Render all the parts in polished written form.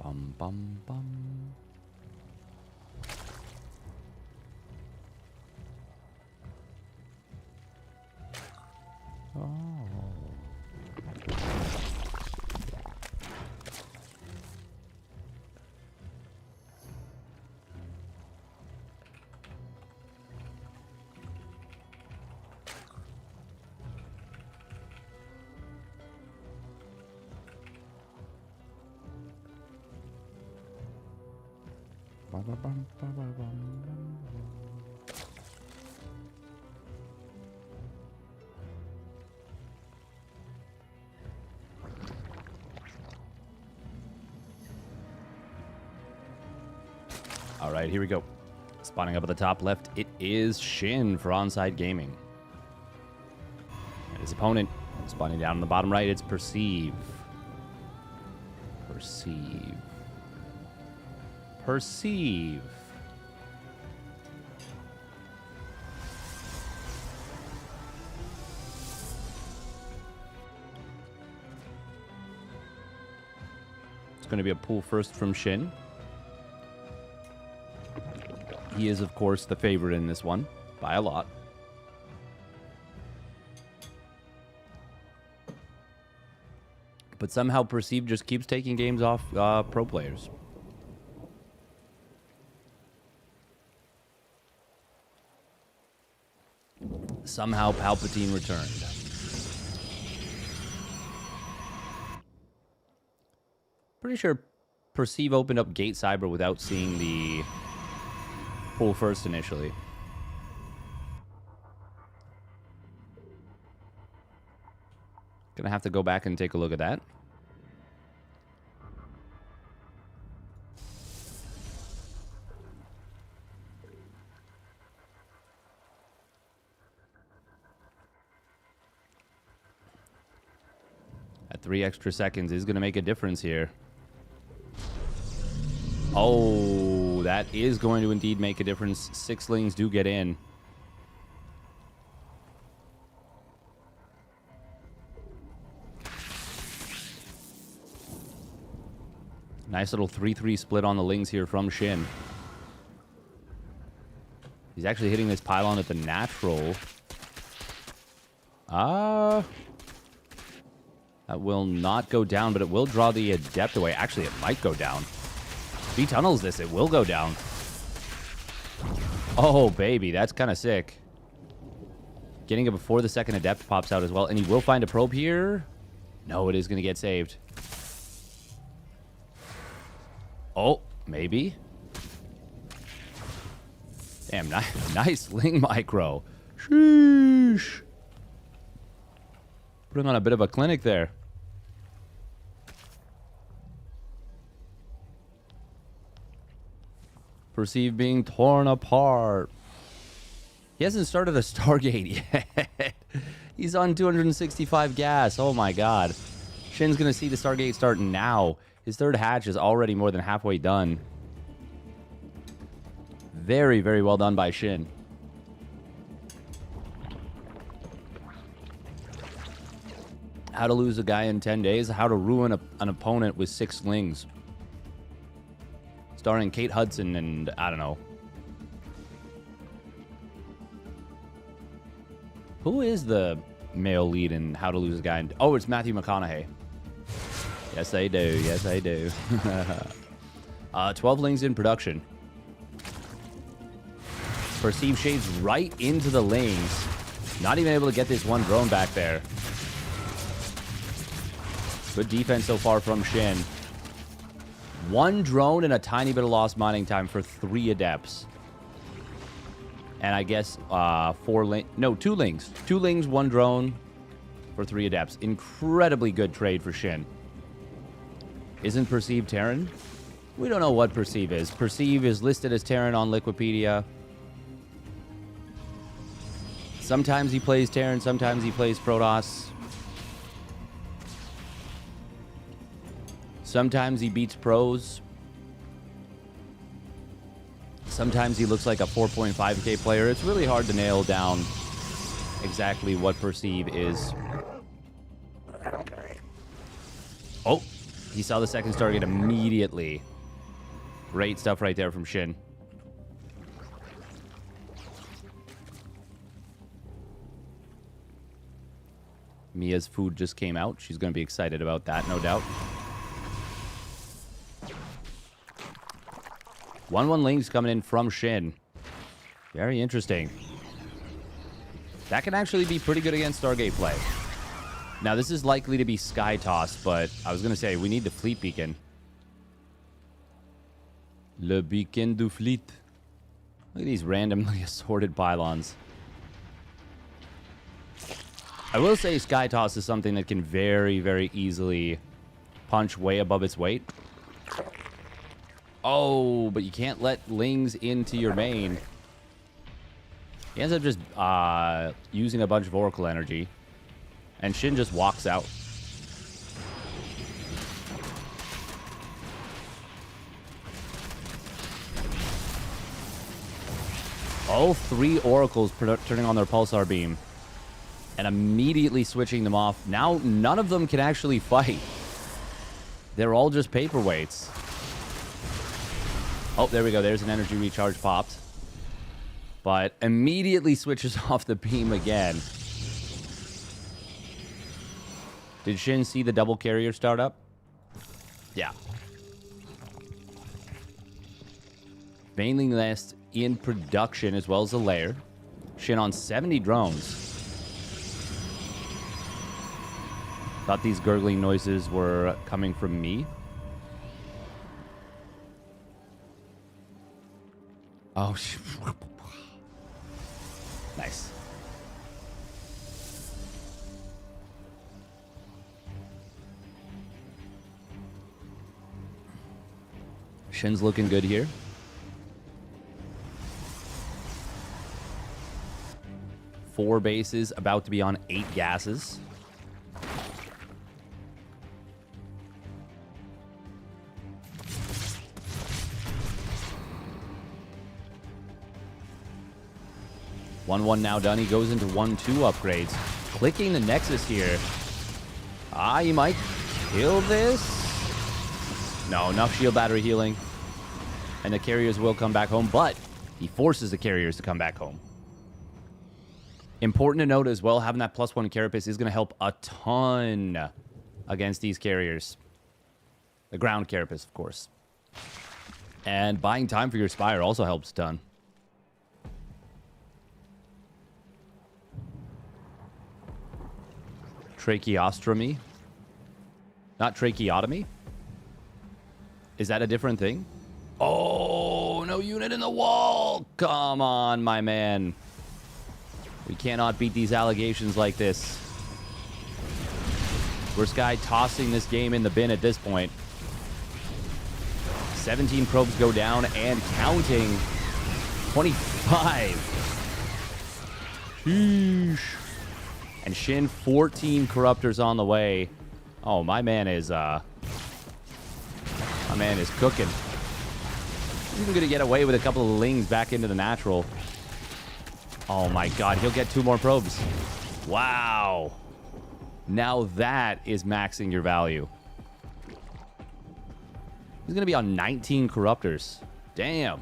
Bum, bum, bum. Oh. All right, here we go. Spawning up at the top left, it is SHIN for Onside Gaming. And his opponent, spawning down on the bottom right, it's Perceive. Perceive. Perceive. It's going to be a pull first from SHIN. He is, of course, the favorite in this one, by a lot. But somehow Perceive just keeps taking games off pro players. Somehow Palpatine returned. Pretty sure Perceive opened up Gate Cyber without seeing the pull first initially. Gonna have to go back and take a look at that. At 3 extra seconds is gonna make a difference here. Oh, that is going to indeed make a difference. 6 lings do get in. Nice little 3-3 split on the lings here from SHIN. He's actually hitting this pylon at the natural. That will not go down, but it will draw the Adept away. Actually, it might go down. If he tunnels this, it will go down. Oh, baby. That's kind of sick. Getting it before the second Adept pops out as well. And he will find a probe here. No, it is going to get saved. Oh, maybe. Damn, nice ling micro. Sheesh. Putting on a bit of a clinic there. Perceive being torn apart. He hasn't started a Stargate yet. He's on 265 gas. Oh my god. SHIN's going to see the Stargate start now. His third hatch is already more than halfway done. Very, very well done by SHIN. How to lose a guy in 10 days. How to ruin an opponent with 6 lings. Starring Kate Hudson and, I don't know. Who is the male lead in How to Lose a Guy in... Oh, it's Matthew McConaughey. Yes, I do. Yes, I do. 12 lings in production. Perceive shades right into the lings. Not even able to get this one drone back there. Good defense so far from SHIN. 1 drone and a tiny bit of lost mining time for 3 Adepts. And I guess 4 lings. No, 2 lings. 2 lings, 1 drone for 3 Adepts. Incredibly good trade for SHIN. Isn't Perceive Terran? We don't know what Perceive is. Perceive is listed as Terran on Liquipedia. Sometimes he plays Terran, sometimes he plays Protoss. Sometimes he beats pros. Sometimes he looks like a 4.5k player. It's really hard to nail down exactly what Perceive is. Oh, He saw the second target immediately. Great stuff right there from SHIN. Mia's food just came out. She's going to be excited about that, no doubt. 1-1 links coming in from SHIN. Very interesting. That can actually be pretty good against Stargate play. Now, this is likely to be Sky Toss, but I was going to say, we need the Fleet Beacon. Le Beacon du Fleet. Look at these randomly assorted pylons. I will say Sky Toss is something that can very, very easily punch way above its weight. Oh, but you can't let Lings into your main. He ends up just using a bunch of Oracle energy. And SHIN just walks out. All 3 Oracles turning on their Pulsar Beam. And immediately switching them off. Now, none of them can actually fight. They're all just paperweights. Oh, there we go. There's an energy recharge popped. But immediately switches off the beam again. Did SHIN see the double carrier start up? Yeah. Mainly nest in production as well as the lair. SHIN on 70 drones. Thought these gurgling noises were coming from me. Oh, nice. SHIN's looking good here. Four bases, about to be on 8 gases. One now done. He goes into 1-2 upgrades. Clicking the Nexus here. He might kill this. No, enough shield battery healing. And the carriers will come back home, but he forces the carriers to come back home. Important to note as well, having that +1 Carapace is going to help a ton against these carriers. The ground Carapace, of course. And buying time for your Spire also helps a ton. Tracheostomy. Not tracheotomy. Is that a different thing? Oh, no unit in the wall. Come on, my man. We cannot beat these allegations like this. We're Sky tossing this game in the bin at this point. 17 probes go down and counting. 25. Sheesh. And SHIN, 14 Corruptors on the way. Oh, my man is cooking. He's even going to get away with a couple of Lings back into the natural. Oh, my God. He'll get 2 more probes. Wow. Now that is maxing your value. He's going to be on 19 Corruptors. Damn.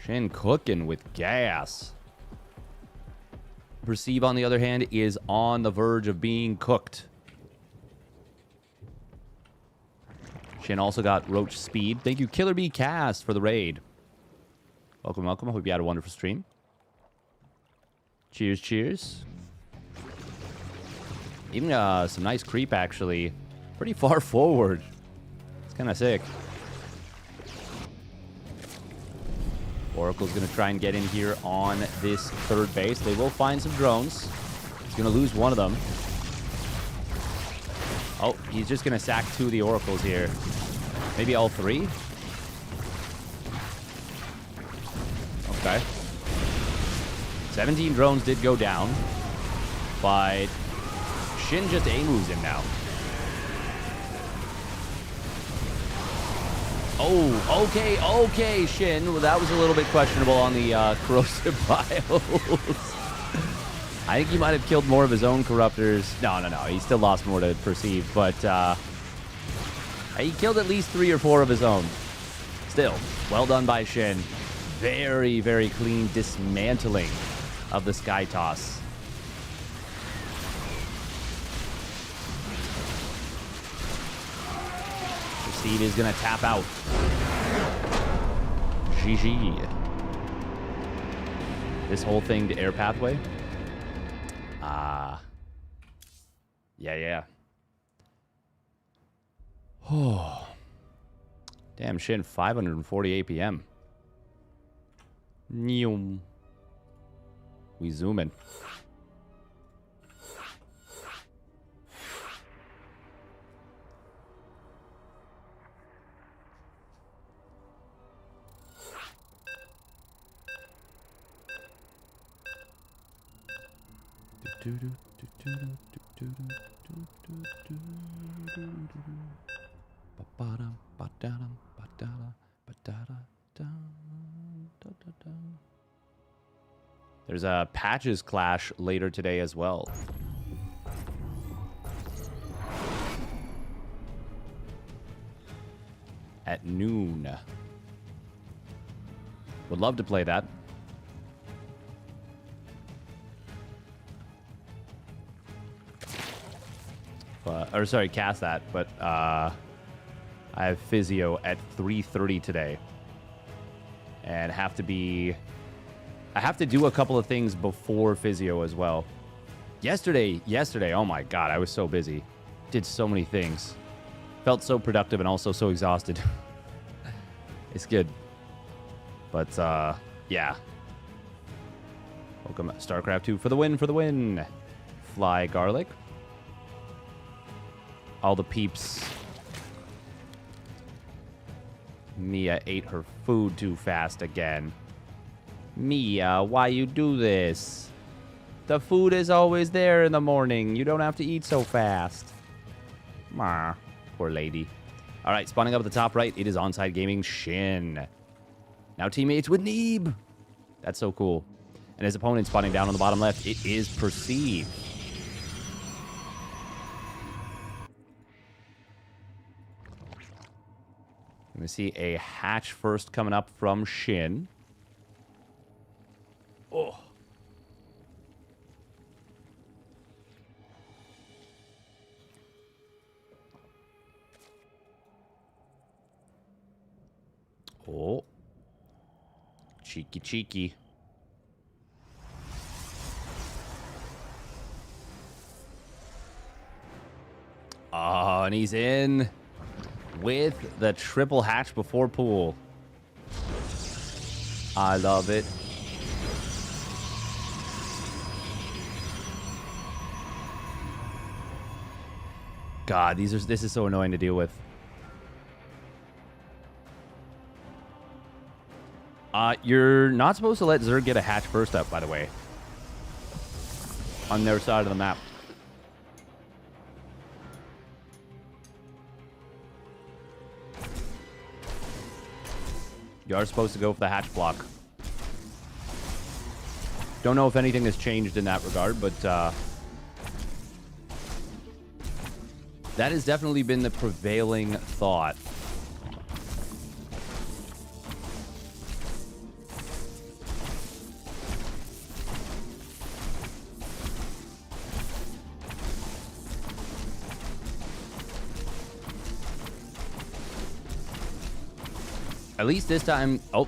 SHIN cooking with gas. Perceive, on the other hand, is on the verge of being cooked. SHIN also got Roach Speed. Thank you, Killer Bee Cast, for the raid. Welcome, welcome. I hope you had a wonderful stream. Cheers, cheers. Even some nice creep, actually. Pretty far forward. It's kind of sick. Oracle's going to try and get in here on this 3rd base. They will find some drones. He's going to lose one of them. Oh, he's just going to sack 2 of the Oracles here. Maybe all 3? Okay. 17 drones did go down. But SHIN just A-moves him now. Oh, okay, SHIN. Well, that was a little bit questionable on the corrosive vials. I think he might have killed more of his own Corruptors. No. He still lost more to Perceive, but He killed at least 3 or 4 of his own. Still, well done by SHIN. Very, very clean dismantling of the Sky Toss. Steve is going to tap out. GG. This whole thing to air pathway? Yeah. Oh. Damn, SHIN, 540 APM. Neum. We zoom in. There's a patches clash later today as well. At noon. Would love to play that. Or sorry, cast that, but I have physio at 3:30 today. And I have to do a couple of things before physio as well. Yesterday, oh my god, I was so busy. Did so many things. Felt so productive and also so exhausted. It's good. But, yeah. Welcome, StarCraft 2 for the win, Fly Garlic. All the peeps. Mia ate her food too fast again. Mia, why you do this? The food is always there in the morning. You don't have to eat so fast. Mah, poor lady. All right, spawning up at the top right, it is Onside Gaming SHIN. Now teammates with Neeb. That's so cool. And his opponent spawning down on the bottom left, it is Perceive. We see a hatch first coming up from SHIN. Oh. Oh. Cheeky, cheeky. Oh, and he's in with the triple hatch before pool. I love it. God, this is so annoying to deal with. You're not supposed to let Zerg get a hatch first up, by the way. On their side of the map. You are supposed to go for the hatch block. Don't know if anything has changed in that regard, but that has definitely been the prevailing thought. At least this time... Oh,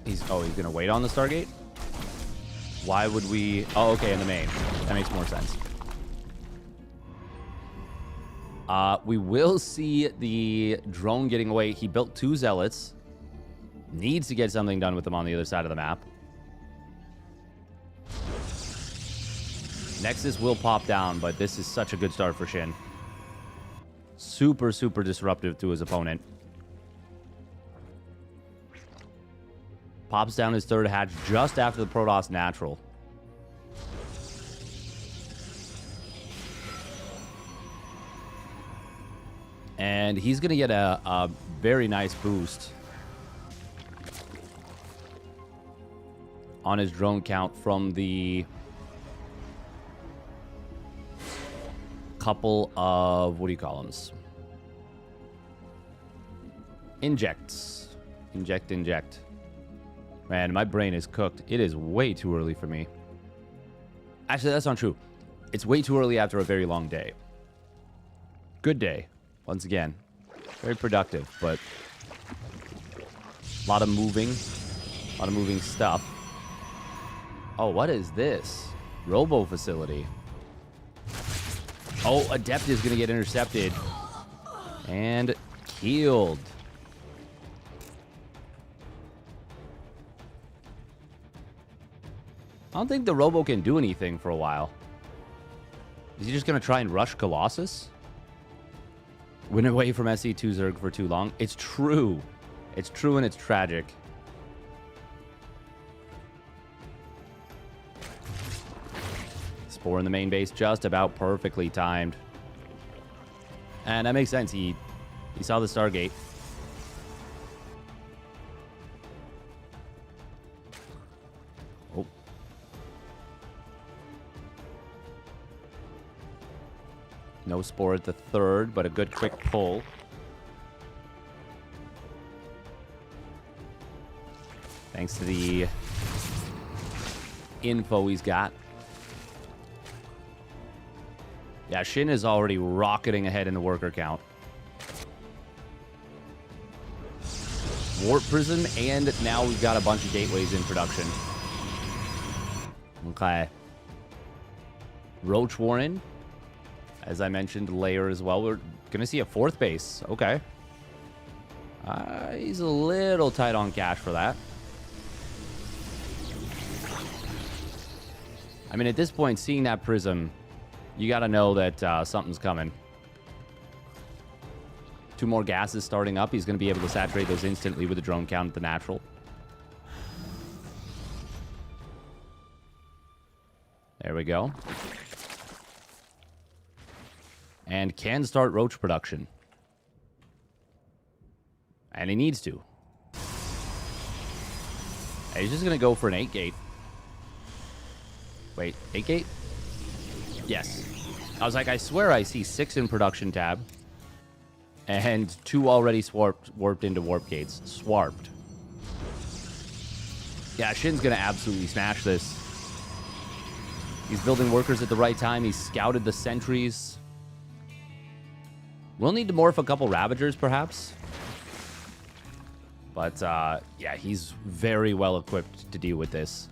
he's gonna wait on the Stargate? Why would we... Oh, okay, in the main. That makes more sense. We will see the drone getting away. He built 2 Zealots. Needs to get something done with them on the other side of the map. Nexus will pop down, but this is such a good start for SHIN. Super, super disruptive to his opponent. Pops down his 3rd hatch just after the Protoss natural. And he's going to get a very nice boost on his drone count from the couple of, what do you call them? Injects. Inject, inject. Man, my brain is cooked. It is way too early for me. Actually, that's not true. It's way too early after a very long day. Good day. Once again. Very productive, but a lot of moving. A lot of moving stuff. Oh, what is this? Robo facility. Oh, Adept is going to get intercepted. And killed. I don't think the Robo can do anything for a while. Is he just going to try and rush Colossus? Win away from SC2 Zerg for too long? It's true. It's true and it's tragic. Spore in the main base, just about perfectly timed. And that makes sense. He saw the Stargate. Oh. No Spore at the third, but a good quick pull. Thanks to the info he's got. Yeah, SHIN is already rocketing ahead in the worker count. Warp Prism, and now we've got a bunch of gateways in production. Okay. Roach Warren. As I mentioned, layer as well. We're going to see a fourth base. Okay. He's a little tight on cash for that. I mean, at this point, seeing that Prism, you got to know that something's coming. 2 more gases starting up. He's going to be able to saturate those instantly with a drone count at the natural. There we go. And can start Roach production. And he needs to. And he's just going to go for an 8-gate. Wait, 8-gate? Yes. I was like, I swear I see 6 in production tab. And 2 already warped into warp gates. Swarped. Yeah, SHIN's going to absolutely smash this. He's building workers at the right time. He's scouted the sentries. We'll need to morph a couple Ravagers, perhaps. But, yeah, he's very well equipped to deal with this.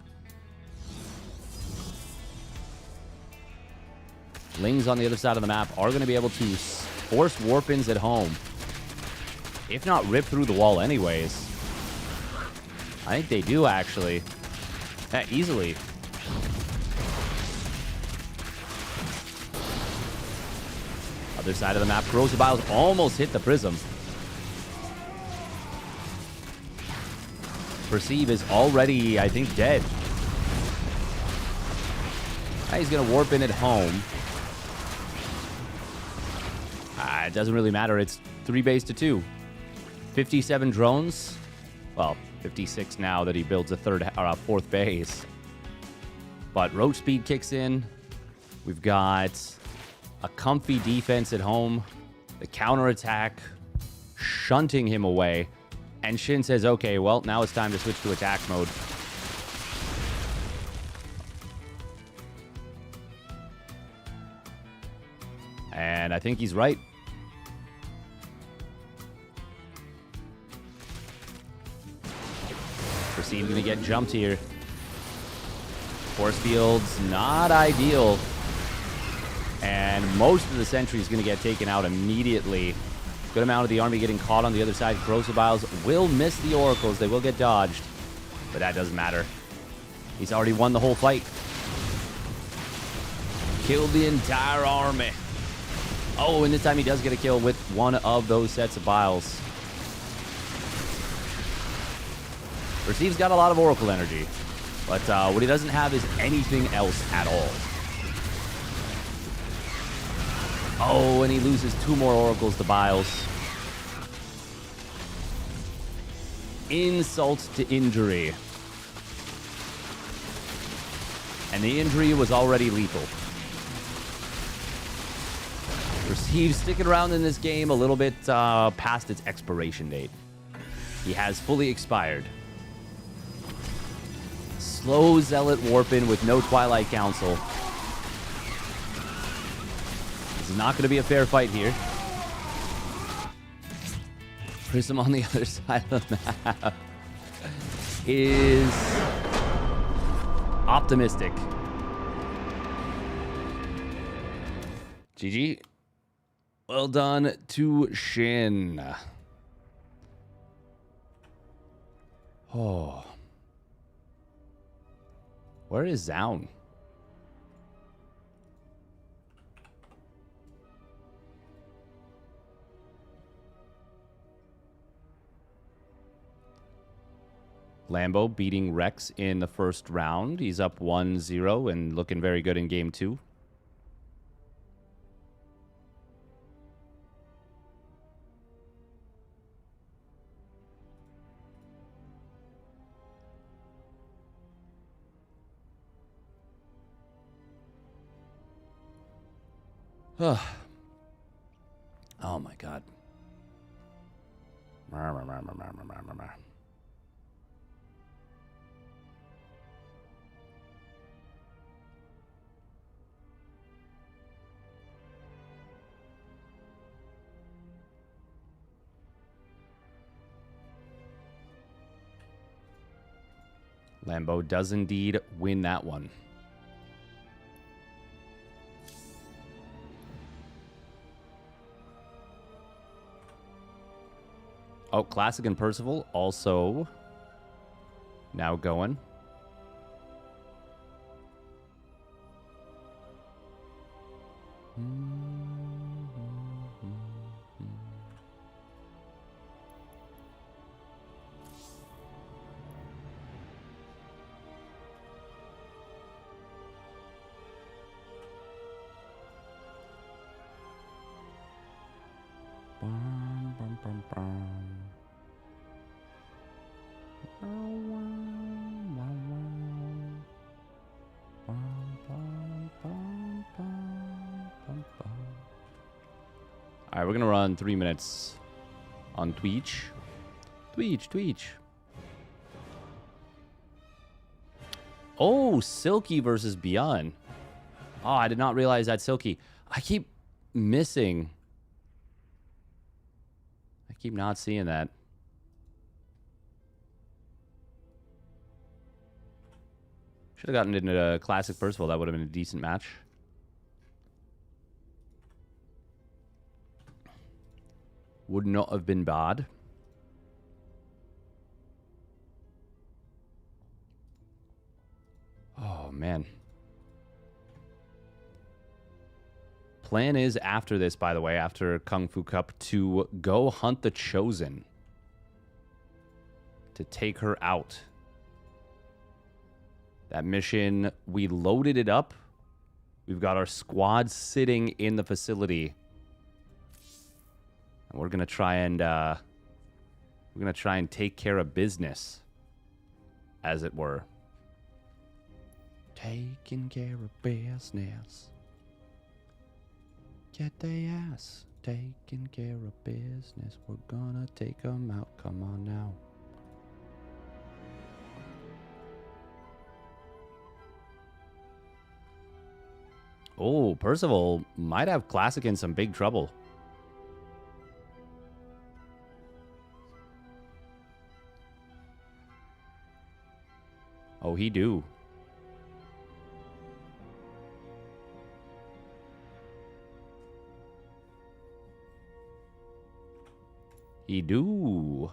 Lings on the other side of the map are going to be able to force warp-ins at home. If not rip through the wall anyways. I think they do, actually. Yeah, easily. Other side of the map, Corrosive Isles almost hit the Prism. Perceive is already, I think, dead. He's going to warp in at home. It doesn't really matter. It's 3 base to 2. 57 drones. Well, 56 now that he builds a fourth base. But Roach speed kicks in. We've got a comfy defense at home. The counterattack shunting him away. And SHIN says, okay, well, now it's time to switch to attack mode. And I think he's right. Perceive going to get jumped here. Force field's not ideal. And most of the sentry is going to get taken out immediately. Good amount of the army getting caught on the other side. Corrosive Isles will miss the oracles. They will get dodged. But that doesn't matter. He's already won the whole fight. Killed the entire army. Oh, and this time he does get a kill with one of those sets of Biles. Perceive's got a lot of Oracle energy. But what he doesn't have is anything else at all. Oh, and he loses 2 more Oracles to Biles. Insult to injury. And the injury was already lethal. Perceive sticking around in this game a little bit past its expiration date. He has fully expired. Slow Zealot warp in with no Twilight Council. This is not going to be a fair fight here. Prism on the other side of the map is optimistic. GG. Well done to SHIN. Oh. Where is Zoun? Lambo beating Rex in the first round. He's up 1-0 and looking very good in game 2. Oh my god. Lambo does indeed win that one. Oh, Classic and Percival also now going. All right, we're going to run 3 minutes on Twitch. Twitch. Oh, Silky versus ByuN. Oh, I did not realize that Silky. I keep missing. I keep not seeing that. Should have gotten into a Classic Percival. That would have been a decent match. Would not have been bad. Oh, man. Plan is after this, by the way, after Kung Fu Cup, to go hunt the Chosen. To take her out. That mission, we loaded it up. We've got our squad sitting in the facility. And we're gonna try and take care of business, as it were. Taking care of business. Get they ass. Taking care of business. We're gonna take them out. Come on now. Oh, Percival might have Classic in some big trouble. Oh, he do. He do.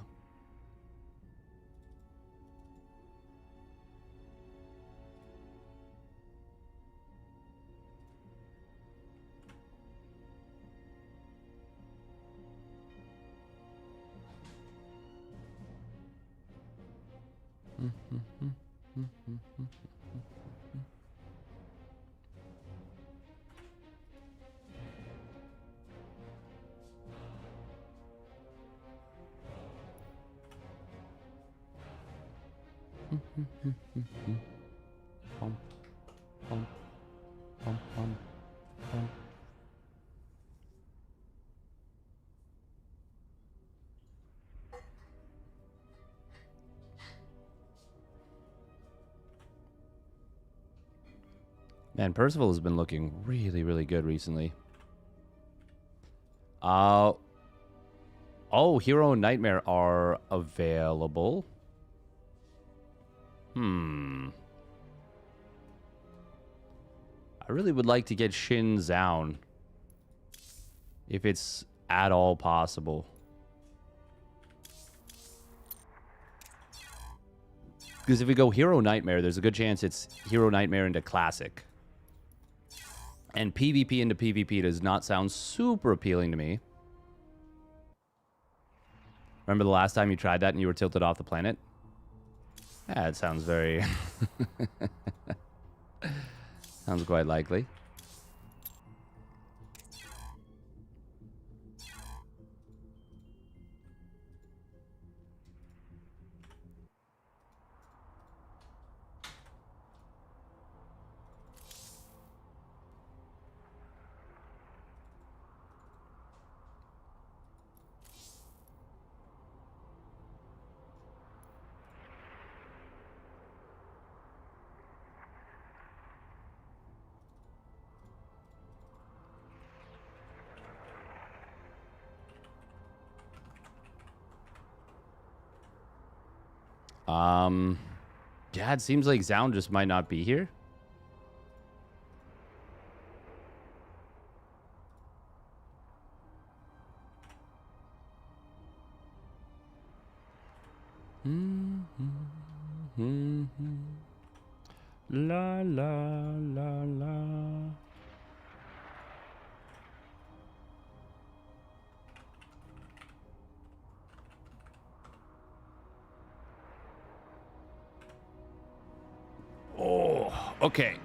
Man, Percival has been looking really, really good recently. Oh, herO and Nightmare are available. I really would like to get SHIN Zoun. If it's at all possible. Because if we go herO Nightmare, there's a good chance it's herO Nightmare into Classic. And PvP into PvP does not sound super appealing to me. Remember the last time you tried that and you were tilted off the planet? Yeah, it sounds very... sounds quite likely. Yeah, it seems like Zoun just might not be here. La la la la. Oh, okay.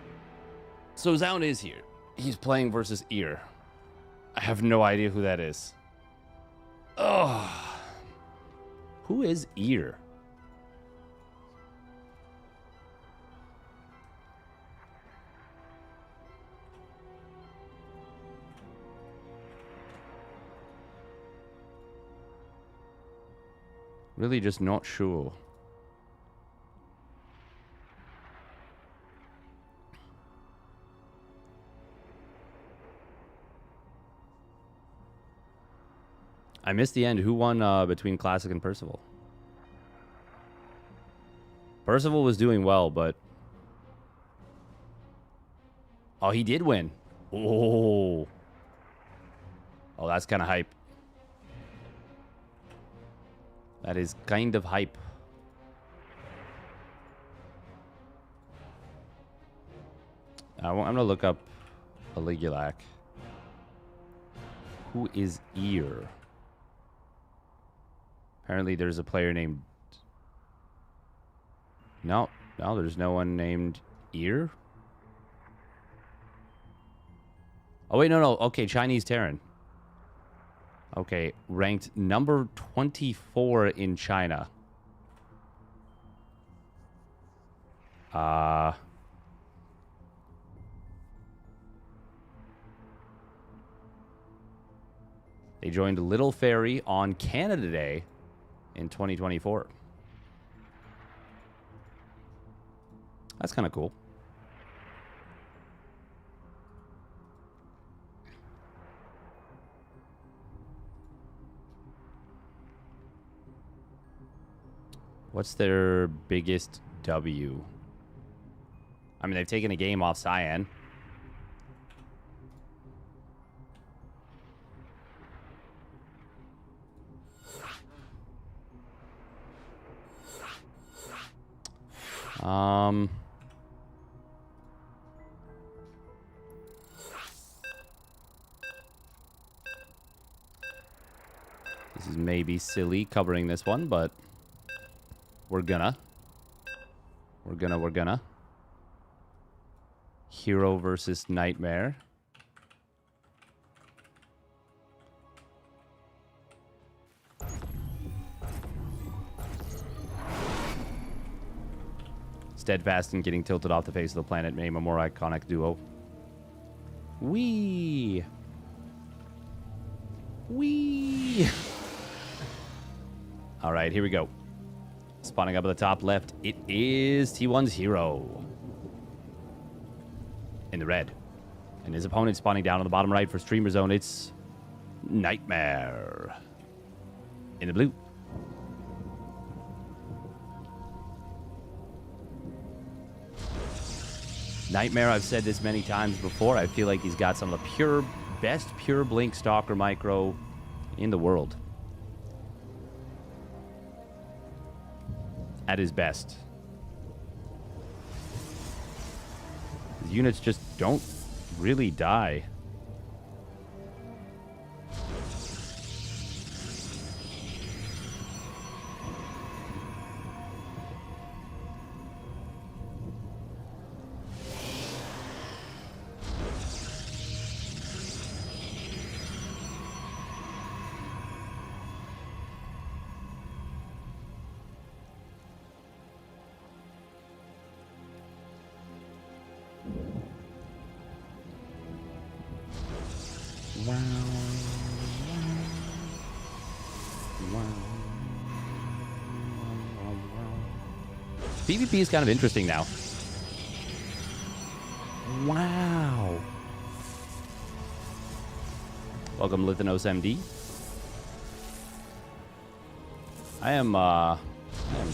So Zoun is here. He's playing versus Ear. I have no idea who that is. Oh. Who is Ear? Really just not sure. I missed the end. Who won between Classic and Percival? Percival was doing well, but... Oh, he did win. Oh. Oh, that's kind of hype. That is kind of hype. I'm going to look up Aligulac. Who is Ear? Apparently there's a player named... No, there's no one named Ear. Oh, wait, no. Okay, Chinese Terran. Okay, ranked number 24 in China. They joined Little Fairy on Canada Day in 2024. That's kind of cool. What's their biggest W? I mean, they've taken a game off Cyan. This is maybe silly covering this one, but we're gonna. herO versus Nightmare. Steadfast and getting tilted off the face of the planet made a more iconic duo. Wee. All right, here we go. Spawning up at the top left, it is T1's herO. in the red. And his opponent spawning down on the bottom right for Streamer Zone. It's Nightmare in the blue. Nightmare, I've said this many times before. I feel like he's got some of the best pure blink stalker micro in the world. At his best. His units just don't really die. PvP is kind of interesting now. Wow. Welcome, Lithanos MD. I am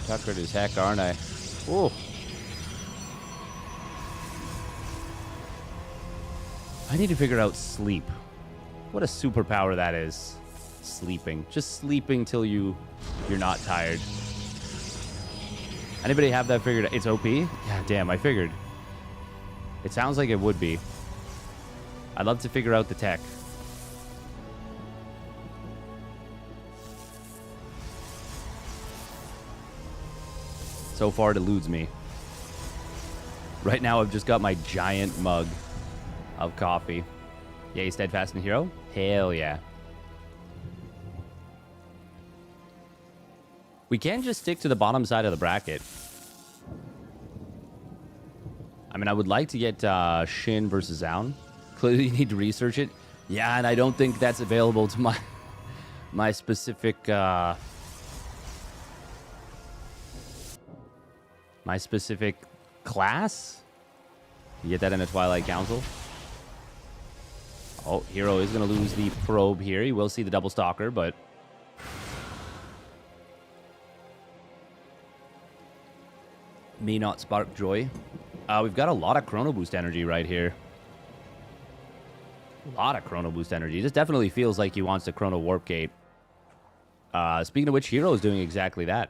tuckered as heck, aren't I? Ooh. I need to figure out sleep. What a superpower that is. Sleeping. Just sleeping till you're not tired. Anybody have that figured out? It's OP? Yeah, damn, I figured. It sounds like it would be. I'd love to figure out the tech. So far, it eludes me. Right now, I've just got my giant mug of coffee. Yay, Steadfast and herO? Hell yeah. We can just stick to the bottom side of the bracket. I mean, I would like to get SHIN versus Zoun. Clearly, you need to research it. Yeah, and I don't think that's available to my specific class. You get that in a Twilight Council. Oh, herO is going to lose the probe here. He will see the double stalker, but may not spark joy. We've got a lot of Chrono Boost energy right here. A lot of Chrono Boost energy. This definitely feels like he wants to Chrono Warp Gate. Speaking of which, herO is doing exactly that.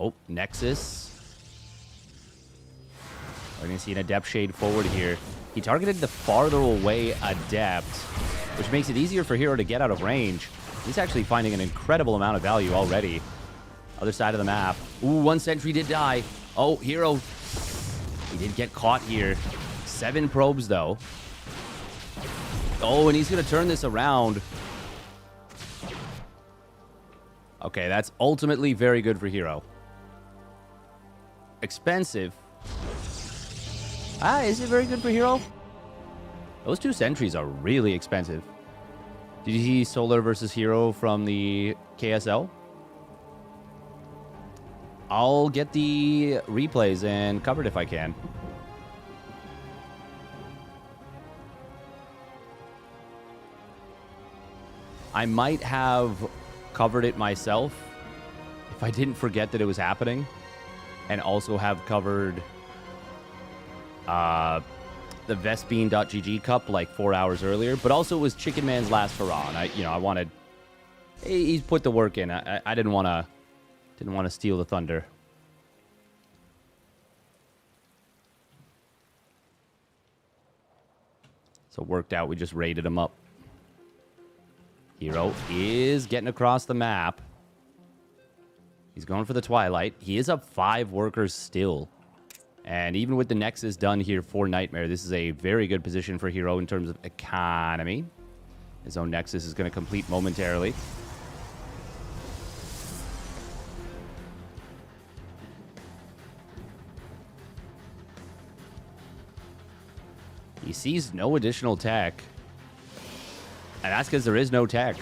Oh, Nexus. We're going to see an Adept Shade forward here. He targeted the farther away Adept, which makes it easier for herO to get out of range. He's actually finding an incredible amount of value already. Other side of the map. Ooh, one sentry did die. Oh, herO. He did get caught here. 7 probes, though. Oh, and he's going to turn this around. Okay, that's ultimately very good for herO. Expensive. Is it very good for herO? Those 2 sentries are really expensive. Did you see Solar versus herO from the KSL? I'll get the replays and cover it if I can. I might have covered it myself if I didn't forget that it was happening, and also have covered the Vespine.gg Cup like 4 hours earlier, but also it was Chicken Man's last hurrah, and I wanted. He's put the work in. I didn't want to steal the thunder. So it worked out. We just raided him up. herO is getting across the map. He's going for the Twilight. He is up 5 workers still. And even with the Nexus done here for Nightmare, this is a very good position for herO in terms of economy. His own Nexus is going to complete momentarily. He sees no additional tech. And that's because there is no tech.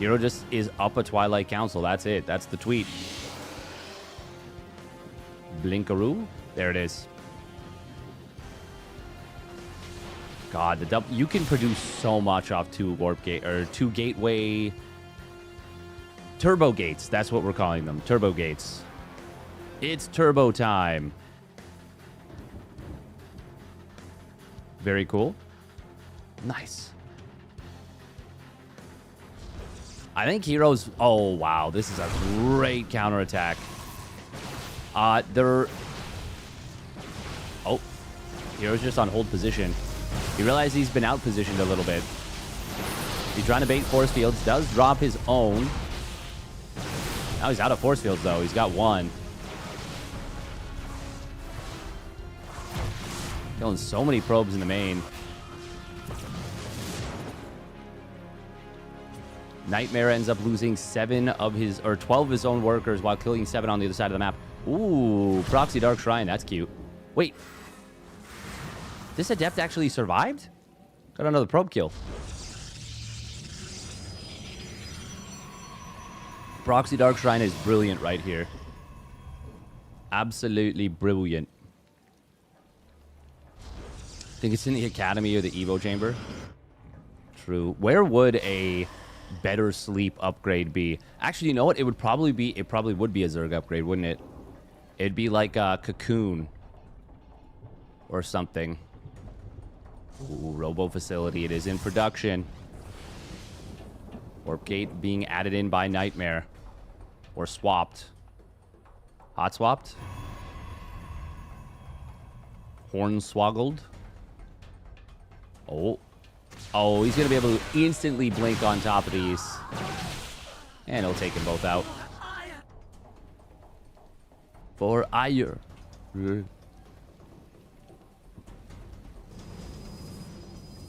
herO just is up a Twilight Council. That's it. That's the tweet. Blinkaroo. There it is. God, you can produce so much off 2 warp gate or 2 gateway turbo gates. That's what we're calling them. Turbo gates. It's turbo time. Very cool. Nice. I think hero's... Oh, wow. This is a great counterattack. They're... Oh. hero's just on hold position. He realized he's been out-positioned a little bit. He's trying to bait force fields. Does drop his own. Now he's out of force fields, though. He's got 1. Killing so many probes in the main. Nightmare ends up losing 7 of his, or 12 of his own workers while killing 7 on the other side of the map. Ooh, Proxy Dark Shrine. That's cute. Wait. This Adept actually survived? Got another probe kill. Proxy Dark Shrine is brilliant right here. Absolutely brilliant. Think it's in the Academy or the Evo Chamber. True. Where would a better sleep upgrade be? Actually, you know what? It probably would be a Zerg upgrade, wouldn't it? It'd be like a Cocoon or something. Ooh, Robo Facility. It is in production. Warp Gate being added in by Nightmare. Or swapped. Hot swapped. Hornswoggled. Oh. Oh, he's going to be able to instantly blink on top of these. And he'll take them both out. For ire.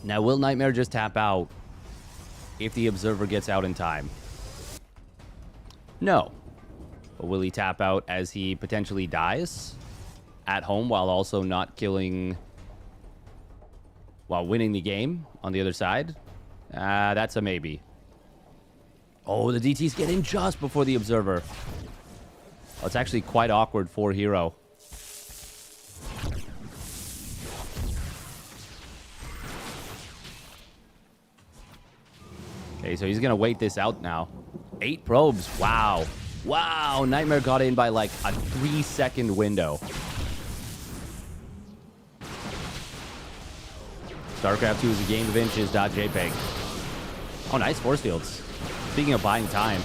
Now, will Nightmare just tap out if the Observer gets out in time? No. But will he tap out as he potentially dies at home while also not killing... while winning the game on the other side? That's a maybe. Oh, the DT's get in just before the Observer. Oh, it's actually quite awkward for herO. Okay, so he's going to wait this out now. 8 probes. Wow. Wow. Nightmare got in by like a 3-second window. StarCraft 2 is a game of inches. .jpg. Oh, nice force fields. Speaking of buying time.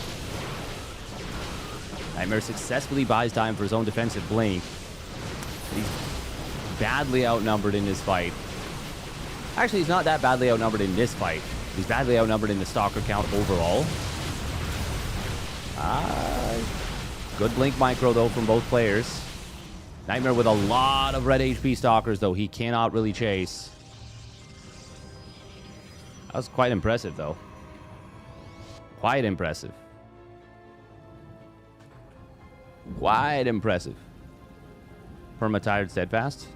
Nightmare successfully buys time for his own defensive blink. He's badly outnumbered in this fight. Actually, he's not that badly outnumbered in this fight. He's badly outnumbered in the Stalker count overall. Good blink micro, though, from both players. Nightmare with a lot of red HP Stalkers, though. He cannot really chase. That was quite impressive, though. Quite impressive. Quite impressive. Perma-tired Steadfast.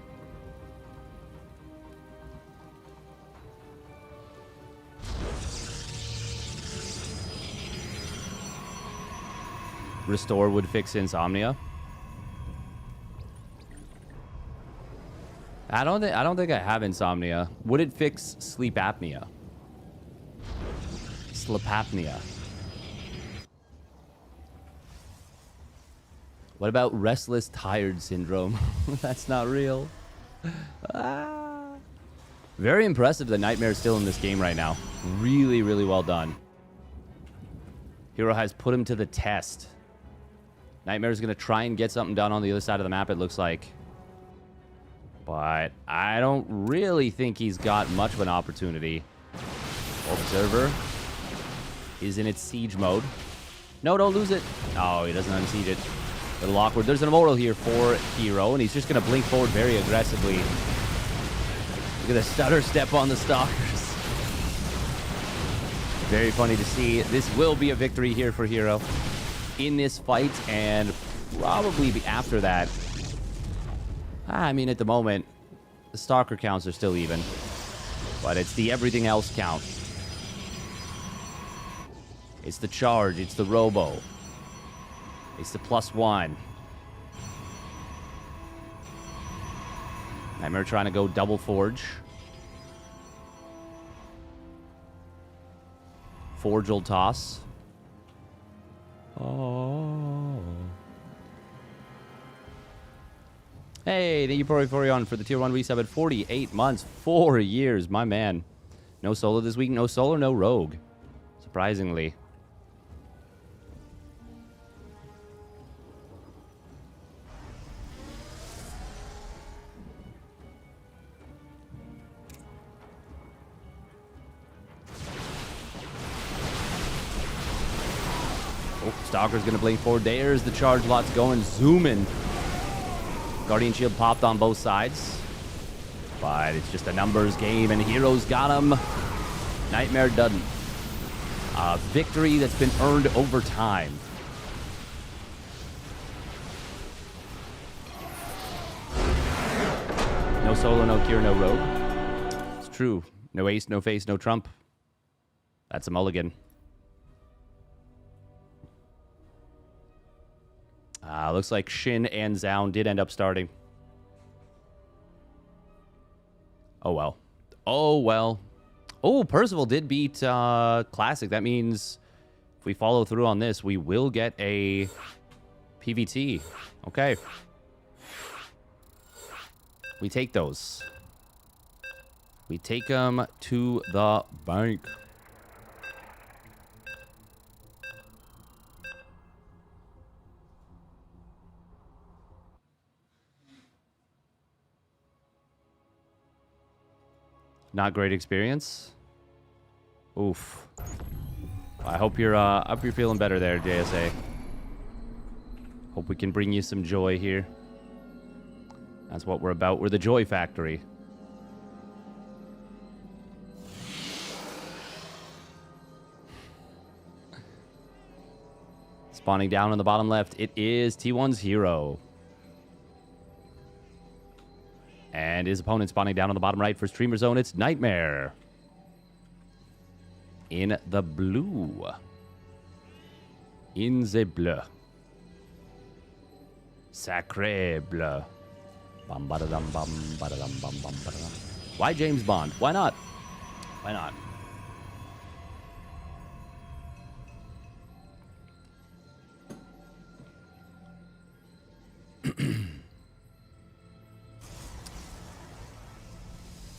Restore would fix insomnia. I don't think I have insomnia. Would it fix sleep apnea? Sleep apnea. What about restless tired syndrome? That's not real. Very impressive that Nightmare's still in this game right now. Really, really well done. herO has put him to the test. Nightmare's going to try and get something done on the other side of the map, it looks like. But I don't really think he's got much of an opportunity. Observer is in its siege mode. No, don't lose it. Oh, he doesn't unsiege it. A little awkward. There's an immortal here for herO, and he's just going to blink forward very aggressively. Look at the stutter step on the Stalkers. Very funny to see. This will be a victory here for herO in this fight, and probably after that. I mean, at the moment, the Stalker counts are still even, but it's the everything else count. It's the charge. It's the robo. It's the +1. Nightmare trying to go double forge. Forge will toss. Oh. Hey, thank you, Porion, for the tier 1 resub at 48 months, 4 years, my man. No solo this week, no solo, no rogue. Surprisingly. Oh, Stalker's going to blink forward. There's the charge lots going. Zooming. Guardian Shield popped on both sides. But it's just a numbers game, and herO's got him. Nightmare doesn't. A victory that's been earned over time. No solo, no cure, no rogue. It's true. No ace, no face, no trump. That's a mulligan. Looks like SHIN and Zoun did end up starting. Oh, well. Oh, well. Oh, Percival did beat Classic. That means if we follow through on this, we will get a PVT. Okay. We take those. We take them to the bank. Not great experience. Oof. I hope you're feeling better there, JSA. Hope we can bring you some joy here. That's what we're about. We're the Joy Factory. Spawning down on the bottom left, it is T1's herO. And his opponent spawning down on the bottom right for Streamer Zone, it's Nightmare. In the blue. In the bleu. Sacré bleu. Bum ba da dum bum ba da dum bum bum ba da dum. Why James Bond? Why not? Why not?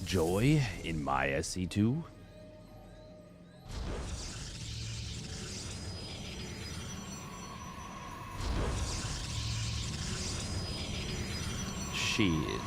Joy in my SC2. Shit.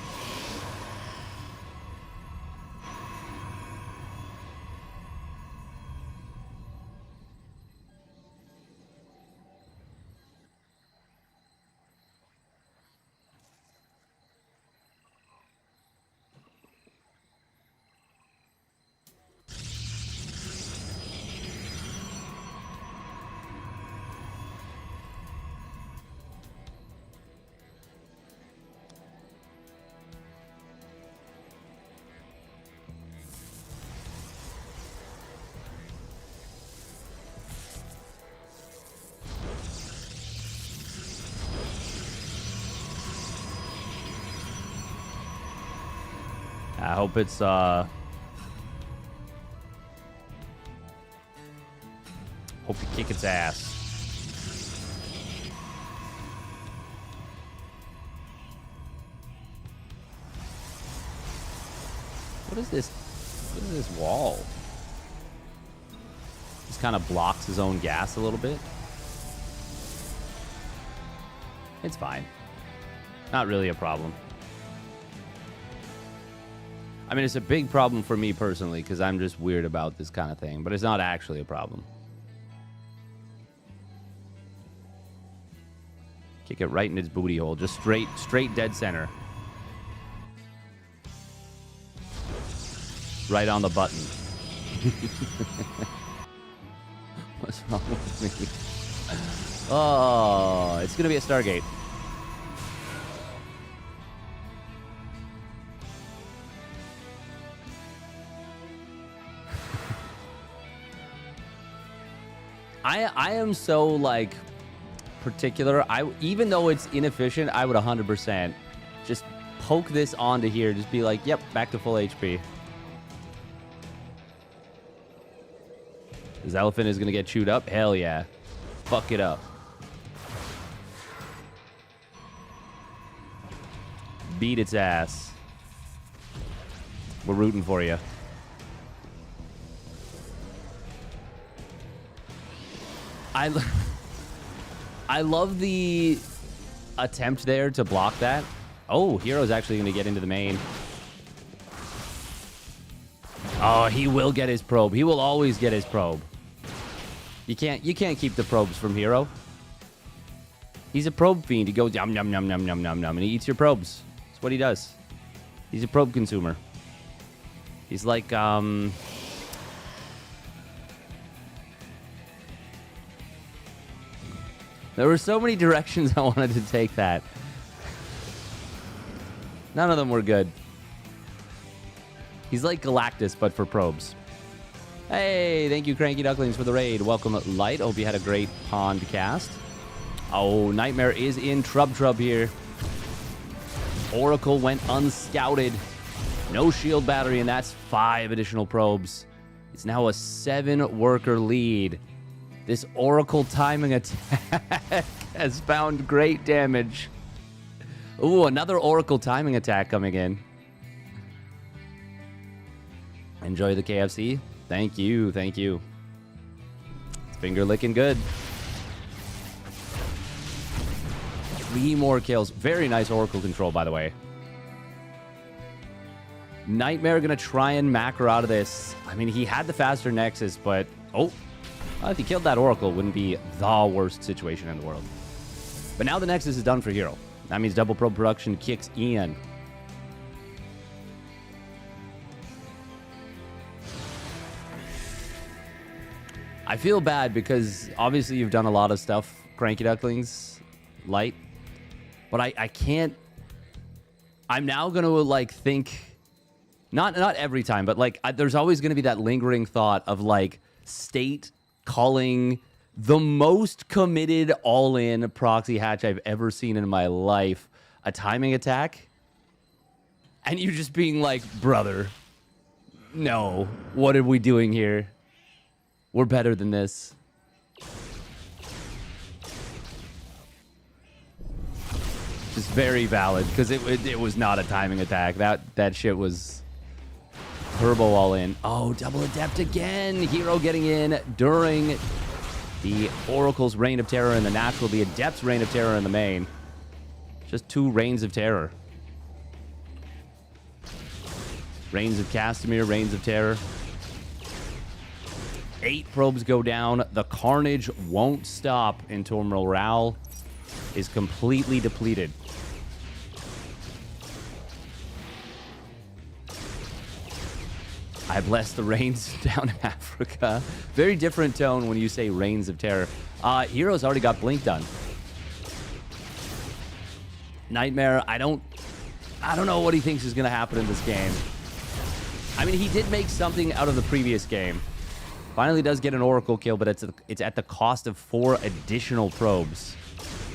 I hope it's hope you kick its ass. What is this? What is this wall? This kind of blocks his own gas a little bit. It's fine. Not really a problem. I mean, it's a big problem for me personally because I'm just weird about this kind of thing, but it's not actually a problem. Kick it right in its booty hole, just straight dead center. Right on the button. What's wrong with me? Oh, it's gonna be a Stargate. I am so, like, particular. Even though it's inefficient, I would 100% just poke this onto here. Just be like, yep, back to full HP. This elephant is going to get chewed up? Hell yeah. Fuck it up. Beat its ass. We're rooting for you. I love the attempt there to block that. Oh, herO's actually going to get into the main. Oh, he will get his probe. He will always get his probe. You can't keep the probes from herO. He's a probe fiend. He goes yum yum yum yum yum yum yum, and he eats your probes. That's what he does. He's a probe consumer. He's like There were so many directions I wanted to take that. None of them were good. He's like Galactus, but for probes. Hey, thank you, Cranky Ducklings, for the raid. Welcome, Light. Hope you had a great pond cast. Oh, Nightmare is in Trub here. Oracle went unscouted. No shield battery, and that's 5 additional probes. It's now a 7-worker lead. This Oracle timing attack has found great damage. Ooh, another Oracle timing attack coming in. Enjoy the KFC. Thank you, thank you. It's finger licking good. 3 more kills. Very nice Oracle control, by the way. Nightmare gonna try and macro out of this. I mean, he had the faster Nexus, but... Oh, well, if he killed that Oracle, it wouldn't be the worst situation in the world. But now the Nexus is done for herO. That means double probe production kicks in. I feel bad because obviously you've done a lot of stuff, Cranky Ducklings, Light. But I can't... I'm now going to, like, think... Not every time, but, like, there's always going to be that lingering thought of, like, State calling the most committed all-in proxy hatch I've ever seen in my life a timing attack. And you just being like, brother, no, what are we doing here? We're better than this. Just very valid, because it was not a timing attack. That shit was turbo all in. Oh, double adept again. herO getting in during the Oracle's Reign of Terror and the natural, the Adept's Reign of Terror in the main. Just 2 Reigns of Terror. Reigns of Castamere, Reigns of Terror. 8 probes go down. The carnage won't stop until morale is completely depleted. I bless the rains down in Africa. Very different tone when you say Reigns of Terror. herO's already got Blink done. Nightmare, I don't know what he thinks is going to happen in this game. I mean, he did make something out of the previous game. Finally does get an Oracle kill, but it's at the cost of 4 additional probes.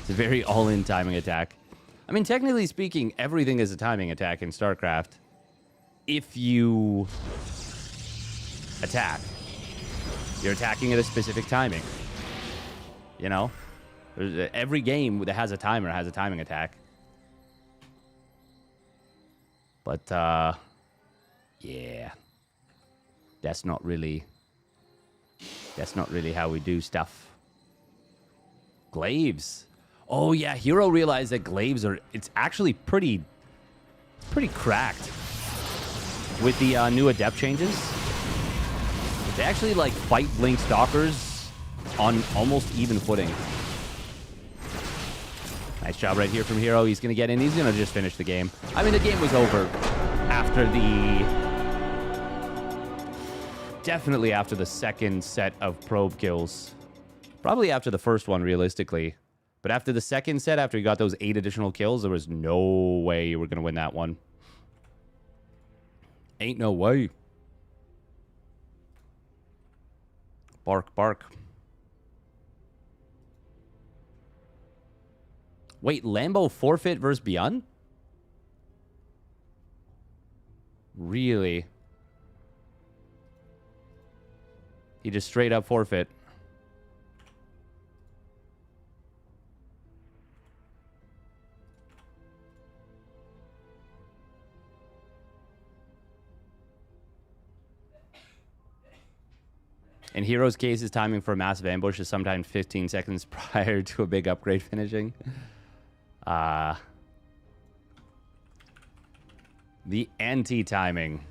It's a very all-in timing attack. I mean, technically speaking, everything is a timing attack in StarCraft. If you attack. You're attacking at a specific timing. You know? Every game that has a timer has a timing attack. But, yeah. That's not really how we do stuff. Glaives. Oh, yeah, herO realized that glaives are... It's actually pretty cracked. With the new Adept changes. They actually, like, fight Blink Stalkers on almost even footing. Nice job right here from herO. He's going to get in. He's going to just finish the game. I mean, the game was over after the... Definitely after the second set of probe kills. Probably after the first one, realistically. But after the second set, after you got those 8 additional kills, there was no way you were going to win that one. Ain't no way. Bark, bark. Wait, Lambo forfeit versus ByuN? Really? He just straight up forfeit. In herO's case, his timing for a massive ambush is sometimes 15 seconds prior to a big upgrade finishing. The anti-timing.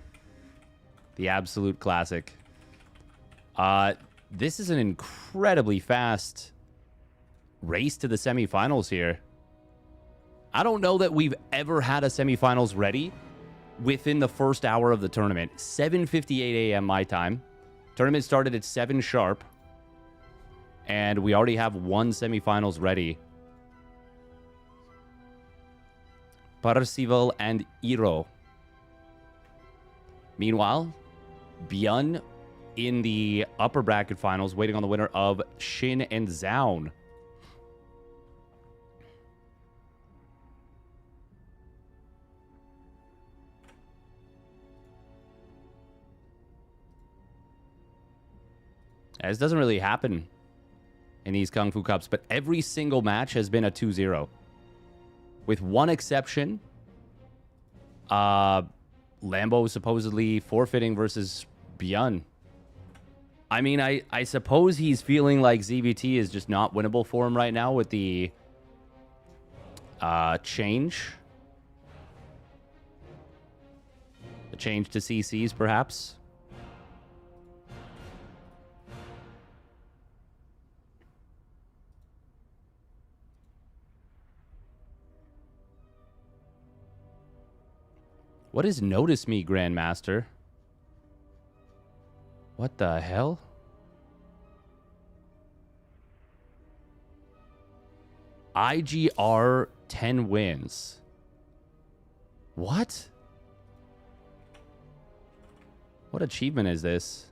The absolute classic. This is an incredibly fast race to the semifinals here. I don't know that we've ever had a semifinals ready within the first hour of the tournament. 7:58 a.m. my time. Tournament started at 7 sharp. And we already have one semifinals ready. Parzival and herO. Meanwhile, ByuN in the upper bracket finals, waiting on the winner of SHIN and Zoun. This doesn't really happen in these Kung Fu Cups, but every single match has been a 2-0. With one exception, Lambo supposedly forfeiting versus ByuN. I mean, I suppose he's feeling like ZVT is just not winnable for him right now with the change. The change to CCs, perhaps. What is Notice Me, Grandmaster? What the hell? IGR 10 wins. What? What achievement is this?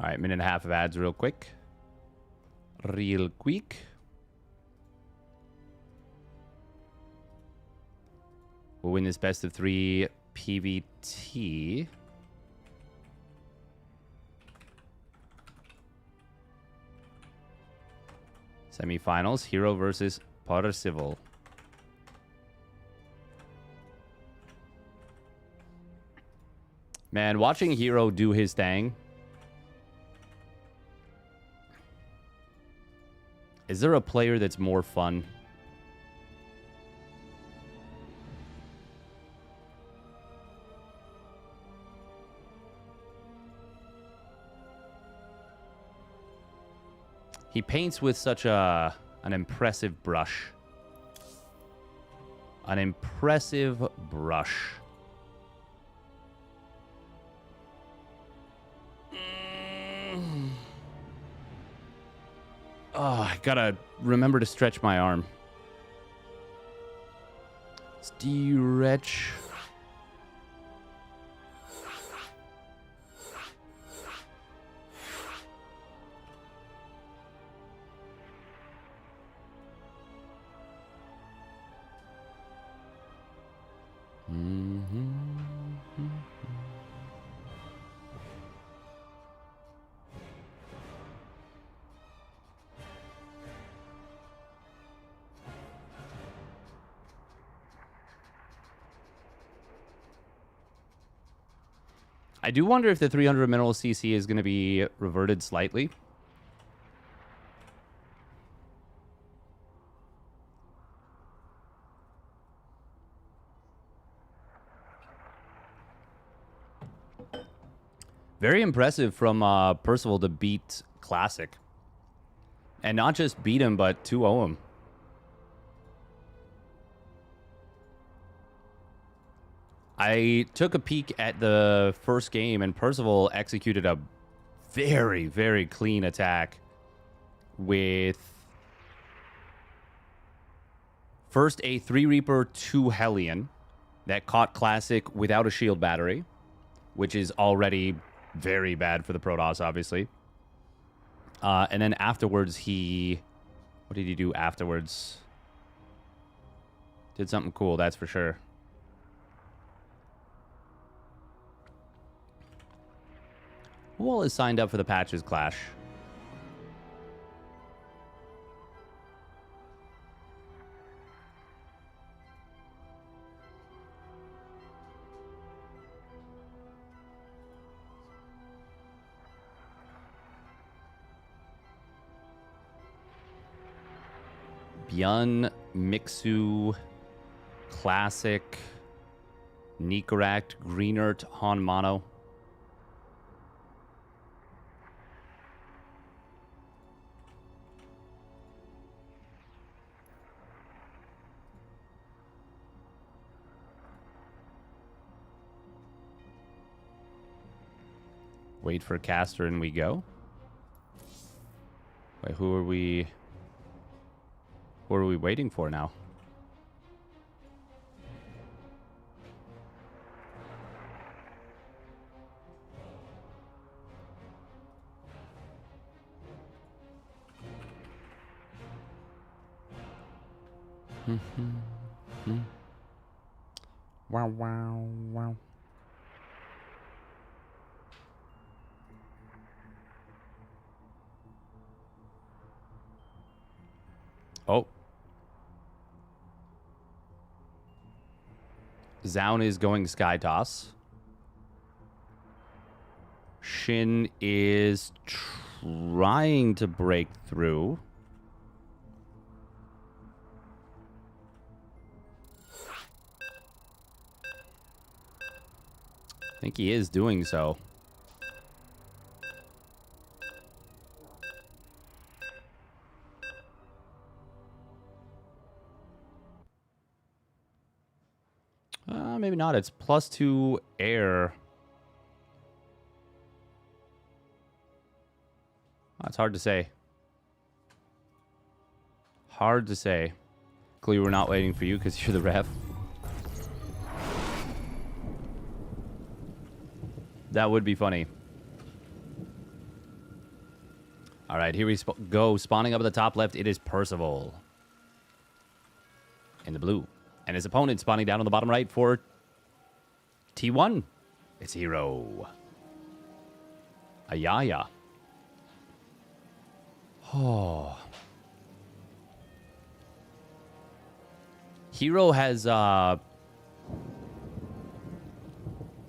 All right, minute and a half of ads real quick. Real quick. We'll win this best of 3 PVT. Semifinals, herO versus Parzival. Man, watching herO do his thing. Is there a player that's more fun? He paints with such an impressive brush. An impressive brush. Oh, I gotta remember to stretch my arm. Stretch. I do wonder if the 300 mineral CC is going to be reverted slightly. Very impressive from Percival to beat Classic. And not just beat him, but 2-0 him. I took a peek at the first game, and Percival executed a very, very clean attack with first a 3 Reaper, 2 Hellion, that caught Classic without a shield battery, which is already very bad for the Protoss, obviously. And then afterwards, what did he do afterwards? Did something cool, that's for sure. Who all is signed up for the Patches Clash? ByuN, Mixu, Classic, Nicorakt, Greenert, Han Mono. Wait for caster and we go. Wait, who are we waiting for now? Wow, wow, wow. Oh. Zoun is going Sky Toss. SHIN is trying to break through. I think he is doing so. Maybe not. It's +2 air. That's hard to say. Hard to say. Clearly, we're not waiting for you because you're the ref. That would be funny. All right, here we go. Spawning up at the top left, it is Percival. In the blue. And his opponent spawning down on the bottom right for T1. It's herO. Ayaya. Oh. herO has,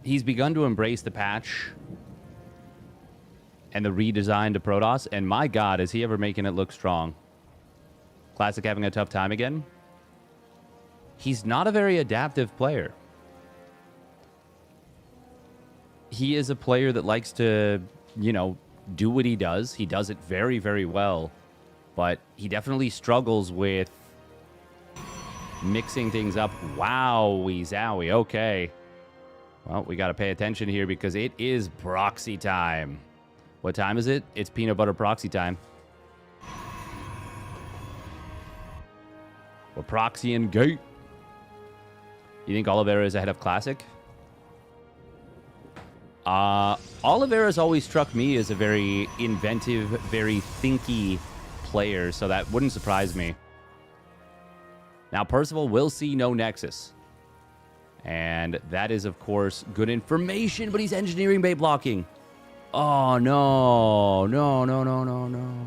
he's begun to embrace the patch and the redesign to Protoss, and my god, is he ever making it look strong. Classic having a tough time again. He's not a very adaptive player. He is a player that likes to, you know, do what he does. He does it very, very well. But he definitely struggles with mixing things up. Wowie zowie. Okay. Well, we got to pay attention here because it is proxy time. What time is it? It's peanut butter proxy time. We're proxying gate. You think Oliveira is ahead of Classic? Oliveira's always struck me as a very inventive, very thinky player, so that wouldn't surprise me. Now, Percival will see no Nexus. And that is, of course, good information, but he's engineering bait blocking. Oh, no. No, no, no, no, no.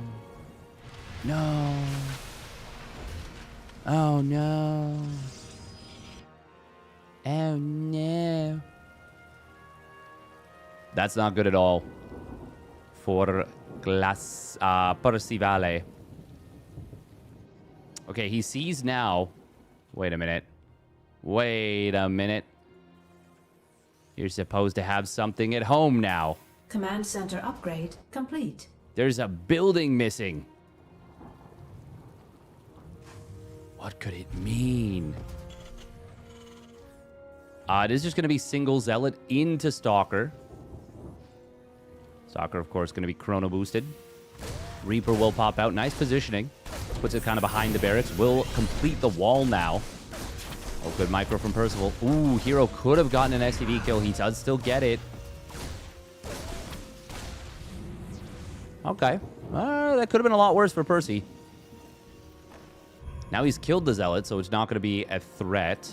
No. Oh, no. Oh, no. That's not good at all for Percivale. Okay, he sees now. Wait a minute. Wait a minute. You're supposed to have something at home now. Command center upgrade complete. There's a building missing. What could it mean? It is just going to be single Zealot into Stalker. Stalker, of course, going to be chrono boosted. Reaper will pop out. Nice positioning. Puts it kind of behind the barracks. Will complete the wall now. Oh, good micro from Percival. Ooh, herO could have gotten an SCV kill. He does still get it. Okay. That could have been a lot worse for Percy. Now he's killed the Zealot, so it's not going to be a threat.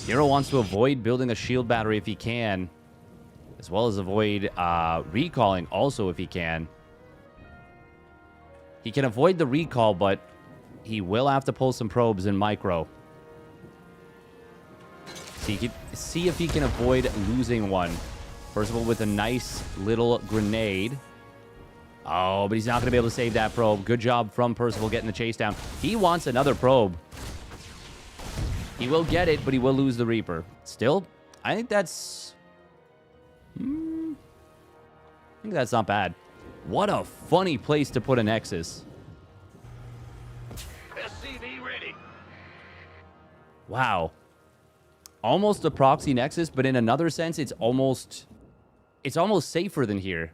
herO wants to avoid building a shield battery if he can, as well as avoid recalling also if he can. He can avoid the recall, but he will have to pull some probes in micro. See if he can avoid losing one. First of all, with a nice little grenade. Oh, but he's not going to be able to save that probe. Good job from Percival getting the chase down. He wants another probe. He will get it, but he will lose the Reaper. Still, I think that's... I think that's not bad. What a funny place to put a Nexus. SCV ready. Wow. Almost a proxy Nexus, but in another sense, it's almost safer than here.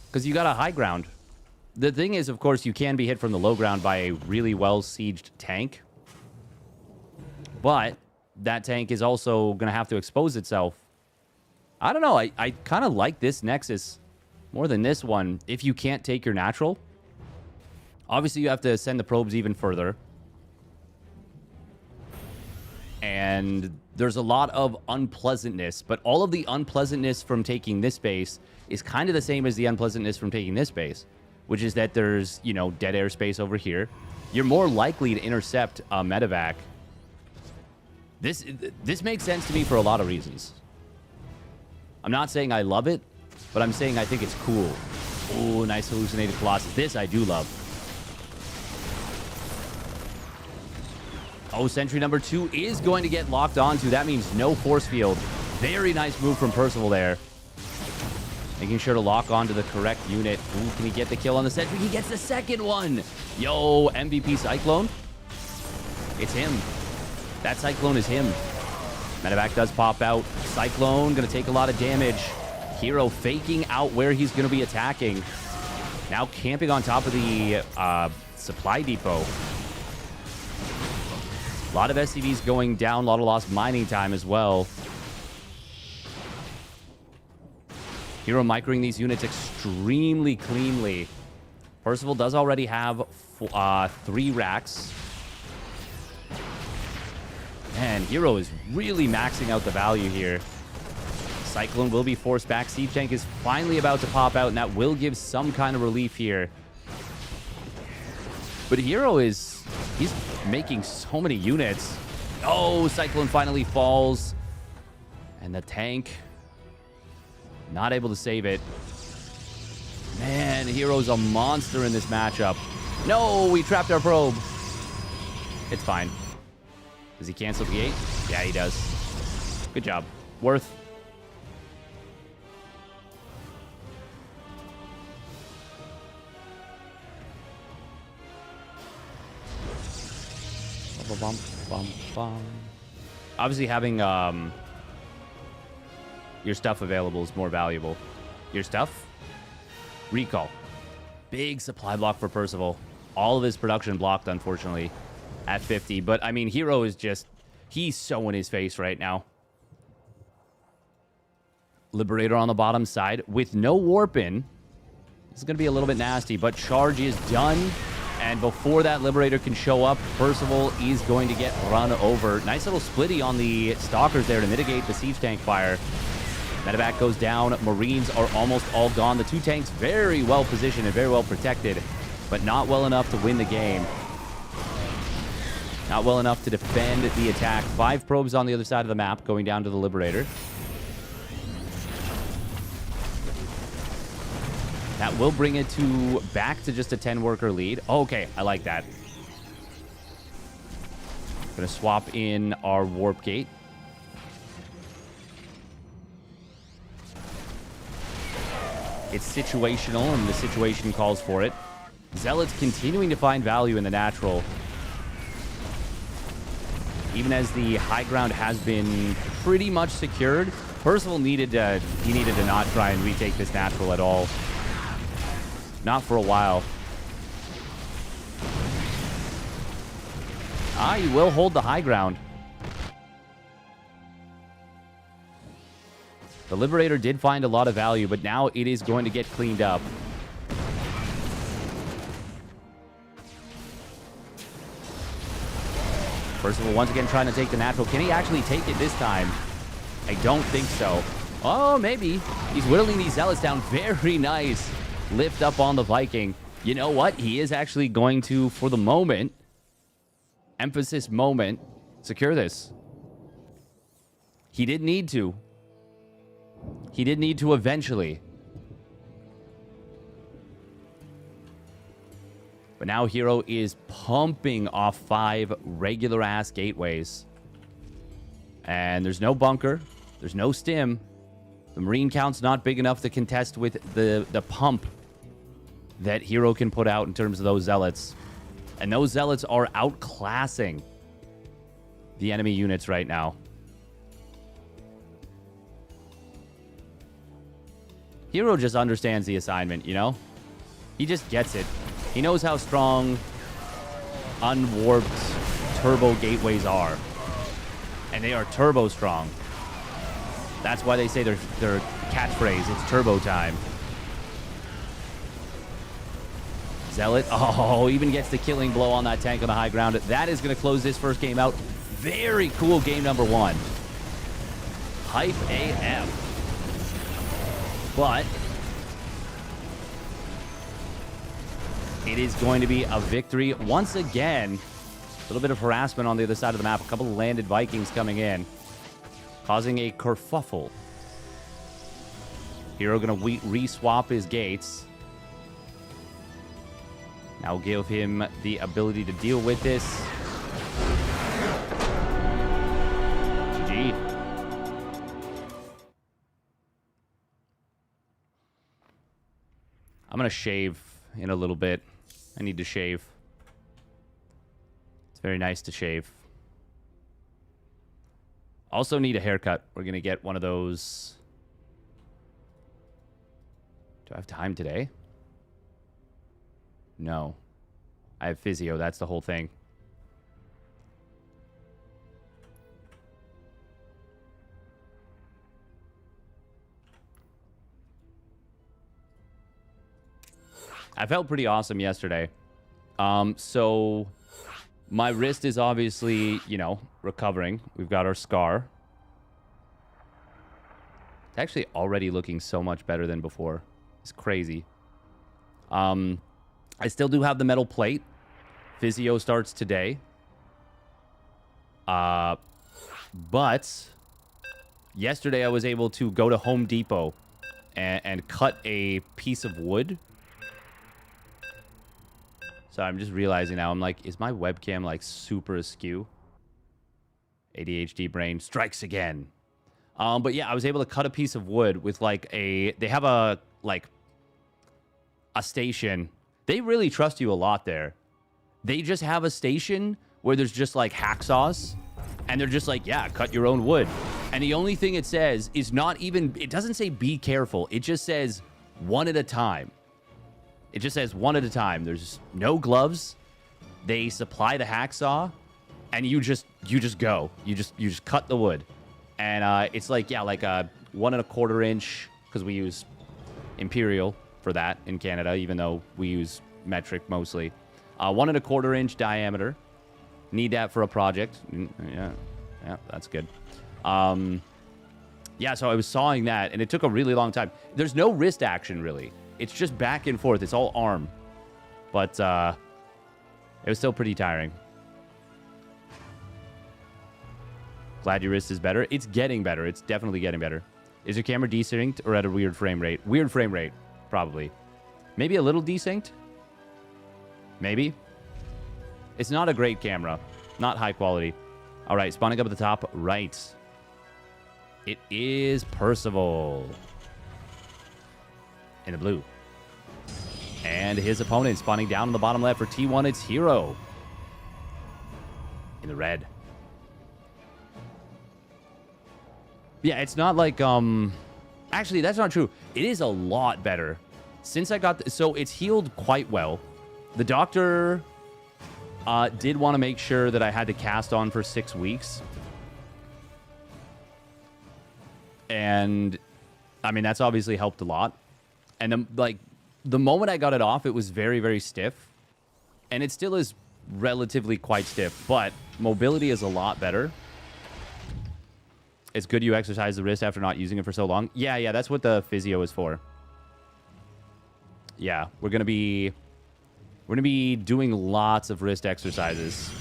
Because you got a high ground. The thing is, of course, you can be hit from the low ground by a really well-sieged tank. But that tank is also going to have to expose itself. I don't know. I kind of like this Nexus more than this one if you can't take your natural. Obviously, you have to send the probes even further. And there's a lot of unpleasantness, but all of the unpleasantness from taking this base is kind of the same as the unpleasantness from taking this base, which is that there's, you know, dead airspace over here. You're more likely to intercept a medevac. This makes sense to me for a lot of reasons. I'm not saying I love it, but I'm saying I think it's cool. Oh, nice hallucinated Colossus. This I do love. Oh, sentry number 2 is going to get locked onto. That means no force field. Very nice move from Percival there. Making sure to lock onto the correct unit. Ooh, can he get the kill on the sentry? He gets the second one. Yo, MVP Cyclone. It's him. That Cyclone is him. Medevac does pop out. Cyclone going to take a lot of damage. herO faking out where he's going to be attacking. Now camping on top of the supply depot. A lot of SCVs going down. A lot of lost mining time as well. herO microing these units extremely cleanly. Percival does already have 3 racks. Man, herO is really maxing out the value here. Cyclone will be forced back. Siege Tank is finally about to pop out, and that will give some kind of relief here. But herO is... he's making so many units. Oh, Cyclone finally falls. And the tank... not able to save it. Man, herO's a monster in this matchup. No, we trapped our probe. It's fine. Does he cancel the 8? Yeah, he does. Good job. Worth. Obviously, having your stuff available is more valuable. Your stuff? Recall. Big supply block for Percival. All of his production blocked, unfortunately, at 50. But, I mean, herO is just... he's so in his face right now. Liberator on the bottom side with no warp in. This is going to be a little bit nasty, but charge is done. And before that Liberator can show up, Percival is going to get run over. Nice little splitty on the Stalkers there to mitigate the siege tank fire. Medevac goes down. Marines are almost all gone. The 2 tanks very well positioned and very well protected, but not well enough to win the game. Not well enough to defend the attack. 5 probes on the other side of the map going down to the Liberator. That will bring it to back to just a 10-worker lead. Okay, I like that. Gonna swap in our warp gate. It's situational, and the situation calls for it. Zealots continuing to find value in the natural. Even as the high ground has been pretty much secured, Percival needed to not try and retake this natural at all. Not for a while. He will hold the high ground. The Liberator did find a lot of value, but now it is going to get cleaned up. Percival once again trying to take the natural. Can he actually take it this time? I don't think so. Oh, maybe. He's whittling these Zealots down. Very nice. Lift up on the Viking. You know what? He is actually going to, for the moment, emphasis moment, secure this. He did need to. He did need to eventually. But now herO is pumping off 5 regular-ass gateways. And there's no bunker. There's no stim. The Marine count's not big enough to contest with the pump that herO can put out in terms of those Zealots. And those Zealots are outclassing the enemy units right now. herO just understands the assignment, you know? He just gets it. He knows how strong unwarped turbo gateways are. And they are turbo strong. That's why they say their catchphrase, it's turbo time. Zealot, oh, even gets the killing blow on that tank on the high ground. That is going to close this first game out. Very cool game number 1. Hype AF. But it is going to be a victory. Once again, a little bit of harassment on the other side of the map. A couple of landed Vikings coming in, causing a kerfuffle. herO going to re-swap his gates. Now give him the ability to deal with this. GG. I'm going to shave in a little bit. I need to shave. It's very nice to shave. Also need a haircut. We're going to get one of those. Do I have time today? No. I have physio. That's the whole thing. I felt pretty awesome yesterday. So my wrist is obviously, you know, recovering. We've got our scar. It's actually already looking so much better than before. It's crazy. I still do have the metal plate. Physio starts today. But yesterday I was able to go to Home Depot and cut a piece of wood. So I'm just realizing now, I'm like, is my webcam like super askew? ADHD brain strikes again. But yeah, I was able to cut a piece of wood with like they have a station. They really trust you a lot there. They just have a station where there's just like hacksaws and they're just like, yeah, cut your own wood. And the only thing it says is not even, it doesn't say be careful. It just says one at a time. It just says one at a time. There's no gloves. They supply the hacksaw, and you just go. You just cut the wood, and it's like, yeah, like a 1 1/4 inch, because we use imperial for that in Canada, even though we use metric mostly. 1 1/4 inch diameter. Need that for a project. Yeah, that's good. Yeah, so I was sawing that, and it took a really long time. There's no wrist action really. It's just back and forth. It's all arm. But it was still pretty tiring. Glad your wrist is better. It's getting better. It's definitely getting better. Is your camera desynced or at a weird frame rate? Weird frame rate, probably. Maybe a little desynced? Maybe. It's not a great camera. Not high quality. All right, spawning up at the top right. It is Percival. In the blue. And his opponent spawning down on the bottom left for T1, it's herO. In the red. Yeah, it's not like, actually, that's not true. It is a lot better since I got... so it's healed quite well. The doctor did want to make sure that I had to cast on for 6 weeks. And, I mean, that's obviously helped a lot. And, then, like, the moment I got it off, it was very, very stiff. And it still is relatively quite stiff, but mobility is a lot better. It's good you exercise the wrist after not using it for so long. Yeah, that's what the physio is for. Yeah, we're gonna be doing lots of wrist exercises.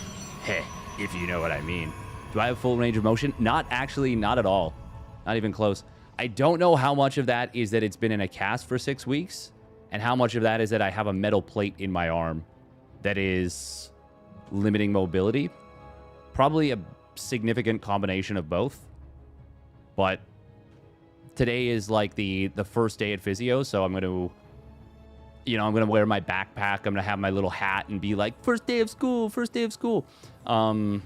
Heh, if you know what I mean. Do I have full range of motion? Not actually, not at all. Not even close. I don't know how much of that is that it's been in a cast for 6 weeks, and how much of that is that I have a metal plate in my arm that is limiting mobility. Probably a significant combination of both. But today is like the first day at physio, so I'm going to, you know, I'm going to wear my backpack. I'm going to have my little hat and be like, first day of school, first day of school. But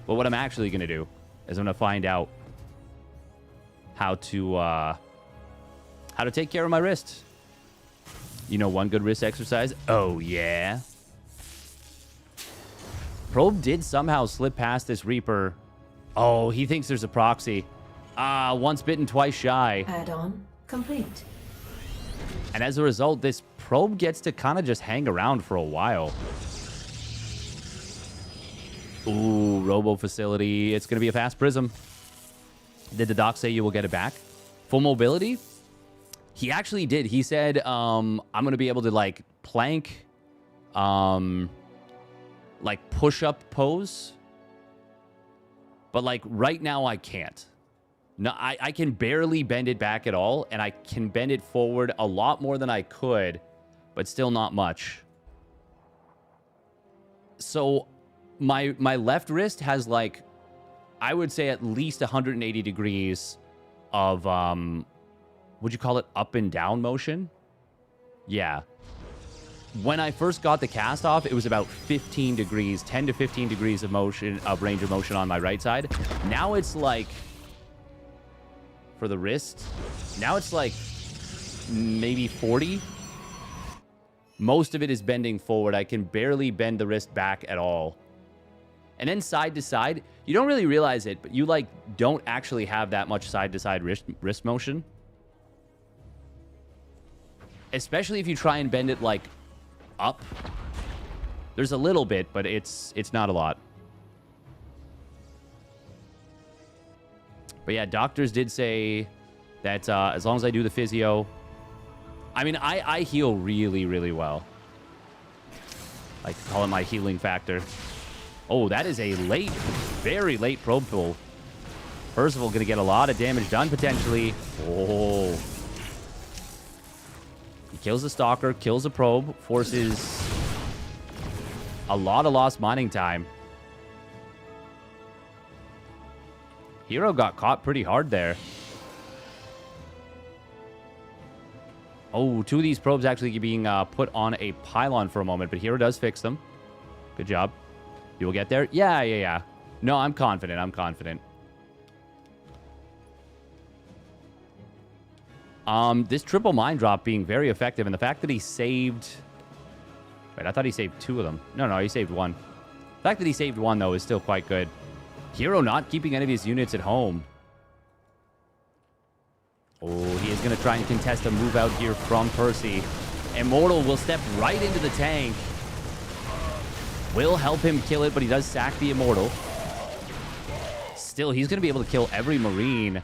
what I'm actually going to do is I'm going to find out how to take care of my wrist. You know, one good wrist exercise? Oh, yeah. Probe did somehow slip past this Reaper. Oh, he thinks there's a proxy. Once bitten, twice shy. Add-on complete. And as a result, this probe gets to kind of just hang around for a while. Ooh, Robo Facility. It's going to be a fast prism. Did the doc say you will get it back? Full mobility? He actually did. He said, I'm going to be able to, like, plank, like, push-up pose. But, like, right now I can't. No, I can barely bend it back at all, and I can bend it forward a lot more than I could, but still not much. So my left wrist has, like, I would say at least 180 degrees of, would you call it up and down motion? Yeah. When I first got the cast off, it was about 15 degrees, 10 to 15 degrees of motion, of range of motion on my right side. Now it's like, for the wrist, now it's like maybe 40. Most of it is bending forward. I can barely bend the wrist back at all. And then side to side, you don't really realize it, but you like don't actually have that much side to side wrist motion. Especially if you try and bend it like up. There's a little bit, but it's not a lot. But yeah, doctors did say that as long as I do the physio, I mean, I heal really, really well. I like to call it my healing factor. Oh, that is a late, very late probe pull. Percival going to get a lot of damage done potentially. Oh. He kills the Stalker, kills the probe, forces a lot of lost mining time. herO got caught pretty hard there. Oh, two of these probes actually being put on a pylon for a moment, but herO does fix them. Good job. You will get there? Yeah. No, I'm confident. I'm confident. This triple mine drop being very effective, and the fact that he saved... Wait, I thought he saved two of them. No, he saved one. The fact that he saved one, though, is still quite good. herO not keeping any of his units at home. Oh, he is going to try and contest a move out here from Percy. Immortal will step right into the tank. Will help him kill it, but he does sack the Immortal. Still, he's going to be able to kill every Marine.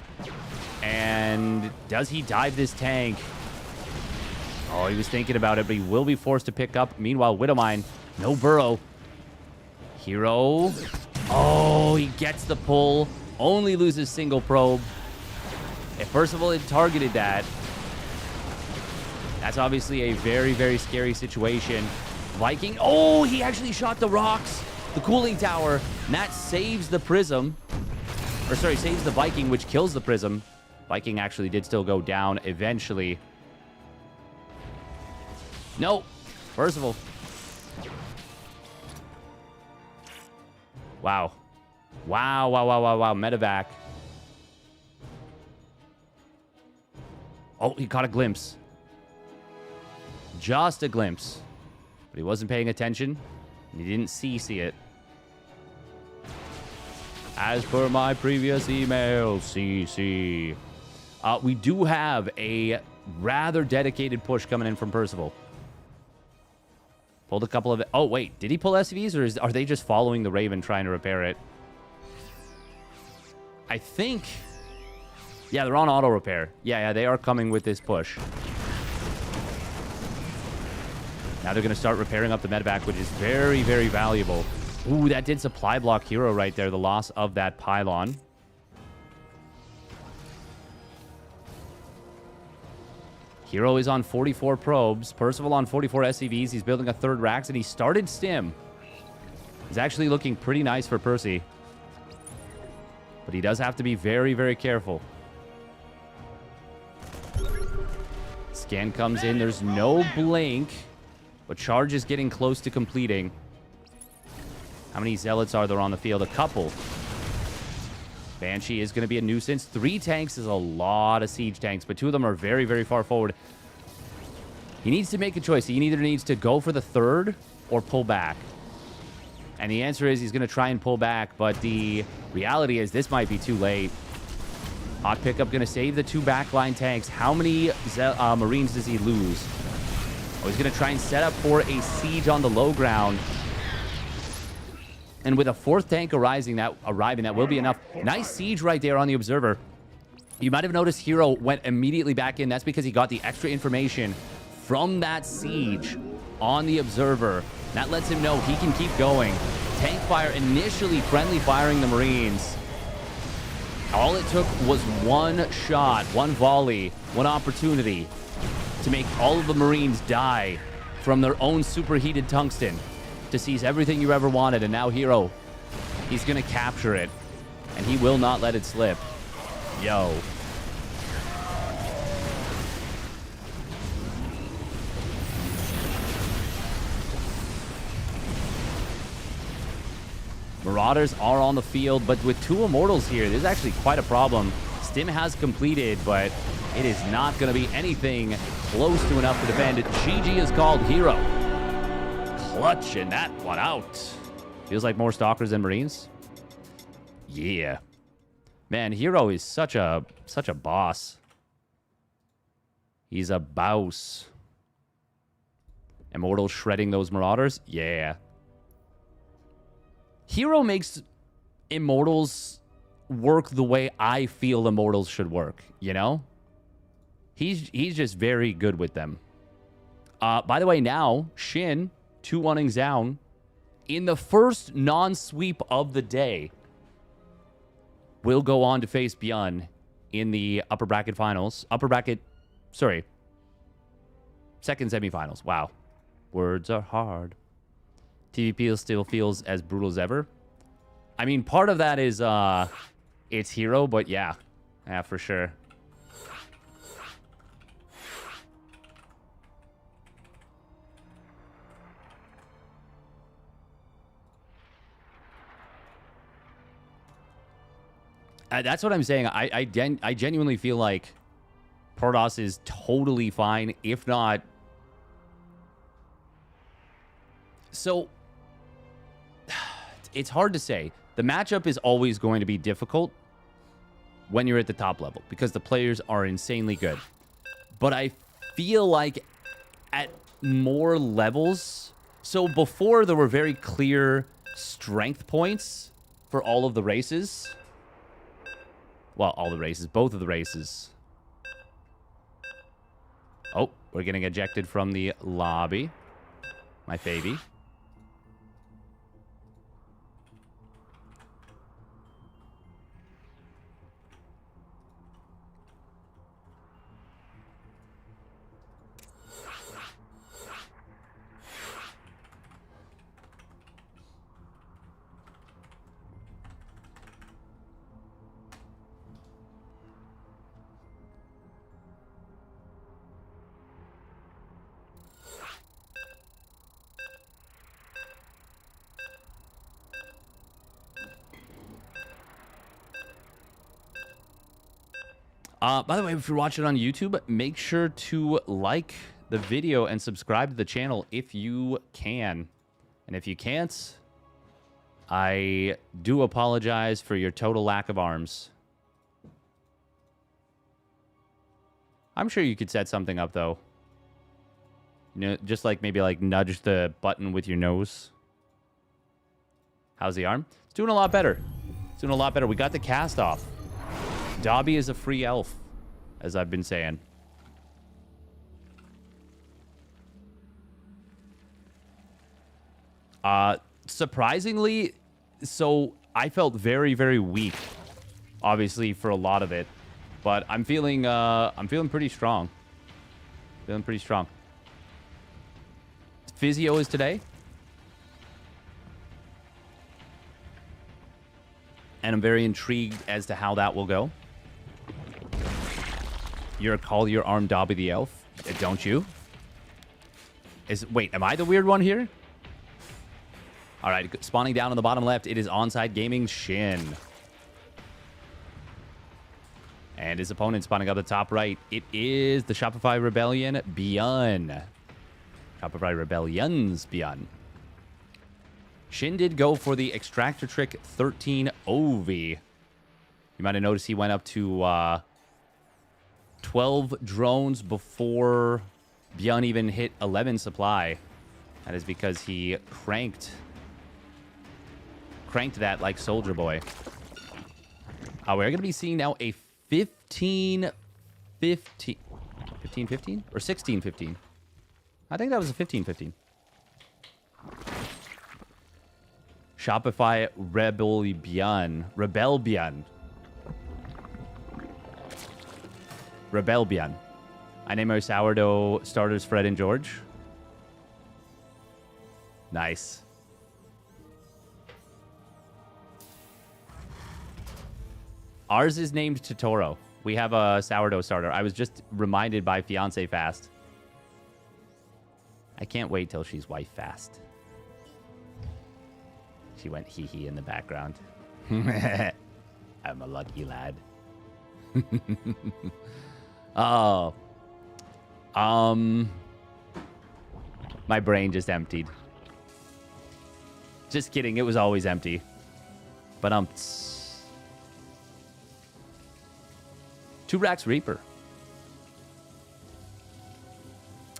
And does he dive this tank? Oh, he was thinking about it, but he will be forced to pick up. Meanwhile, Widowmine, no burrow. herO. Oh, he gets the pull. Only loses single probe. If Percival had targeted that, that's obviously a very, very scary situation. Viking. Oh, he actually shot the rocks. The cooling tower. And that saves the Prism. Or sorry, saves the Viking, which kills the Prism. Viking actually did still go down eventually. No. Percival. Wow. Wow. Medevac. Oh, he caught a glimpse. Just a glimpse. But he wasn't paying attention. And he didn't see it. As per my previous email, CC. We do have a rather dedicated push coming in from Percival. Pulled a couple of... Oh, wait. Did he pull SCVs, or are they just following the Raven trying to repair it? I think... Yeah, they're on auto repair. Yeah, they are coming with this push. Now they're going to start repairing up the medevac, which is very, very valuable. Ooh, that did supply block herO right there. The loss of that pylon. herO is on 44 probes. Percival on 44 SCVs. He's building a third Rax, and he started Stim. He's actually looking pretty nice for Percy. But he does have to be very, very careful. Scan comes in. There's no blink. But charge is getting close to completing. How many zealots are there on the field? A couple. Banshee is going to be a nuisance. 3 tanks is a lot of siege tanks, but 2 of them are very, very far forward. He needs to make a choice. He either needs to go for the third or pull back. And the answer is he's going to try and pull back, but the reality is this might be too late. Hot pickup going to save the 2 backline tanks. How many Marines does he lose? Oh, he's going to try and set up for a siege on the low ground. And with a 4th tank arriving, that will be enough. Nice siege right there on the Observer. You might have noticed herO went immediately back in. That's because he got the extra information from that siege on the Observer. That lets him know he can keep going. Tank fire initially friendly firing the Marines. All it took was 1 shot, 1 volley, 1 opportunity to make all of the Marines die from their own superheated tungsten. To seize everything you ever wanted, and now herO, he's gonna capture it, and he will not let it slip. Yo. Marauders are on the field, but with 2 Immortals here, there's actually quite a problem. Stim has completed, but it is not going to be anything close to enough to defend. GG is called herO. Clutching that one out. Feels like more Stalkers than Marines. Yeah. Man, herO is such a boss. He's a boss. Immortals shredding those Marauders? Yeah. herO makes Immortals work the way I feel Immortals should work, you know? He's just very good with them. By the way, now, SHIN, 2-1ing Zoun, in the first non-sweep of the day, will go on to face ByuN in the upper bracket finals. Second semifinals. Wow. Words are hard. TVP still feels as brutal as ever. I mean, part of that is, it's herO, but yeah. Yeah, for sure. That's what I'm saying. I genuinely feel like Protoss is totally fine, if not... So, it's hard to say. The matchup is always going to be difficult when you're at the top level because the players are insanely good. But I feel like at more levels... So before, there were very clear strength points for all of the races. Well, all the races. Both of the races. Oh, we're getting ejected from the lobby. My favy. By the way, if you're watching on YouTube, make sure to like the video and subscribe to the channel if you can. And if you can't, I do apologize for your total lack of arms. I'm sure you could set something up, though. You know, just like maybe like nudge the button with your nose. How's the arm? It's doing a lot better. It's doing a lot better. We got the cast off. Dobby is a free elf, as I've been saying. Surprisingly, so I felt very, very weak, obviously, for a lot of it. But I'm feeling pretty strong. Feeling pretty strong. Physio is today. And I'm very intrigued as to how that will go. You're call your arm Dobby the Elf, don't you? Wait, am I the weird one here? All right, spawning down on the bottom left, it is Onside Gaming SHIN. And his opponent spawning up the top right, it is the Shopify Rebellion ByuN. Shopify Rebellion's ByuN. SHIN did go for the Extractor Trick 13 OV. You might have noticed he went up to 12 drones before ByuN even hit 11 supply. That is because he cranked that like Soldier Boy. We're going to be seeing now a 15-15 or 16-15. I think that was a 15-15. Shopify Rebel ByuN. I name our sourdough starters Fred and George. Nice. Ours is named Totoro. We have a sourdough starter. I was just reminded by Fiance Fast. I can't wait till she's wife fast. She went hee-hee in the background. I'm a lucky lad. Oh. My brain just emptied. Just kidding. It was always empty. But Two-Rax Reaper.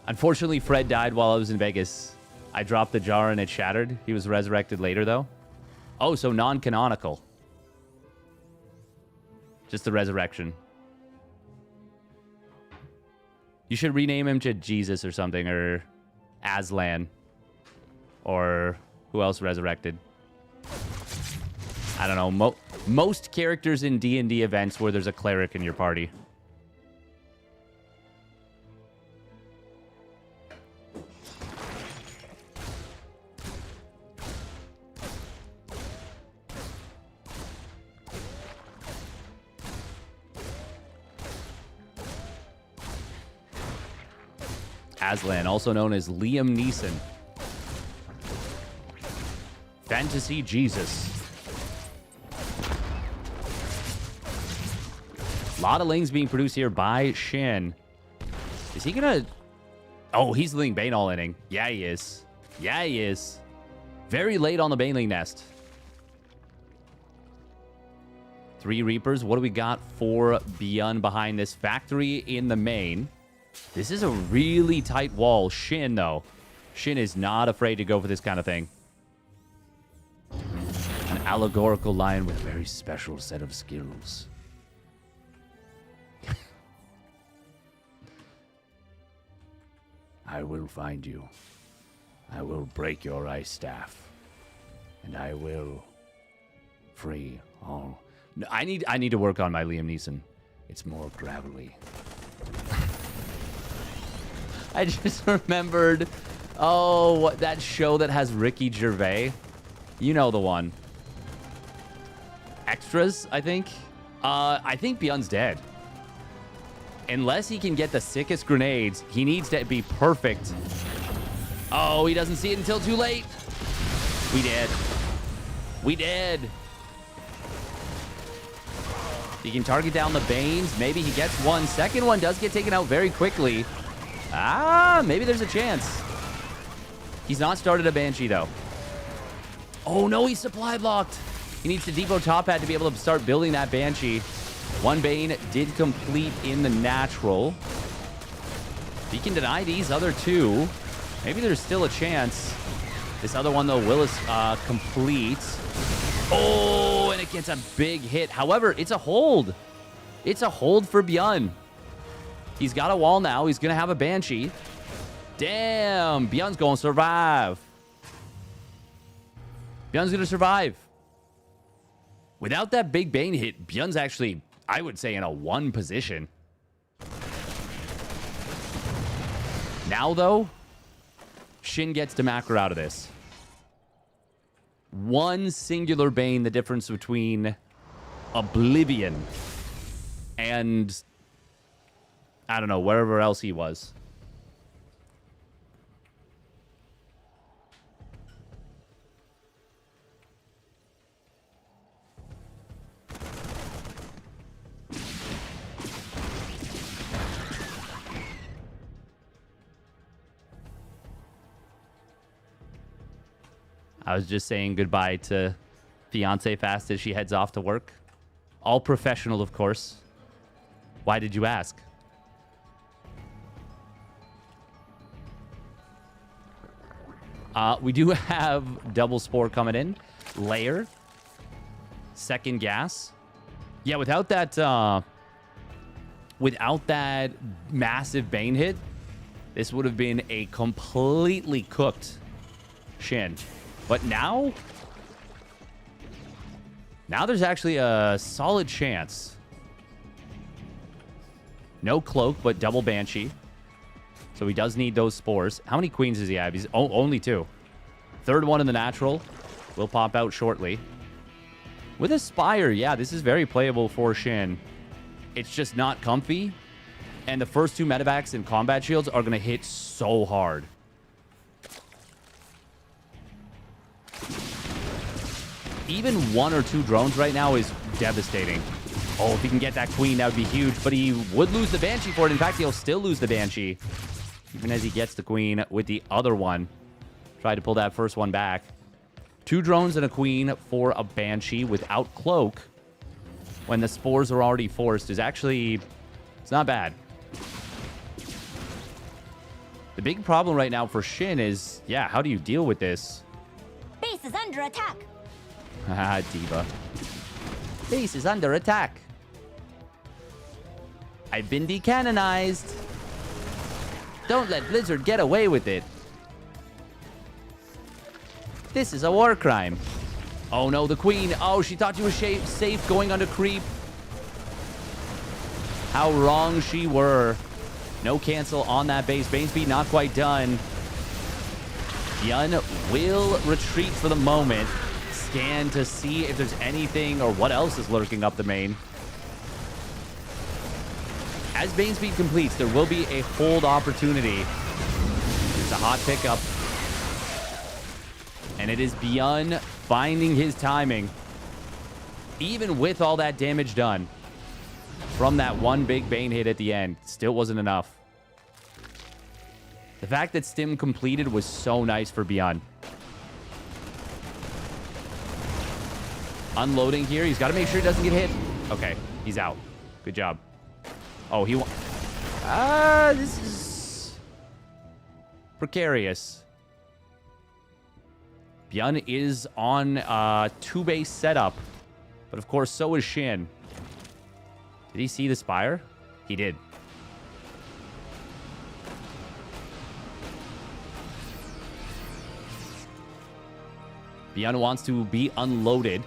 Unfortunately, Fred died while I was in Vegas. I dropped the jar and it shattered. He was resurrected later, though. Oh, so non-canonical. Just the resurrection. You should rename him to Jesus or something, or Aslan. Or who else resurrected? I don't know. Most characters in D&D events where there's a cleric in your party. Aslan, also known as Liam Neeson. Fantasy Jesus. A lot of lings being produced here by SHIN. Is he gonna... Oh, he's Ling Bane all inning. Yeah, he is. Yeah, he is. Very late on the Baneling nest. 3 Reapers. What do we got for ByuN behind this factory in the main? This is a really tight wall. SHIN, though. SHIN is not afraid to go for this kind of thing. An allegorical lion with a very special set of skills. I will find you. I will break your ice staff. And I will free all. No, I need to work on my Liam Neeson. It's more gravelly. I just remembered, what that show that has Ricky Gervais? You know the one. Extras, I think. I think ByuN's dead. Unless he can get the sickest grenades, he needs to be perfect. Oh, he doesn't see it until too late. We did. We did. He can target down the Banes. Maybe he gets one. Second one does get taken out very quickly. Maybe there's a chance. He's not started a Banshee, though. Oh, no, he's supply blocked. He needs to depot top hat to be able to start building that Banshee. One Bane did complete in the natural. He can deny these other two. Maybe there's still a chance. This other one, though, will complete. Oh, and it gets a big hit. However, it's a hold. It's a hold for ByuN. He's got a wall now. He's going to have a Banshee. Damn, ByuN's going to survive. ByuN's going to survive. Without that big Bane hit, ByuN's actually, I would say, in a 1 position. Now, though, SHIN gets to macro out of this. One singular Bane, the difference between Oblivion and, I don't know, wherever else he was. I was just saying goodbye to fiance fast as she heads off to work. All professional, of course. Why did you ask? We do have double spore coming in. Layer. Second gas. Yeah, without that massive Bane hit, this would have been a completely cooked SHIN. But now there's actually a solid chance. No cloak, but double Banshee. So he does need those spores. How many queens does he have? He's only 2. Third one in the natural will pop out shortly. With a Spire, yeah, this is very playable for SHIN. It's just not comfy. And the first 2 medevacs and combat shields are going to hit so hard. Even 1 or 2 drones right now is devastating. Oh, if he can get that queen, that would be huge. But he would lose the Banshee for it. In fact, he'll still lose the Banshee. Even as he gets the queen with the other one. Try to pull that first one back. 2 drones and a queen for a Banshee without cloak. When the spores are already forced is actually... It's not bad. The big problem right now for SHIN is... Yeah, how do you deal with this? Base is under attack. Haha, Diva. Base is under attack. I've been decanonized. Don't let Blizzard get away with it. This is a war crime. Oh no, the queen. Oh, she thought she was safe going under creep. How wrong she were. No cancel on that base. Bane speed not quite done. ByuN will retreat for the moment. Scan to see if there's anything or what else is lurking up the main. As Bane speed completes, there will be a hold opportunity. It's a hot pickup. And it is ByuN finding his timing. Even with all that damage done from that one big Bane hit at the end, still wasn't enough. The fact that Stim completed was so nice for ByuN. Unloading here. He's got to make sure he doesn't get hit. Okay, he's out. Good job. Oh, he... this is... precarious. ByuN is on 2-base setup. But of course, so is SHIN. Did he see the Spire? He did. ByuN wants to be unloaded.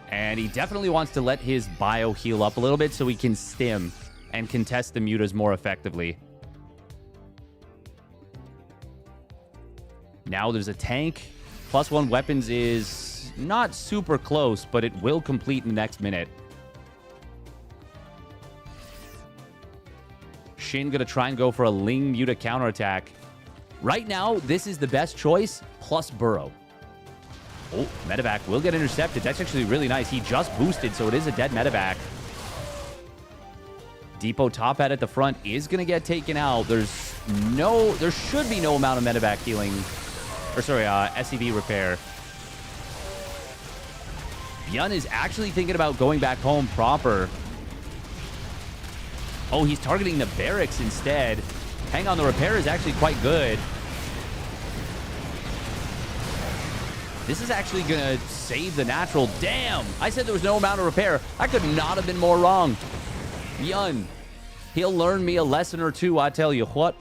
And he definitely wants to let his bio heal up a little bit so he can stim and contest the mutas more effectively. Now there's a tank. +1 weapons is not super close, but it will complete in the next minute. SHIN gonna try and go for a Ling Muta counterattack. Right now, this is the best choice, plus Burrow. Oh, medevac will get intercepted. That's actually really nice. He just boosted, so it is a dead medevac. Depot top hat at the front is going to get taken out. There should be no amount of medevac healing. Or sorry, SCB repair. ByuN is actually thinking about going back home proper. Oh, he's targeting the barracks instead. Hang on, the repair is actually quite good. This is actually going to save the natural. Damn! I said there was no amount of repair. I could not have been more wrong. ByuN, he'll learn me a lesson or two, I tell you what.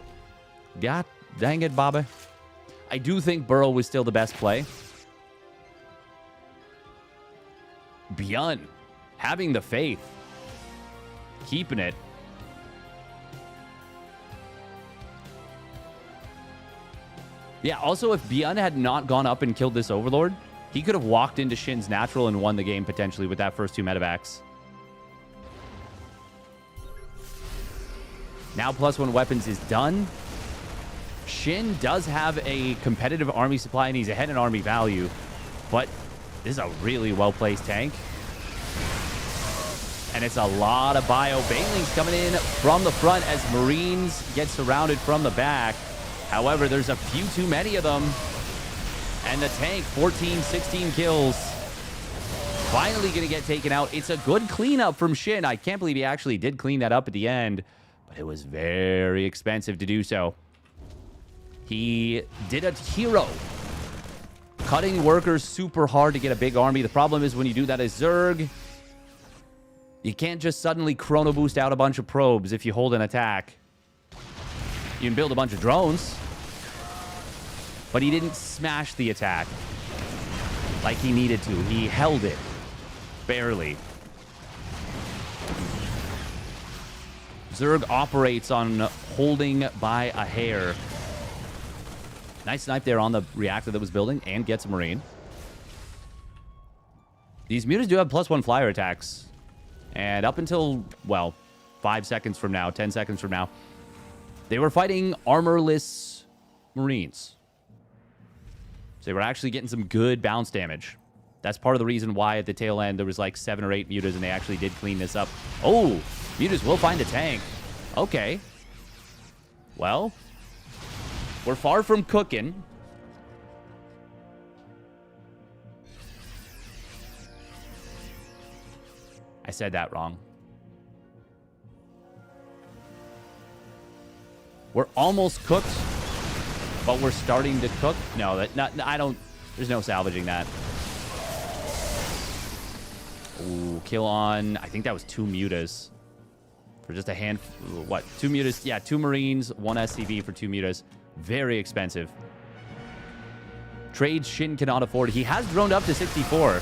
God dang it, Bobby. I do think herO was still the best play. ByuN, having the faith. Keeping it. Yeah, also, if ByuN had not gone up and killed this Overlord, he could have walked into SHIN's natural and won the game potentially with that first 2 medevacs. Now +1 weapons is done. SHIN does have a competitive army supply and he's ahead in army value, but this is a really well-placed tank. And it's a lot of bio. Banelings coming in from the front as Marines get surrounded from the back. However, there's a few too many of them. And the tank, 14, 16 kills. Finally going to get taken out. It's a good cleanup from SHIN. I can't believe he actually did clean that up at the end. But it was very expensive to do so. He did a herO. Cutting workers super hard to get a big army. The problem is when you do that as Zerg, you can't just suddenly chrono boost out a bunch of probes if you hold an attack. You can build a bunch of drones. But he didn't smash the attack like he needed to. He held it. Barely. Zerg operates on holding by a hair. Nice snipe there on the reactor that was building and gets a Marine. These mutas do have +1 flyer attacks. And up until, well, 5 seconds from now, 10 seconds from now, they were fighting armorless Marines. So they were actually getting some good bounce damage. That's part of the reason why at the tail end there was like 7 or 8 mutas and they actually did clean this up. Oh, mutas will find a tank. Okay. Well, we're far from cooking. I said that wrong. We're almost cooked, but we're starting to cook. No, I don't. There's no salvaging that. Ooh, kill on. I think that was 2 mutas for just a hand. What? 2 mutas? Yeah, 2 Marines, 1 SCV for 2 mutas. Very expensive. Trade SHIN cannot afford. He has droned up to 64.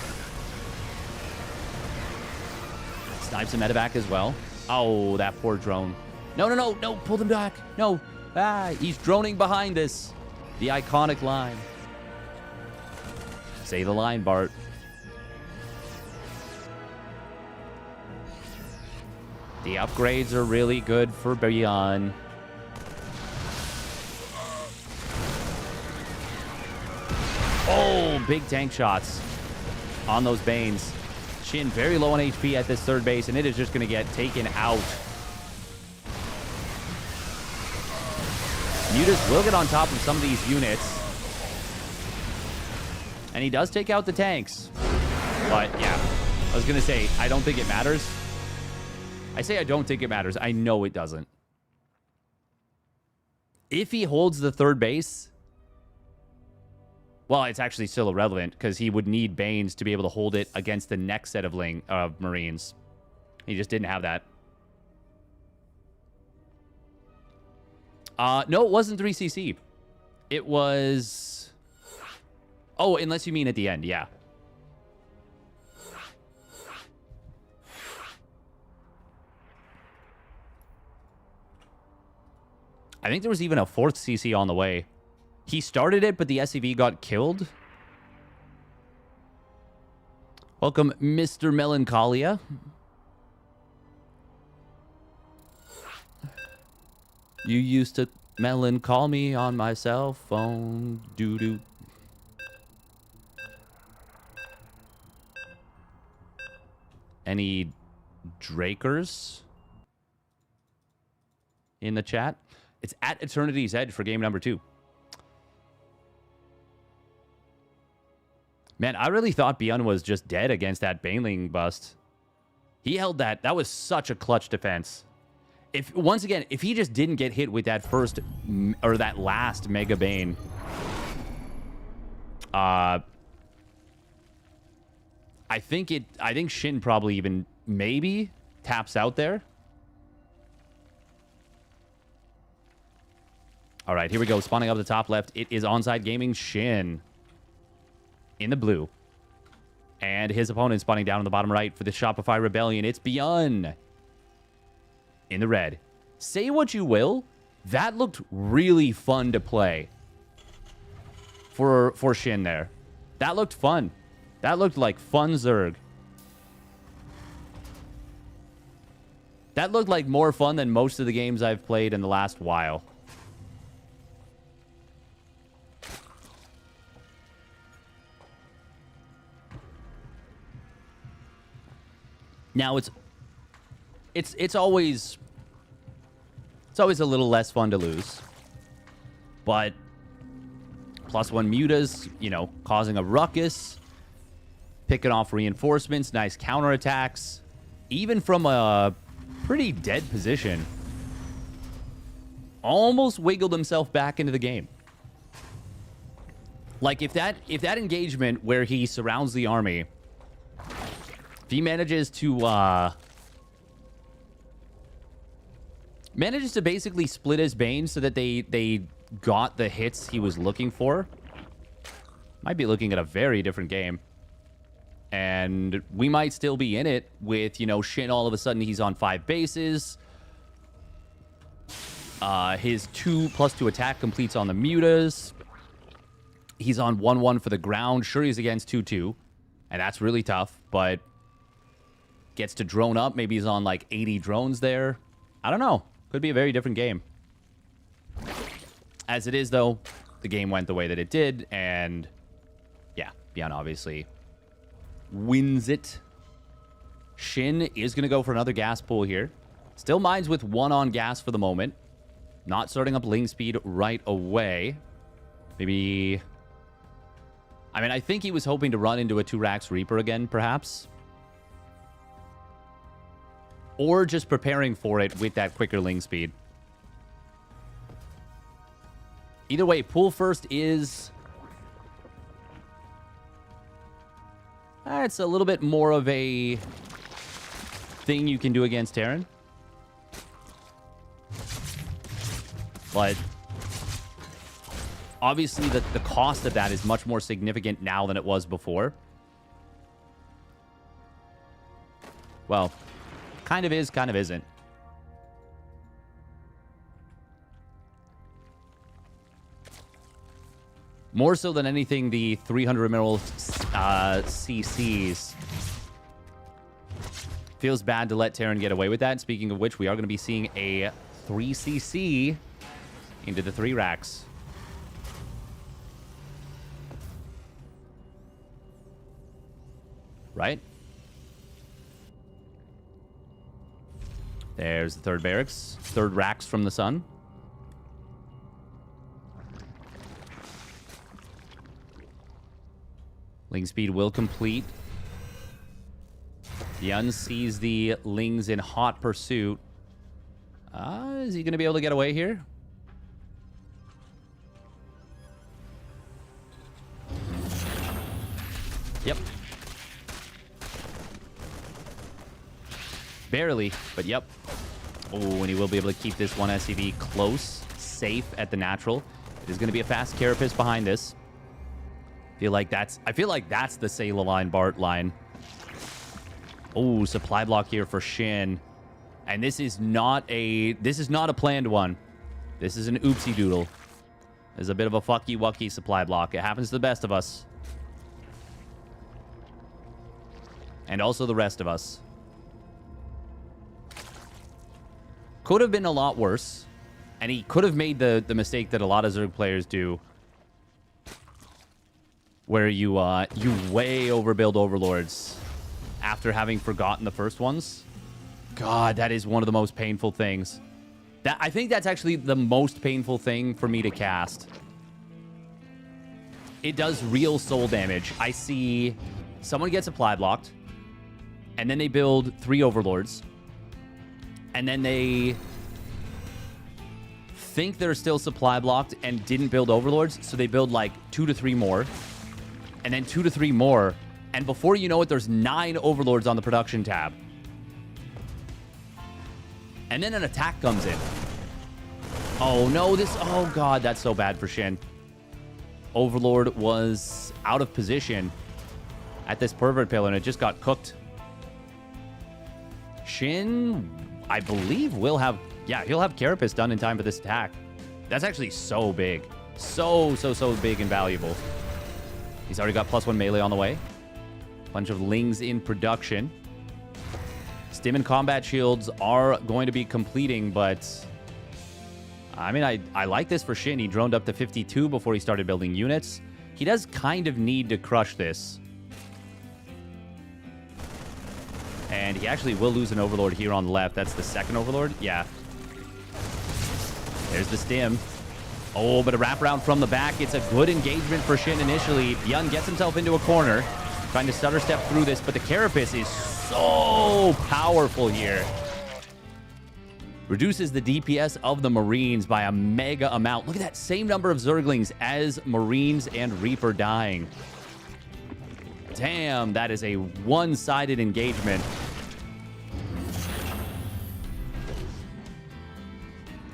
Snipes a medevac as well. Oh, that poor drone. No, no, no, no. Pull them back. No. Ah, he's droning behind us. The iconic line. Say the line, Bart. The upgrades are really good for ByuN. Oh, big tank shots on those Banes. SHIN very low on HP at this third base, and it is just going to get taken out. Mutas will get on top of some of these units. And he does take out the tanks. But, yeah, I was going to say, I don't think it matters. I say I don't think it matters. I know it doesn't. If he holds the third base, well, it's actually still irrelevant because he would need Banes to be able to hold it against the next set of Marines. He just didn't have that. No, it wasn't 3cc. It was... Oh, unless you mean at the end, yeah. I think there was even a 4th CC on the way. He started it, but the SCV got killed. Welcome, Mr. Melancholia. You used to call me on my cell phone. Doo-doo. any Drakers in the chat? It's at Eternity's Edge for game number 2. Man, I really thought ByuN was just dead against that Baneling bust. He held that. That was such a clutch defense. Once again, if he just didn't get hit with that first or that last Mega Bane, I think SHIN probably even maybe taps out there. All right, here we go. Spawning up the top left. It is Onside Gaming SHIN in the blue. And his opponent spawning down in the bottom right for the Shopify Rebellion. It's ByuN in the red. Say what you will, that looked really fun to play for SHIN there. That looked fun. That looked like fun Zerg. That looked like more fun than most of the games I've played in the last while. Now it's always a little less fun to lose. But +1 mutas, you know, causing a ruckus, picking off reinforcements, nice counterattacks, even from a pretty dead position. Almost wiggled himself back into the game. Like if that engagement where he surrounds the army, if he manages to basically split his Bane so that they got the hits he was looking for, might be looking at a very different game. And we might still be in it with, you know, SHIN all of a sudden he's on 5 bases. His 2+2 attack completes on the mutas. He's on 1-1 for the ground. Sure, he's against 2-2. And that's really tough, but gets to drone up. Maybe he's on like 80 drones there. I don't know. Could be a very different game. As it is, though, the game went the way that it did. And yeah, ByuN obviously wins it. SHIN is going to go for another gas pull here. Still mines with 1 on gas for the moment. Not starting up Ling speed right away. Maybe... I mean, I think he was hoping to run into a 2-Rax Reaper again, perhaps. Or just preparing for it with that quicker Ling speed. Either way, pull first is... it's a little bit more of a thing you can do against Terran. But obviously the cost of that is much more significant now than it was before. Well, kind of is, kind of isn't. More so than anything, the 300 mil CCs. Feels bad to let Terran get away with that. Speaking of which, we are going to be seeing a 3cc into the 3 racks. Right? There's the 3rd barracks. 3rd racks from the sun. Ling speed will complete. ByuN sees the Lings in hot pursuit. Is he going to be able to get away here? Yep. Barely, but yep. Oh, and he will be able to keep this one SCV close, safe at the natural. There's going to be a fast Carapace behind this. I feel like that's the Sayla line, Bart line. Oh, supply block here for SHIN. And this is not a planned one. This is an oopsie doodle. There's a bit of a fucky wucky supply block. It happens to the best of us. And also the rest of us. Could have been a lot worse. And he could have made the mistake that a lot of Zerg players do, where you way overbuild overlords after having forgotten the first ones. God, that is one of the most painful things. I think that's actually the most painful thing for me to cast. It does real soul damage. I see someone gets supply blocked, and then they build 3 overlords, and then they think they're still supply blocked and didn't build overlords, so they build like 2 to 3 more, and then 2 to 3 more, and before you know it, there's 9 overlords on the production tab. And then an attack comes in. Oh no, oh god, that's so bad for Shin. Overlord was out of position at this pervert pillar, and it just got cooked. Shin, I believe, will have... Yeah, he'll have Carapace done in time for this attack. That's actually so big. So big and valuable. He's already got +1 melee on the way. Bunch of Lings in production. Stim and combat shields are going to be completing, but... I mean, I like this for Shin. He droned up to 52 before he started building units. He does kind of need to crush this. And he actually will lose an Overlord here on the left. That's the second Overlord. Yeah. There's the Stim. Oh, but a wraparound from the back. It's a good engagement for Shin initially. ByuN gets himself into a corner, trying to stutter step through this, but the Carapace is so powerful here. Reduces the DPS of the Marines by a mega amount. Look at that, same number of Zerglings as Marines and Reaper dying. Damn, that is a one-sided engagement.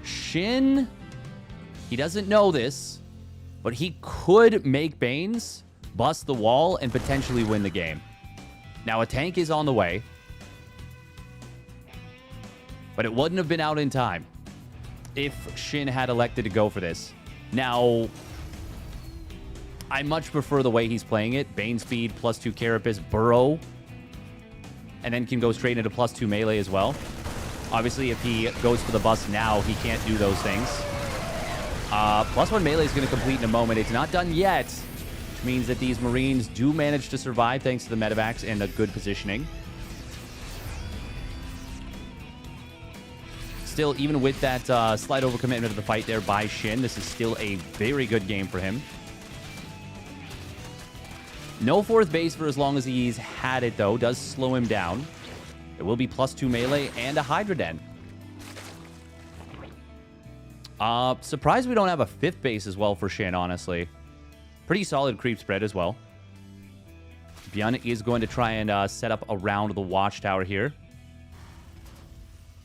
Shin, he doesn't know this, but he could make Banes, bust the wall, and potentially win the game. Now, a tank is on the way, but it wouldn't have been out in time if Shin had elected to go for this. Now, I much prefer the way he's playing it. Bane speed, +2 Carapace, burrow, and then can go straight into +2 melee as well. Obviously, if he goes for the bust now, he can't do those things. +1 melee is going to complete in a moment. It's not done yet, which means that these Marines do manage to survive thanks to the medevacs and the good positioning. Still, even with that slight overcommitment of the fight there by Shin, this is still a very good game for him. No 4th base for as long as he's had it, though. Does slow him down. It will be +2 melee and a Hydra Den. Surprised we don't have a 5th base as well for Shin, honestly. Pretty solid creep spread as well. ByuN is going to try and set up around the watchtower here.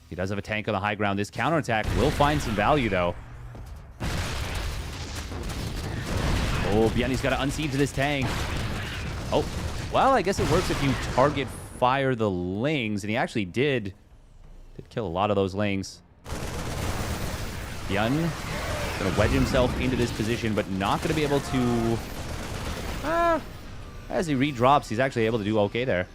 He does have a tank on the high ground. This counterattack will find some value, though. Oh, ByuN's got to unsiege this tank. Oh, well, I guess it works if you target fire the Lings, and he actually did kill a lot of those Lings. ByuN going to wedge himself into this position, but not going to be able to... as he redrops, he's actually able to do okay there.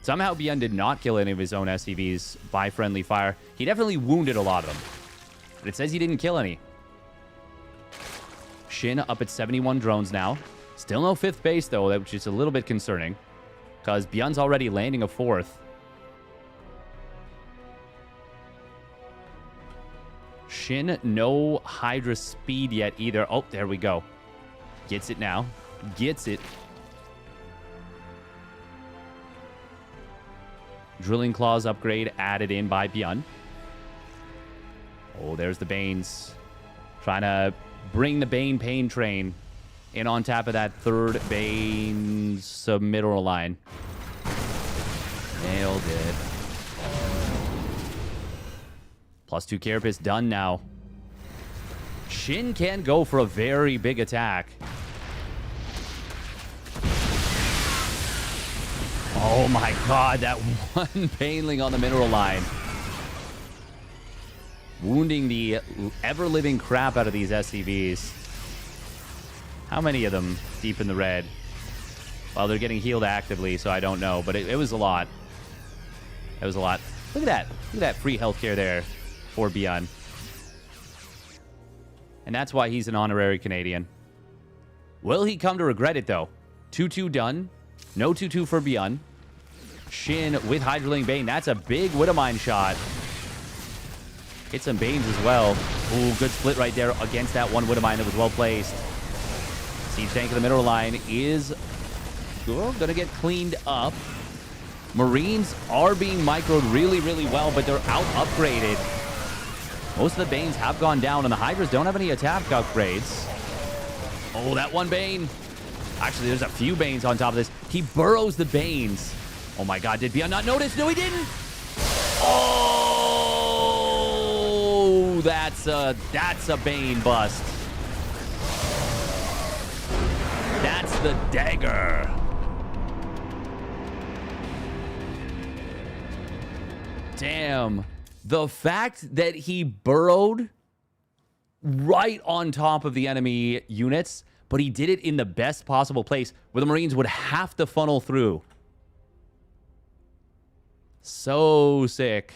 Somehow ByuN did not kill any of his own SCVs by friendly fire. He definitely wounded a lot of them, but it says he didn't kill any. Shin up at 71 drones now. Still no 5th base, though, which is a little bit concerning, because ByuN's already landing a 4th. Shin, no Hydra speed yet either. Oh, there we go. Gets it now. Gets it. Drilling Claws upgrade added in by ByuN. Oh, there's the Banes. Trying to bring the Bane pain train in on top of that 3rd Bane submineral line. Nailed it. +2 Carapace done now. Shin can go for a very big attack. Oh my god, that one Baneling on the mineral line. Wounding the ever-living crap out of these SCVs. How many of them deep in the red? Well, they're getting healed actively, so I don't know, but it was a lot. It was a lot. Look at that. Look at that free healthcare there for ByuN. And that's why he's an honorary Canadian. Will he come to regret it, though? 2-2 done. No 2-2 for ByuN. SHIN with Hydraling Bane. That's a big Widowmine shot. Hit some Banes as well. Ooh, good split right there against that one Widowmine that was well placed. Siege Tank in the middle line is going to get cleaned up. Marines are being microed really, really well, but they're out upgraded. Most of the Banes have gone down, and the Hydras don't have any attack upgrades. Oh, that one Bane. Actually, there's a few Banes on top of this. He burrows the Banes. Oh my god, did ByuN not notice? No, he didn't. Oh, that's a Bane bust. That's the dagger. Damn. The fact that he burrowed right on top of the enemy units, but he did it in the best possible place where the Marines would have to funnel through. So sick.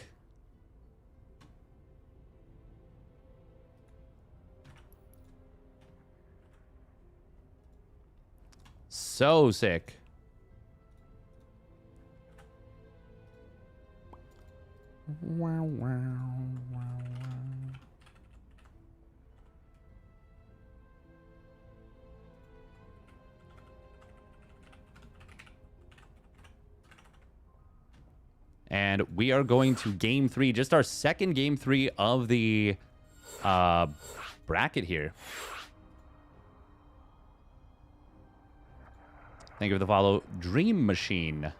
So sick. Wow, wow, wow, wow. And we are going to game 3, just our second game 3 of the bracket here. Thank you for the follow, Dream Machine.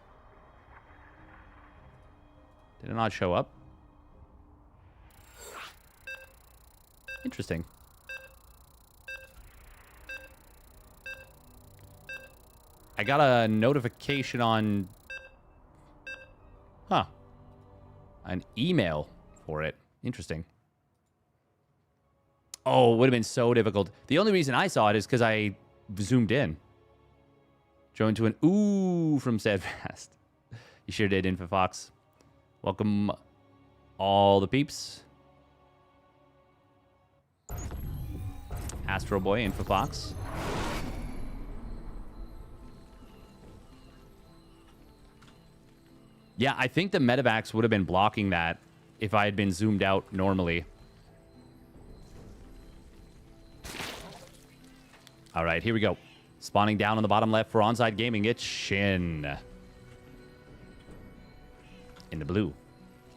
Did it not show up? Interesting. I got a notification on... Huh. An email for it. Interesting. Oh, it would have been so difficult. The only reason I saw it is because I zoomed in. Joined to an ooh from Steadfast. You sure did, InfoFox. Welcome all the peeps. Astro Boy, InfoFox. Yeah, I think the medevacs would have been blocking that if I had been zoomed out normally. All right, here we go. Spawning down on the bottom left for Onside Gaming, it's SHIN. In the blue.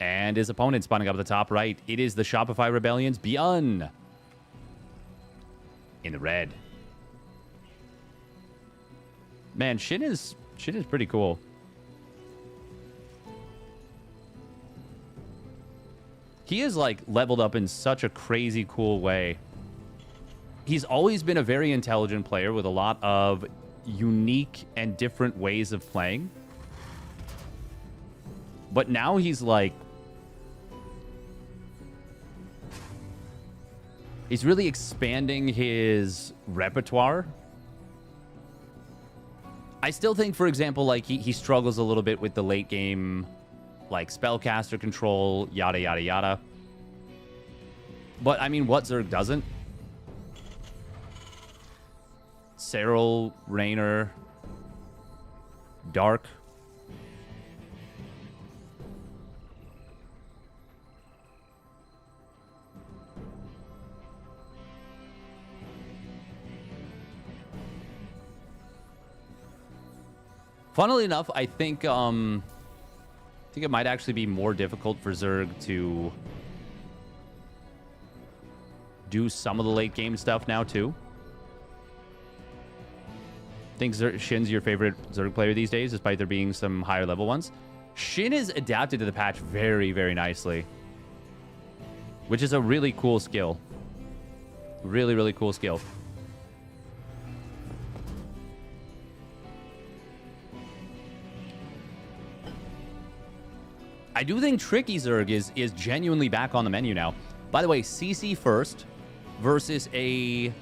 And his opponent spawning up at the top right. It is the Shopify Rebellion's ByuN. In the red. Man, SHIN is pretty cool. He is, like, leveled up in such a crazy cool way. He's always been a very intelligent player with a lot of unique and different ways of playing. But now he's, like... He's really expanding his repertoire. I still think, for example, like, he struggles a little bit with the late game... like spellcaster control, yada, yada, yada. But, I mean, what Zerg doesn't? Serral, Raynor, Dark. Funnily enough, I think it might actually be more difficult for Zerg to do some of the late game stuff now, too. I think SHIN's your favorite Zerg player these days, despite there being some higher level ones. SHIN is adapted to the patch very, very nicely, which is a really cool skill. Really, really cool skill. I do think Tricky Zerg is genuinely back on the menu now. By the way, CC first versus a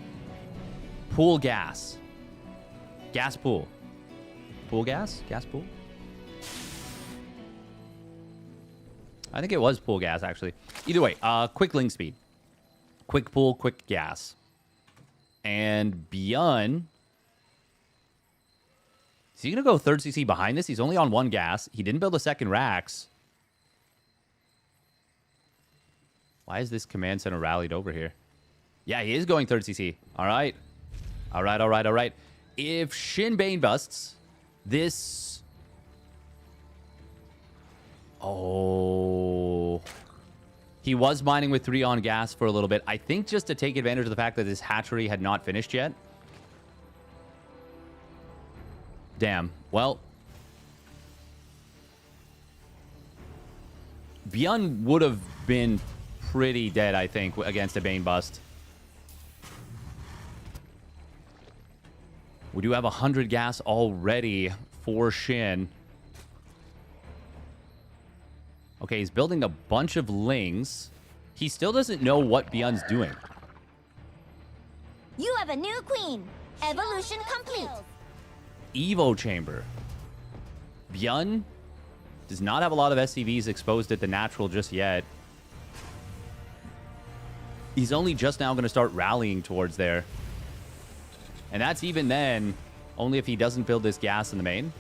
pool gas. Gas pool. Pool gas? Gas pool? I think it was pool gas, actually. Either way, quick link speed. Quick pool, quick gas. And ByuN Is he going to go third CC behind this? He's only on 1 gas. He didn't build a second Rax. Why is this command center rallied over here? Yeah, he is going third CC. All right. All right, all right, all right. If SHIN Bane busts, this... Oh... He was mining with 3 on gas for a little bit. I think just to take advantage of the fact that this hatchery had not finished yet. Damn. Well... ByuN would have been pretty dead, I think, against a Bane bust. We do have 100 gas already for SHIN. Okay, he's building a bunch of lings. He still doesn't know what ByuN's doing. You have a new queen. Evolution complete. Evo chamber. ByuN does not have a lot of SCVs exposed at the natural just yet. He's only just now going to start rallying towards there. And that's even then, only if he doesn't build this gas in the main.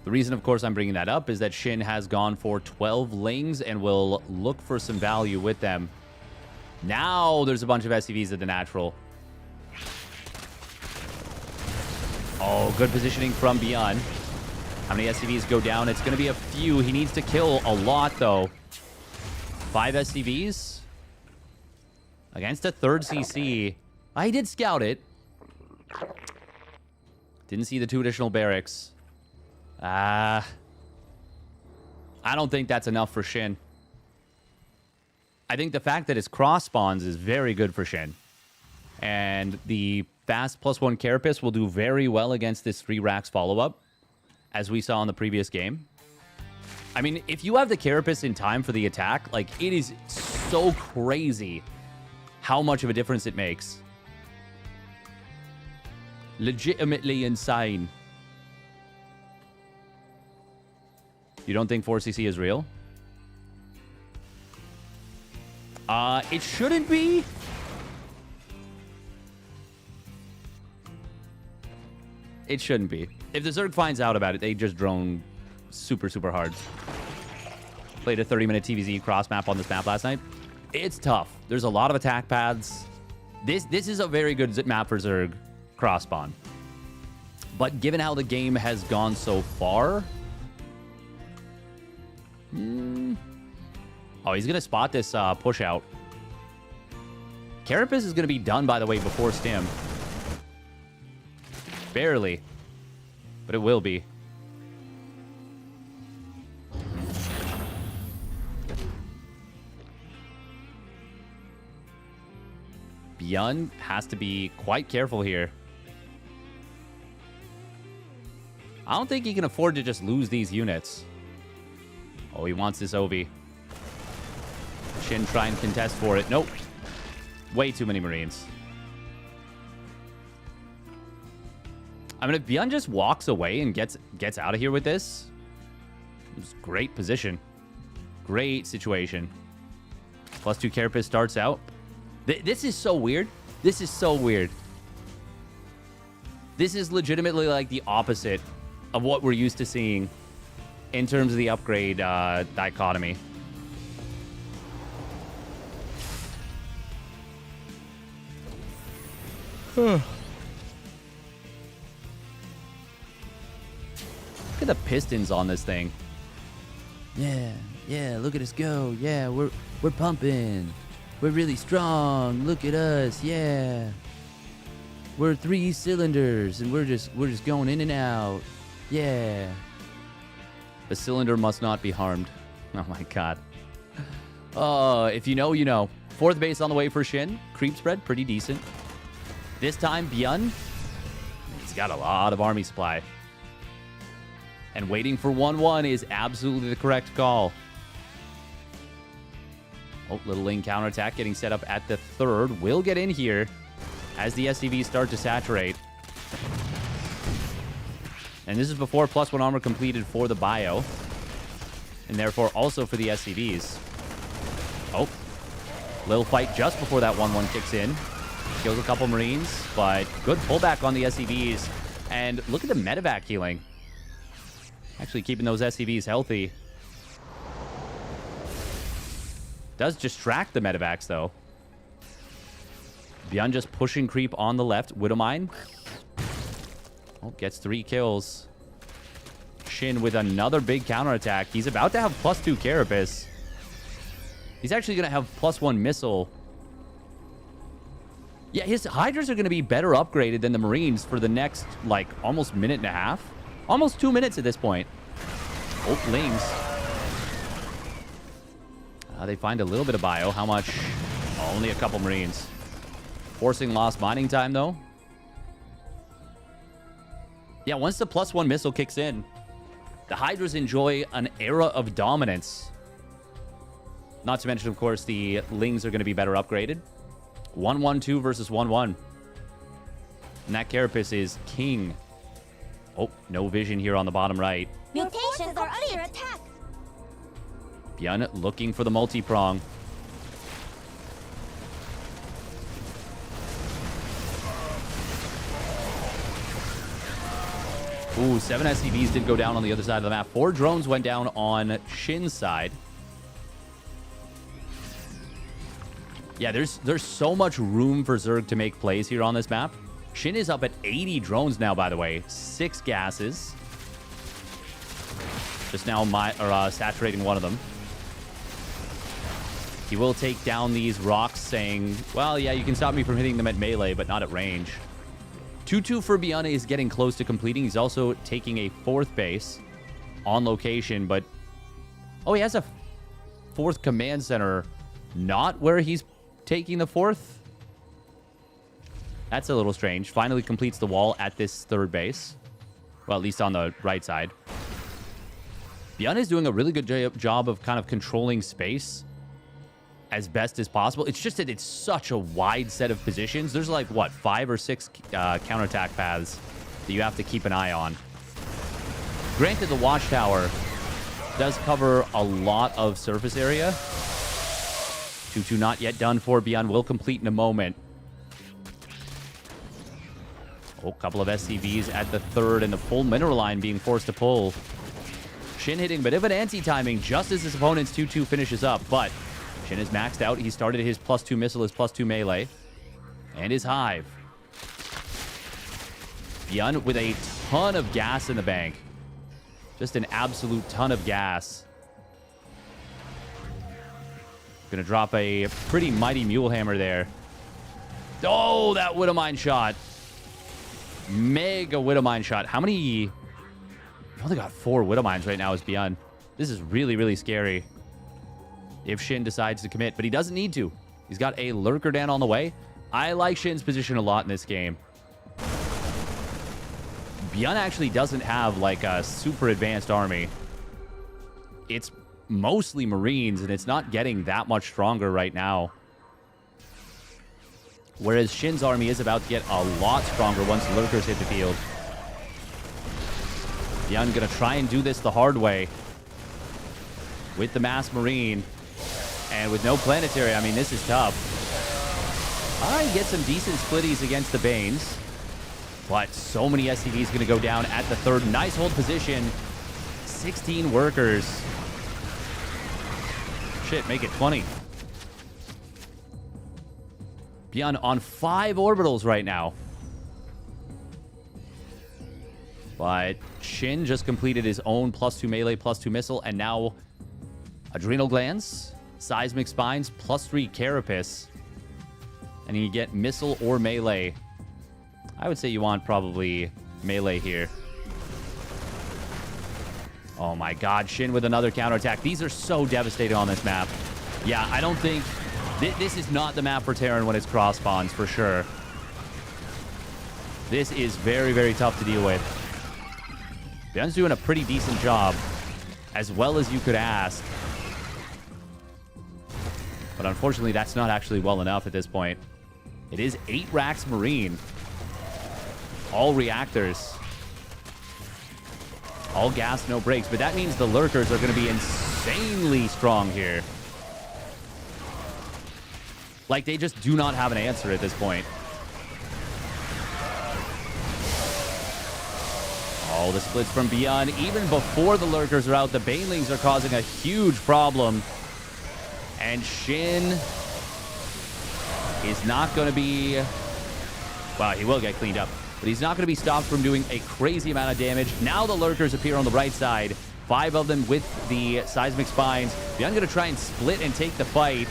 The reason, of course, I'm bringing that up is that SHIN has gone for 12 lings and will look for some value with them. Now there's a bunch of SCVs at the natural. Oh, good positioning from ByuN. How many SCVs go down? It's going to be a few. He needs to kill a lot, though. 5 SCVs? Against a third CC. I did scout it. Didn't see the 2 additional barracks. I don't think that's enough for SHIN. I think the fact that it's cross spawns is very good for SHIN. And the fast +1 Carapace will do very well against this 3 Rax follow-up, as we saw in the previous game. I mean, if you have the Carapace in time for the attack, like, it is so crazy how much of a difference it makes. Legitimately insane. You don't think 4CC is real? It shouldn't be. It shouldn't be. If the Zerg finds out about it, they just drone super, super hard. Played a 30-minute TVZ cross map on this map last night. It's tough. There's a lot of attack paths. This is a very good map for Zerg cross spawn. But given how the game has gone so far... Oh, he's going to spot this push out. Carapace is going to be done, by the way, before Stim. Barely. But it will be. ByuN has to be quite careful here. I don't think he can afford to just lose these units. Oh, he wants this OV. SHIN try and contest for it. Nope. Way too many Marines. I mean, if ByuN just walks away and gets out of here with this, it's great position. Great situation. +2 Carapace starts out. This is so weird. This is so weird. This is legitimately like the opposite of what we're used to seeing in terms of the upgrade dichotomy. Look at the pistons on this thing. Yeah, look at us go. Yeah, we're pumping. We're really strong. Look at us. Yeah. We're 3 cylinders and we're just going in and out. Yeah. The cylinder must not be harmed. Oh my god. Oh, if you know, you know. 4th base on the way for SHIN. Creep spread, pretty decent. This time, ByuN, he's got a lot of army supply. And waiting for 1-1 is absolutely the correct call. Oh, little lane counterattack getting set up at the 3rd. Will get in here as the SCVs start to saturate. And this is before +1 armor completed for the bio. And therefore also for the SCVs. Oh. Little fight just before that 1-1 kicks in. Kills a couple Marines, but good pullback on the SCVs. And look at the medevac healing. Actually keeping those SCVs healthy. Does distract the medevacs, though. ByuN just pushing creep on the left. Widowmine. Oh, gets 3 kills. SHIN with another big counterattack. He's about to have +2 Carapace. He's actually going to have +1 missile. Yeah, his Hydras are going to be better upgraded than the Marines for the next, like, almost minute and a half. Almost 2 minutes at this point. Oh, Lings. They find a little bit of bio. How much? Oh, only a couple Marines. Forcing lost mining time, though. Yeah, once the +1 missile kicks in, the Hydras enjoy an era of dominance. Not to mention, of course, the Lings are going to be better upgraded. 1-1-2 versus 1-1. And that Carapace is king. Oh, no vision here on the bottom right. Mutations are under attack. ByuN looking for the multi-prong. Ooh, 7 SCVs did go down on the other side of the map. 4 drones went down on SHIN's side. Yeah, there's so much room for Zerg to make plays here on this map. SHIN is up at 80 drones now, by the way. 6 gases. Just now saturating one of them. He will take down these rocks, saying, well, yeah, you can stop me from hitting them at melee, but not at range. 2-2 for ByuN is getting close to completing. He's also taking a 4th base on location, but... Oh, he has a 4th command center, not where he's taking the 4th. That's a little strange. Finally completes the wall at this 3rd base. Well, at least on the right side. ByuN is doing a really good job of kind of controlling space as best as possible. It's just that it's such a wide set of positions. There's like, what, 5 or 6 counterattack paths that you have to keep an eye on. Granted, the watchtower does cover a lot of surface area. 2-2 not yet done for. ByuN will complete in a moment. Oh, a couple of SCVs at the 3rd, and the full mineral line being forced to pull. SHIN hitting a bit of an anti-timing just as his opponent's 2-2 finishes up, but SHIN is maxed out. He started his +2 missile, his +2 melee, and his hive. ByuN with a ton of gas in the bank. Just an absolute ton of gas. Gonna drop a pretty mighty mule hammer there. Oh, that Widowmine shot. Mega Widowmine shot. How many? I've only got 4 Widowmines right now as ByuN. This is really, really scary. If SHIN decides to commit, but he doesn't need to. He's got a Lurker Dan on the way. I like SHIN's position a lot in this game. ByuN actually doesn't have like a super advanced army. It's mostly Marines, and it's not getting that much stronger right now. Whereas SHIN's army is about to get a lot stronger once Lurkers hit the field. ByuN gonna try and do this the hard way. With the Mass Marine. And with no planetary, I mean, this is tough. I get some decent splitties against the Banes. But so many SCVs going to go down at the 3rd. Nice hold position. 16 workers. Shit, make it 20. ByuN on 5 orbitals right now. But SHIN just completed his own +2 melee, +2 missile, and now Adrenal Glands, Seismic Spines, +3 Carapace. And you get missile or melee. I would say you want probably melee here. Oh my god, SHIN with another counterattack. These are so devastating on this map. Yeah, I don't think... This is not the map for Terran when it's cross spawns, for sure. This is very, very tough to deal with. ByuN's doing a pretty decent job, as well as you could ask. But unfortunately, that's not actually well enough at this point. It is 8 racks Marine. All reactors. All gas, no brakes. But that means the Lurkers are going to be insanely strong here. Like, they just do not have an answer at this point. Oh, the splits from ByuN. Even before the lurkers are out, the banelings are causing a huge problem. And SHIN is not going to be... Well, he will get cleaned up. But he's not going to be stopped from doing a crazy amount of damage. Now the lurkers appear on the right side. 5 of them with the seismic spines. ByuN going to try and split and take the fight.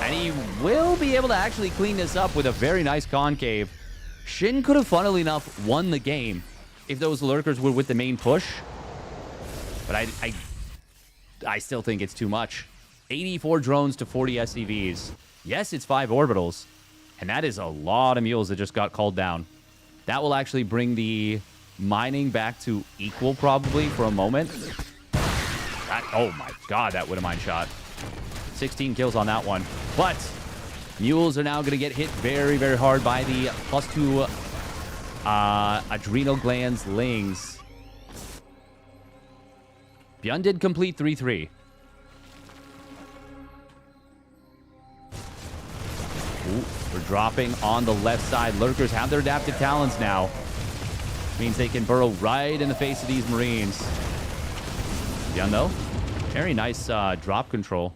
And he will be able to actually clean this up with a very nice concave. SHIN could have, funnily enough, won the game if those lurkers were with the main push. But I still think it's too much. 84 drones to 40 SCVs. Yes, it's 5 orbitals. And that is a lot of mules that just got called down. That will actually bring the mining back to equal, probably, for a moment. Oh my god, that would have mine shot. 16 kills on that one. But mules are now going to get hit very, very hard by the +2 adrenal glands lings. ByuN did complete 3-3. Ooh, we're dropping on the left side. Lurkers have their adaptive talons now. Means they can burrow right in the face of these Marines. ByuN, though, very nice drop control.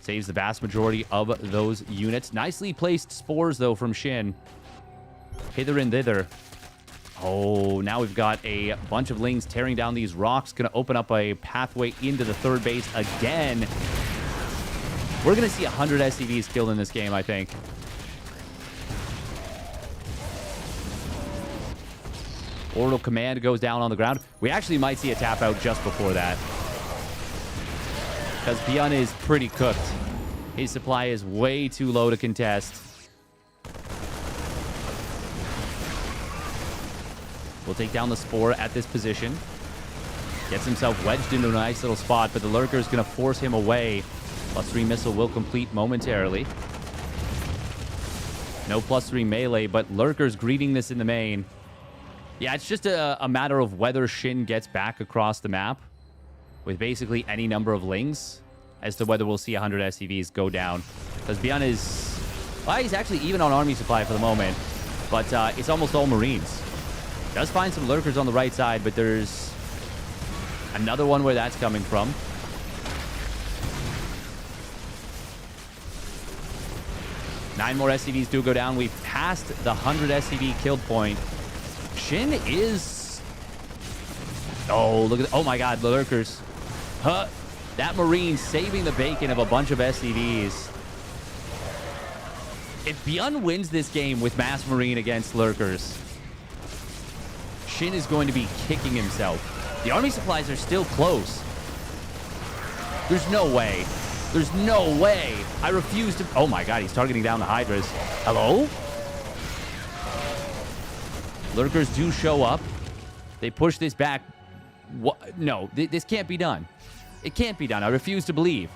Saves the vast majority of those units. Nicely placed spores, though, from SHIN. Hither and thither. Oh, now we've got a bunch of lings tearing down these rocks. Going to open up a pathway into the third base again. We're going to see 100 SCVs killed in this game, I think. Orbital command goes down on the ground. We actually might see a tap out just before that. Because ByuN is pretty cooked. His supply is way too low to contest. We'll take down the Spore at this position. Gets himself wedged into a nice little spot, but the Lurker is going to force him away. +3 missile will complete momentarily. No +3 melee, but Lurker's greeting this in the main. Yeah, it's just a matter of whether SHIN gets back across the map with basically any number of lings as to whether we'll see 100 SCVs go down. Because ByuN is... Well, he's actually even on army supply for the moment, but it's almost all Marines. Does find some Lurkers on the right side, but there's another one where that's coming from. Nine more SCVs do go down. We've passed the 100 SCV killed point. SHIN is... Oh, look at... Oh my god, the Lurkers. Huh. That Marine saving the bacon of a bunch of SCVs. If ByuN wins this game with Mass Marine against Lurkers, SHIN is going to be kicking himself. The army supplies are still close. There's no way. There's no way. I refuse to... Oh my god, he's targeting down the Hydras. Hello? Lurkers do show up. They push this back. What? No, this can't be done. It can't be done. I refuse to believe.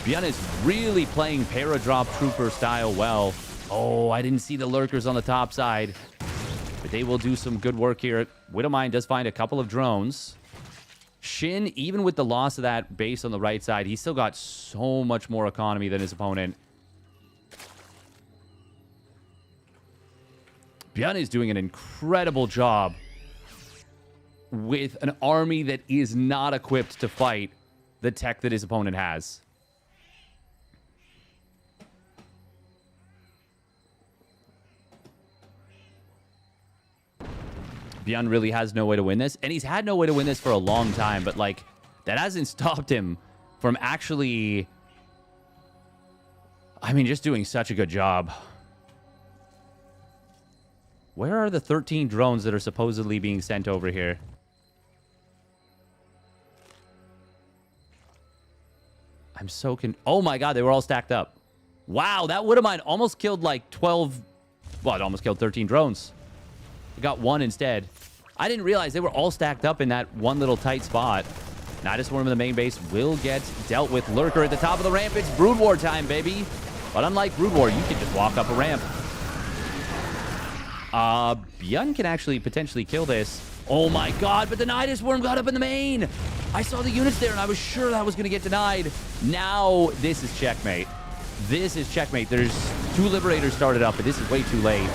ByuN is really playing Paradrop Trooper style well. Oh, I didn't see the Lurkers on the top side. But they will do some good work here. Widowmine does find a couple of drones. SHIN, even with the loss of that base on the right side, he's still got so much more economy than his opponent. ByuN is doing an incredible job with an army that is not equipped to fight the tech that his opponent has. ByuN really has no way to win this, and he's had no way to win this for a long time, but, like, that hasn't stopped him from actually, I mean, just doing such a good job. Where are the 13 drones that are supposedly being sent over here? I'm so oh my god, they were all stacked up. Wow, that Widowmine almost killed like 12... Well, it almost killed 13 drones. It got one instead. I didn't realize they were all stacked up in that one little tight spot. Nidusworm in the main base will get dealt with. Lurker at the top of the ramp. It's Brood War time, baby. But unlike Brood War, you can just walk up a ramp. ByuN can actually potentially kill this. Oh my god, but the Nidus Worm got up in the main. I saw the units there, and I was sure that was going to get denied. Now, this is checkmate. This is checkmate. There's 2 Liberators started up, but this is way too late.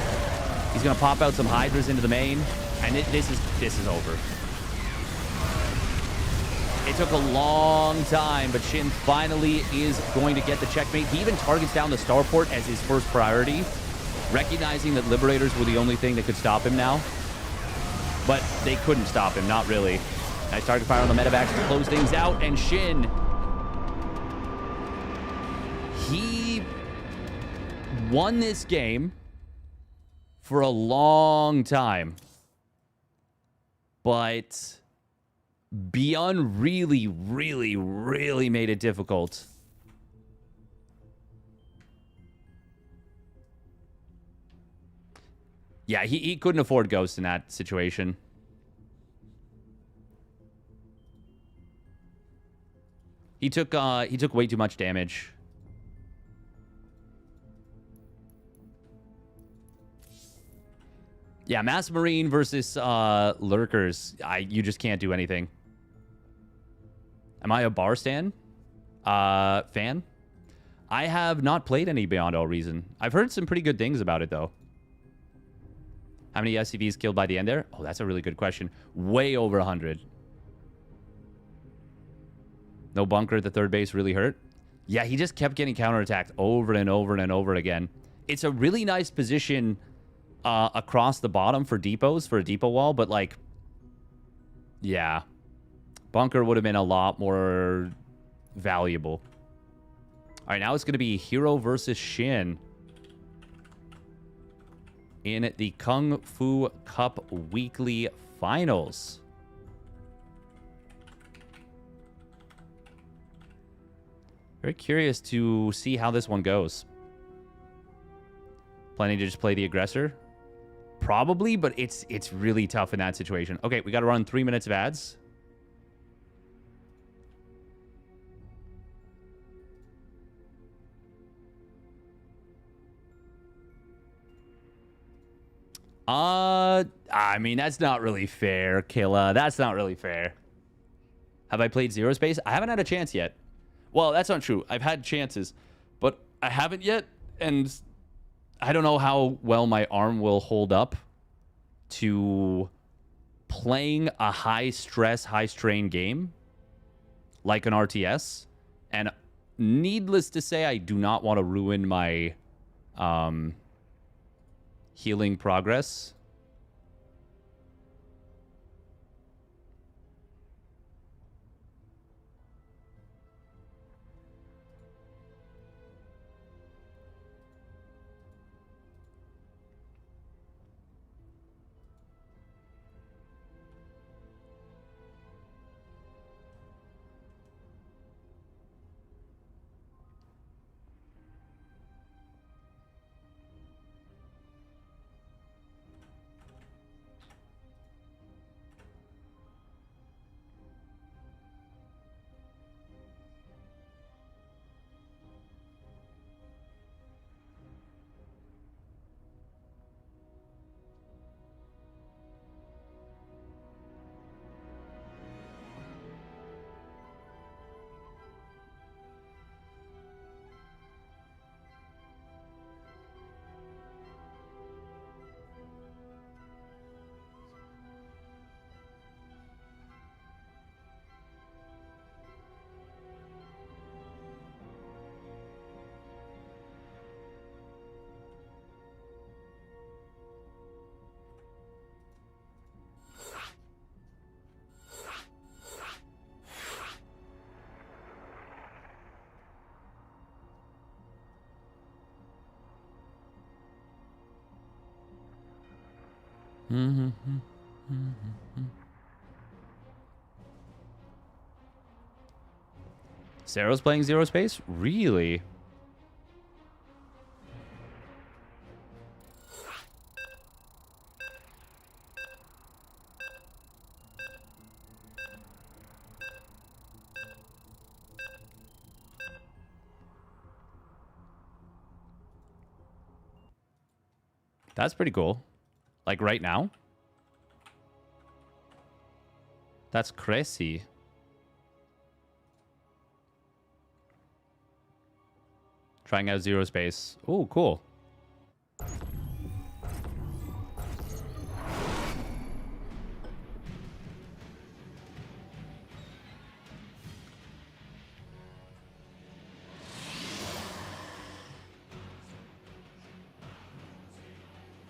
He's going to pop out some Hydras into the main, and this is over. It took a long time, but SHIN finally is going to get the checkmate. He even targets down the starport as his first priority, recognizing that Liberators were the only thing that could stop him now. But they couldn't stop him, not really. Nice target fire on the medevacs to close things out, and SHIN, he won this game for a long time. But ByuN really, really, really made it difficult. Yeah, he couldn't afford Ghost in that situation. He took way too much damage. Yeah, Mass Marine versus Lurkers. You just can't do anything. Am I a bar fan? I have not played any Beyond All Reason. I've heard some pretty good things about it, though. How many SCVs killed by the end there? Oh, that's a really good question. Way over 100. No bunker at the third base really hurt? Yeah, he just kept getting counterattacked over and over and over again. It's a really nice position across the bottom for depots, for a depot wall, but, like, yeah. Bunker would have been a lot more valuable. All right, now it's going to be herO versus SHIN in the Kung Fu Cup Weekly Finals. Very curious to see how this one goes. Planning to just play the aggressor? Probably, but it's really tough in that situation. Okay, we got to run 3 minutes of ads. I mean, that's not really fair, Killa. That's not really fair. Have I played Zero Space? I haven't had a chance yet. Well, that's not true. I've had chances, but I haven't yet, and I don't know how well my arm will hold up to playing a high-stress, high-strain game like an RTS. And needless to say, I do not want to ruin my healing progress. Sarah's playing Zero Space? Really? That's pretty cool. Like right now? That's crazy. Trying out Zero Space. Oh, cool.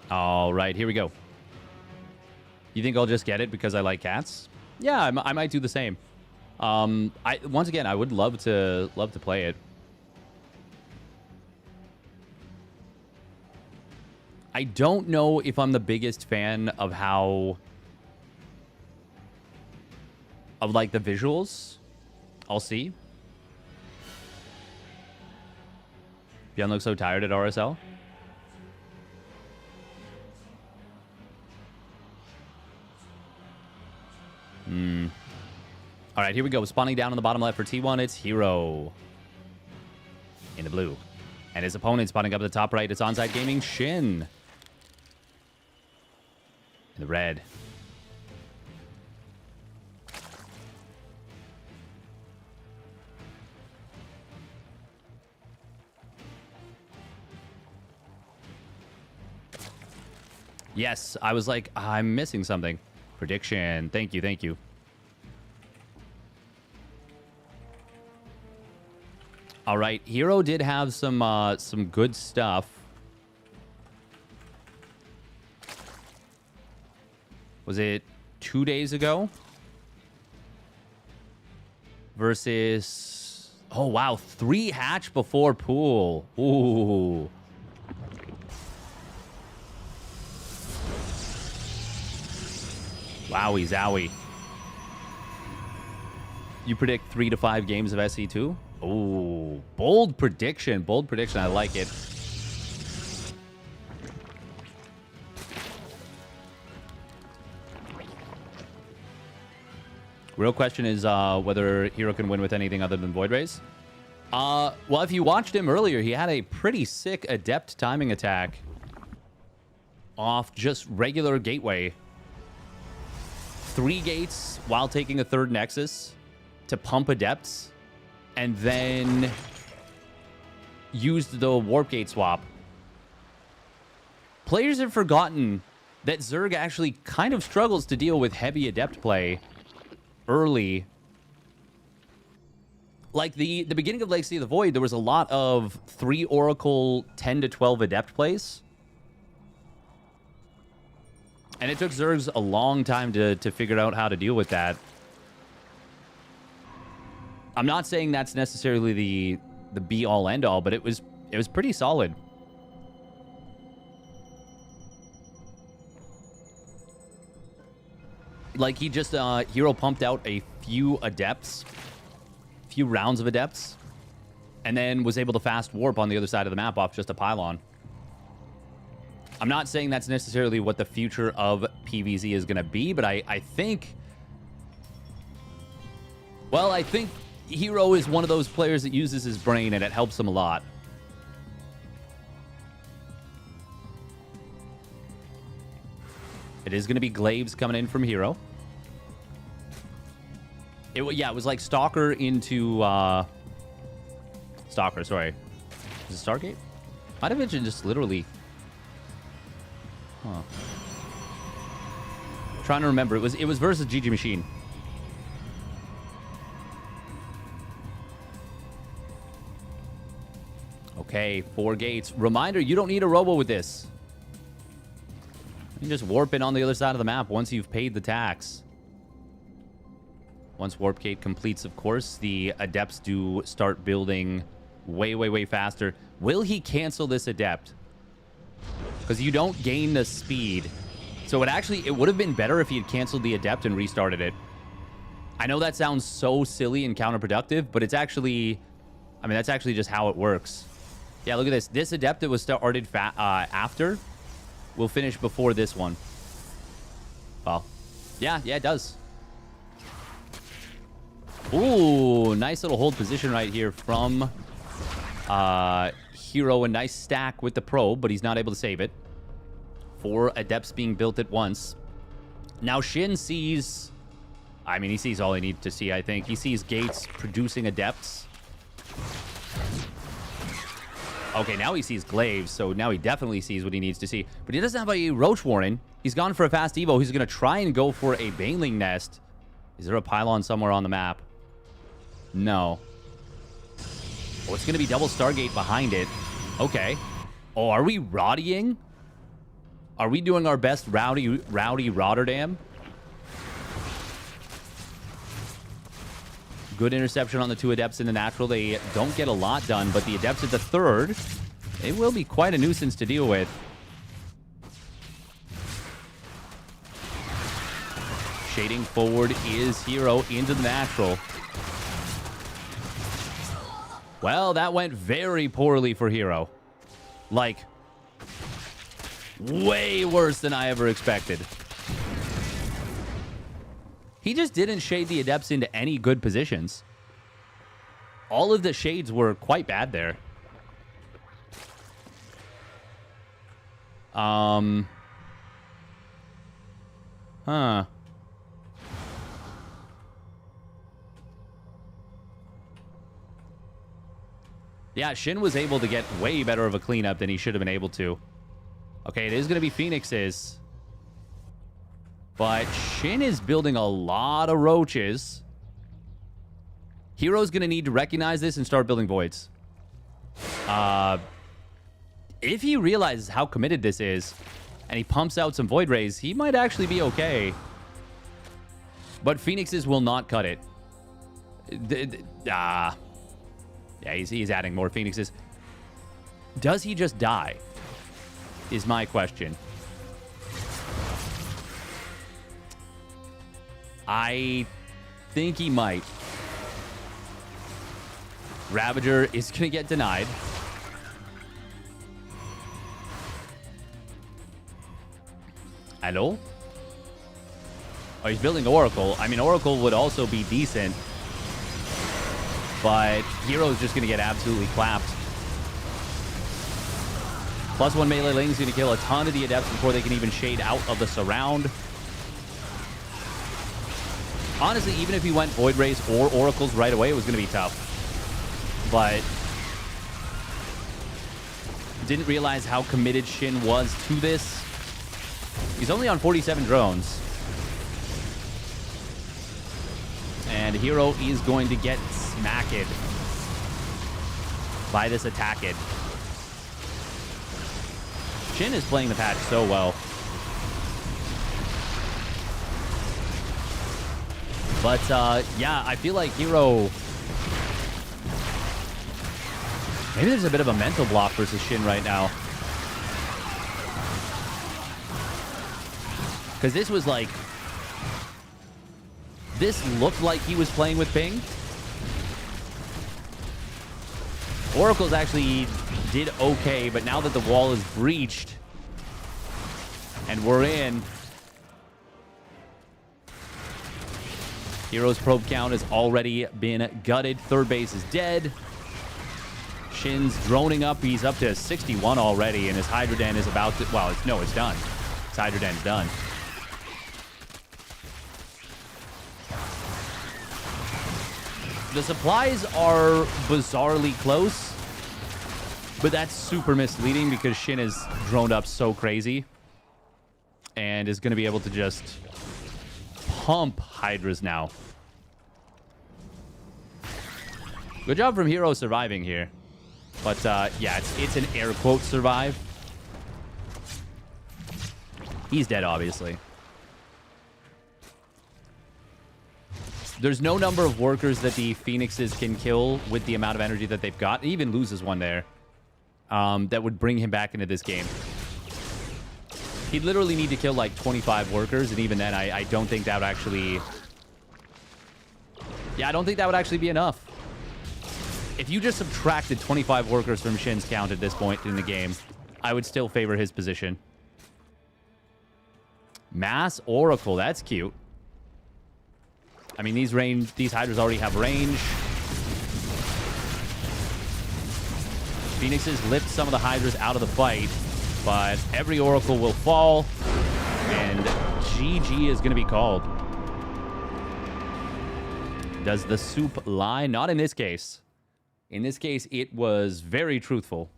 All right, here we go. You think I'll just get it because I like cats? Yeah, I might do the same. Once again, I would love to play it. I don't know if I'm the biggest fan of like the visuals. I'll see. ByuN looks so tired at RSL. All right, here we go. Spawning down on the bottom left for T1, it's herO in the blue. And his opponent spawning up at the top right, it's Onside Gaming, SHIN in the red. Yes, I was like, I'm missing something. Prediction. Thank you, thank you. All right, herO did have some good stuff. Was it 2 days ago? Versus... Oh, wow. 3 hatch before pool. Ooh. Wowie zowie. You predict 3 to 5 games of SC2? Oh, bold prediction. Bold prediction. I like it. Real question is whether herO can win with anything other than Void Rays. Well, if you watched him earlier, he had a pretty sick Adept timing attack off just regular Gateway. 3 gates while taking a 3rd Nexus to pump Adepts, and then used the Warp Gate swap. Players have forgotten that Zerg actually kind of struggles to deal with heavy Adept play early. Like the beginning of Legacy of the Void, there was a lot of 3 Oracle 10 to 12 Adept plays. And it took Zergs a long time to figure out how to deal with that. I'm not saying that's necessarily the be-all, end-all, but it was pretty solid. Like, he just, herO pumped out a few Adepts, few rounds of Adepts, and then was able to fast warp on the other side of the map off just a pylon. I'm not saying that's necessarily what the future of PvZ is going to be, but I think... Well, I think herO is one of those players that uses his brain, and it helps him a lot. It is going to be Glaives coming in from herO. Yeah, it was like Stalker into... Stalker, sorry. Is it Stargate? Might have mentioned just literally... Huh. Trying to remember. It was versus GG Machine. Okay, 4 gates. Reminder, you don't need a robo with this. You can just warp in on the other side of the map once you've paid the tax. Once Warp Gate completes, of course, the Adepts do start building way, way, way faster. Will he cancel this Adept? Because you don't gain the speed. So it would have been better if he had canceled the Adept and restarted it. I know that sounds so silly and counterproductive, but it's actually... I mean, that's actually just how it works. Yeah, look at this. This Adept that was started after will finish before this one. Well, yeah, it does. Ooh, nice little hold position right here from herO. A nice stack with the probe, but he's not able to save it. 4 Adepts being built at once. Now Shin sees I mean, he sees all he needs to see, I think. He sees gates producing adepts. Okay, now he sees glaives, so now he definitely sees what he needs to see. But he doesn't have a Roach Warren. He's gone for a fast Evo. He's going to try and go for a Baneling Nest. Is there a pylon somewhere on the map? No. Oh, it's going to be double Stargate behind it. Okay. Oh, are we Roddying? Are we doing our best rowdy Rotterdam? Good interception on the 2 Adepts in the natural. They don't get a lot done, but the Adepts at the 3rd, they will be quite a nuisance to deal with. Shading forward is herO into the natural. Well, that went very poorly for herO. Like, way worse than I ever expected. He just didn't shade the Adepts into any good positions. All of the shades were quite bad there. Huh. Yeah, SHIN was able to get way better of a cleanup than he should have been able to. Okay, it is going to be Phoenix's. But SHIN is building a lot of roaches. herO's going to need to recognize this and start building voids. If he realizes how committed this is, and he pumps out some void rays, he might actually be okay. But Phoenix's will not cut it. Yeah, he's adding more Phoenix's. Does he just die? Is my question. I think he might. Ravager is going to get denied. Hello? Oh, he's building Oracle. I mean, Oracle would also be decent. But herO's just going to get absolutely clapped. +1 melee lane is going to kill a ton of the Adepts before they can even shade out of the surround. Honestly, even if he went Void Rays or Oracles right away, it was going to be tough. But didn't realize how committed SHIN was to this. He's only on 47 drones. And herO is going to get smacked by this attack-ed. SHIN is playing the patch so well. But, yeah, I feel like herO... Maybe there's a bit of a mental block versus SHIN right now. Because this was like... This looked like he was playing with ping. Oracles actually did okay, but now that the wall is breached and we're in, herO's probe count has already been gutted. Third base is dead. SHIN's droning up. He's up to 61 already, and his Hydra Den is about to... Well, no, it's done. His Hydra Den's done. The supplies are bizarrely close, but that's super misleading because SHIN is droned up so crazy and is going to be able to just pump Hydras now. Good job from herO surviving here. But, yeah, it's an air quote survive. He's dead, obviously. There's no number of workers that the Phoenixes can kill with the amount of energy that they've got. He even loses one there. That would bring him back into this game. He'd literally need to kill like 25 workers, and even then, I don't think that would actually... Yeah, I don't think that would actually be enough. If you just subtracted 25 workers from SHIN's count at this point in the game, I would still favor his position. Mass Oracle, that's cute. I mean, these Hydras already have range. Phoenixes lift some of the Hydras out of the fight, but every Oracle will fall, and GG is going to be called. Does the soup lie? Not in this case. In this case, it was very truthful.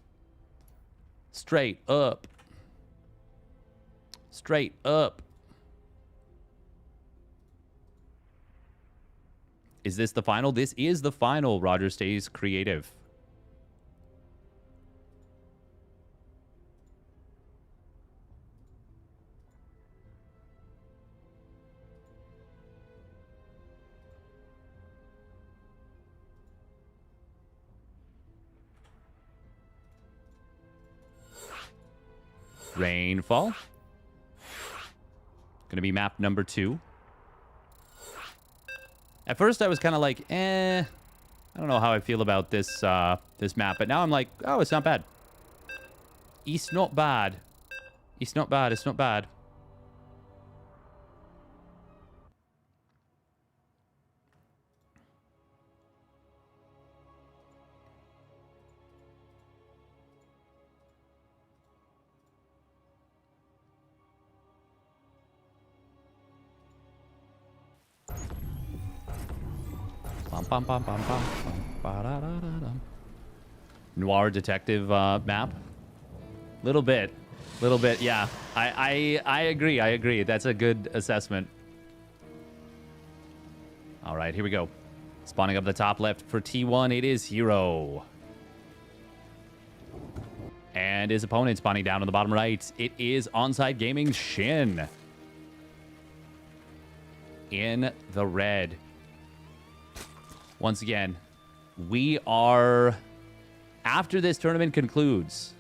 Straight up. Straight up. Is this the final? This is the final. Roger stays creative. Rainfall. Gonna be map number 2. At first, I was kind of like, I don't know how I feel about this this map. But now I'm like, oh, it's not bad. It's not bad. It's not bad. It's not bad. Noir detective map. Little bit, yeah. I agree. That's a good assessment. All right, here we go. Spawning up the top left for T1, it is herO. And his opponent spawning down on the bottom right, it is Onside Gaming's SHIN. In the red. Once again, we are, after this tournament concludes,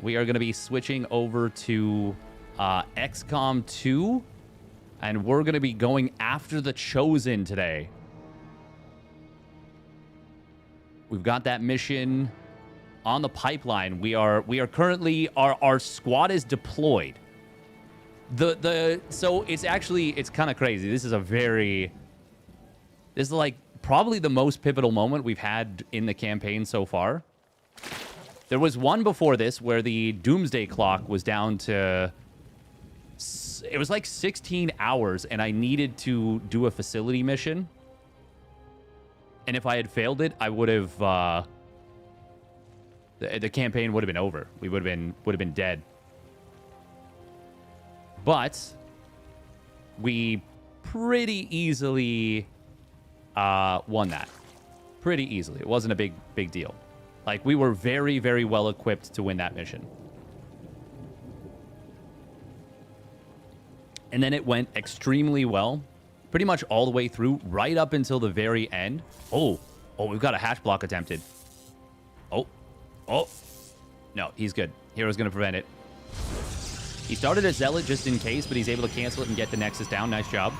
we are going to be switching over to XCOM 2, and we're going to be going after the Chosen today. We've got that mission on the pipeline. We are currently, our squad is deployed. So it's kind of crazy. This is like probably the most pivotal moment we've had in the campaign so far. There was one before this where the doomsday clock was down to, it was like 16 hours, and I needed to do a facility mission. And if I had failed it, I would have, the campaign would have been over. We would have been dead. But we pretty easily won that. Pretty easily. It wasn't a big deal. Like, we were very, very well equipped to win that mission. And then it went extremely well. Pretty much all the way through, right up until the very end. Oh, we've got a hatch block attempted. Oh. No, he's good. hero's going to prevent it. He started a Zealot just in case, but he's able to cancel it and get the Nexus down. Nice job.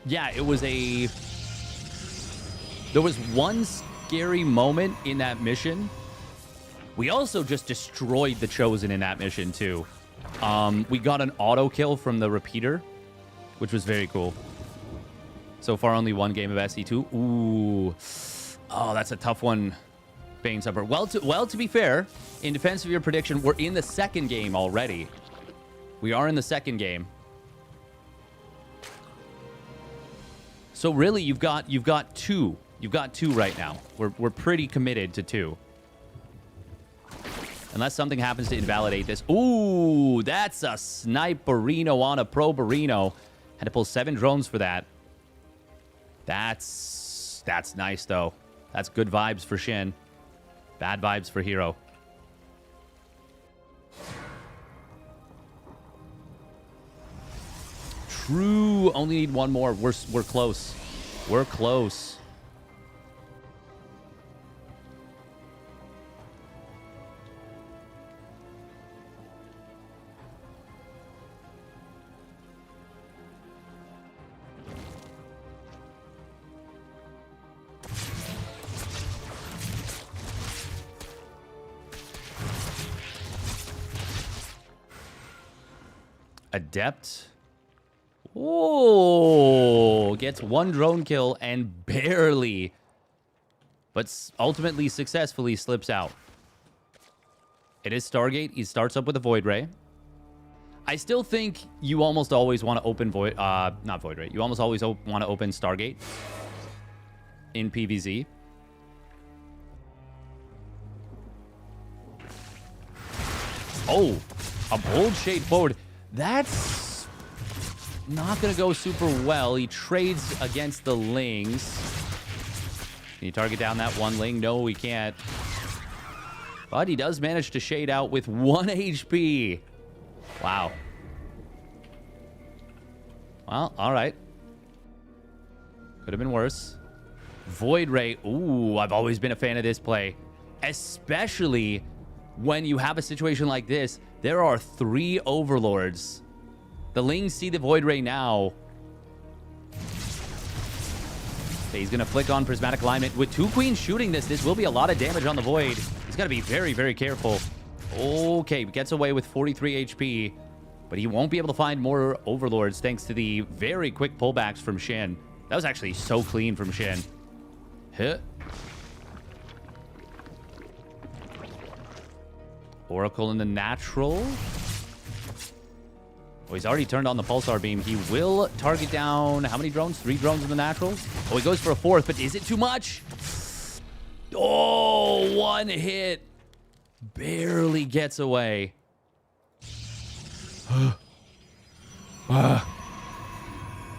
Yeah, it was a... There was one scary moment in that mission. We also just destroyed the Chosen in that mission, too. We got an auto kill from the repeater, which was very cool. So far, only one game of SE2. Ooh. Oh, that's a tough one, Bane Supper. Well, to be fair, in defense of your prediction, we're in the second game already. We are in the second game. So really, you've got two. You've got two right now. We're pretty committed to two. Unless something happens to invalidate this. Ooh, that's a sniperino on a pro Barino. Had to pull 7 drones for that. That's nice, though. That's good vibes for SHIN. Bad vibes for herO. True. Only need one more. We're close. We're close. Adept. Oh, gets 1 drone kill and barely, but ultimately successfully slips out. It is Stargate. He starts up with a Void Ray. I still think you almost always want to open Void... not Void Ray. You almost always want to open Stargate in PvZ. Oh, a bold shade forward. That's not going to go super well. He trades against the Lings. Can you target down that one Ling? No, he can't. But he does manage to shade out with 1 HP. Wow. Well, all right. Could have been worse. Void Ray. Ooh, I've always been a fan of this play. Especially when you have a situation like this. There are 3 Overlords. The Lings see the Void Ray now. Okay, he's going to flick on Prismatic Alignment. With 2 Queens shooting this will be a lot of damage on the Void. He's got to be very, very careful. Okay, gets away with 43 HP. But he won't be able to find more Overlords thanks to the very quick pullbacks from SHIN. That was actually so clean from SHIN. Huh. Oracle in the natural. Oh, he's already turned on the Pulsar Beam. He will target down... How many drones? 3 drones in the natural? Oh, he goes for a 4th, but is it too much? Oh, 1 hit. Barely gets away.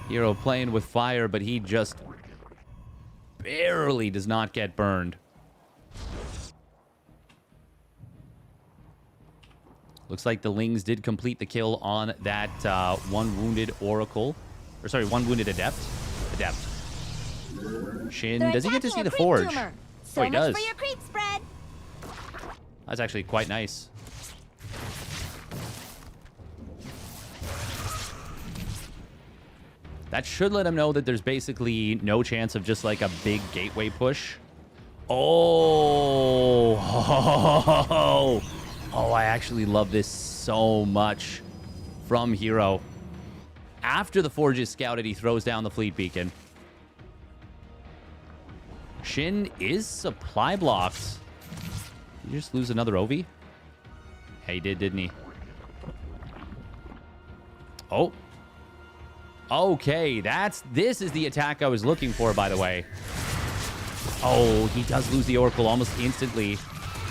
herO playing with fire, but he just barely does not get burned. Looks like the Lings did complete the kill on that 1 wounded Oracle. Or sorry, 1 wounded Adept. SHIN, does he get to see the Forge? So oh, he does. much for your creep spread. That's actually quite nice. That should let him know that there's basically no chance of just like a big gateway push. Oh, oh, I actually love this so much from herO. After the Forge is scouted, he throws down the Fleet Beacon. SHIN is supply blocked. Did you just lose another Ovi? Yeah, he did, didn't he? Oh. Okay, this is the attack I was looking for, by the way. Oh, he does lose the Oracle almost instantly.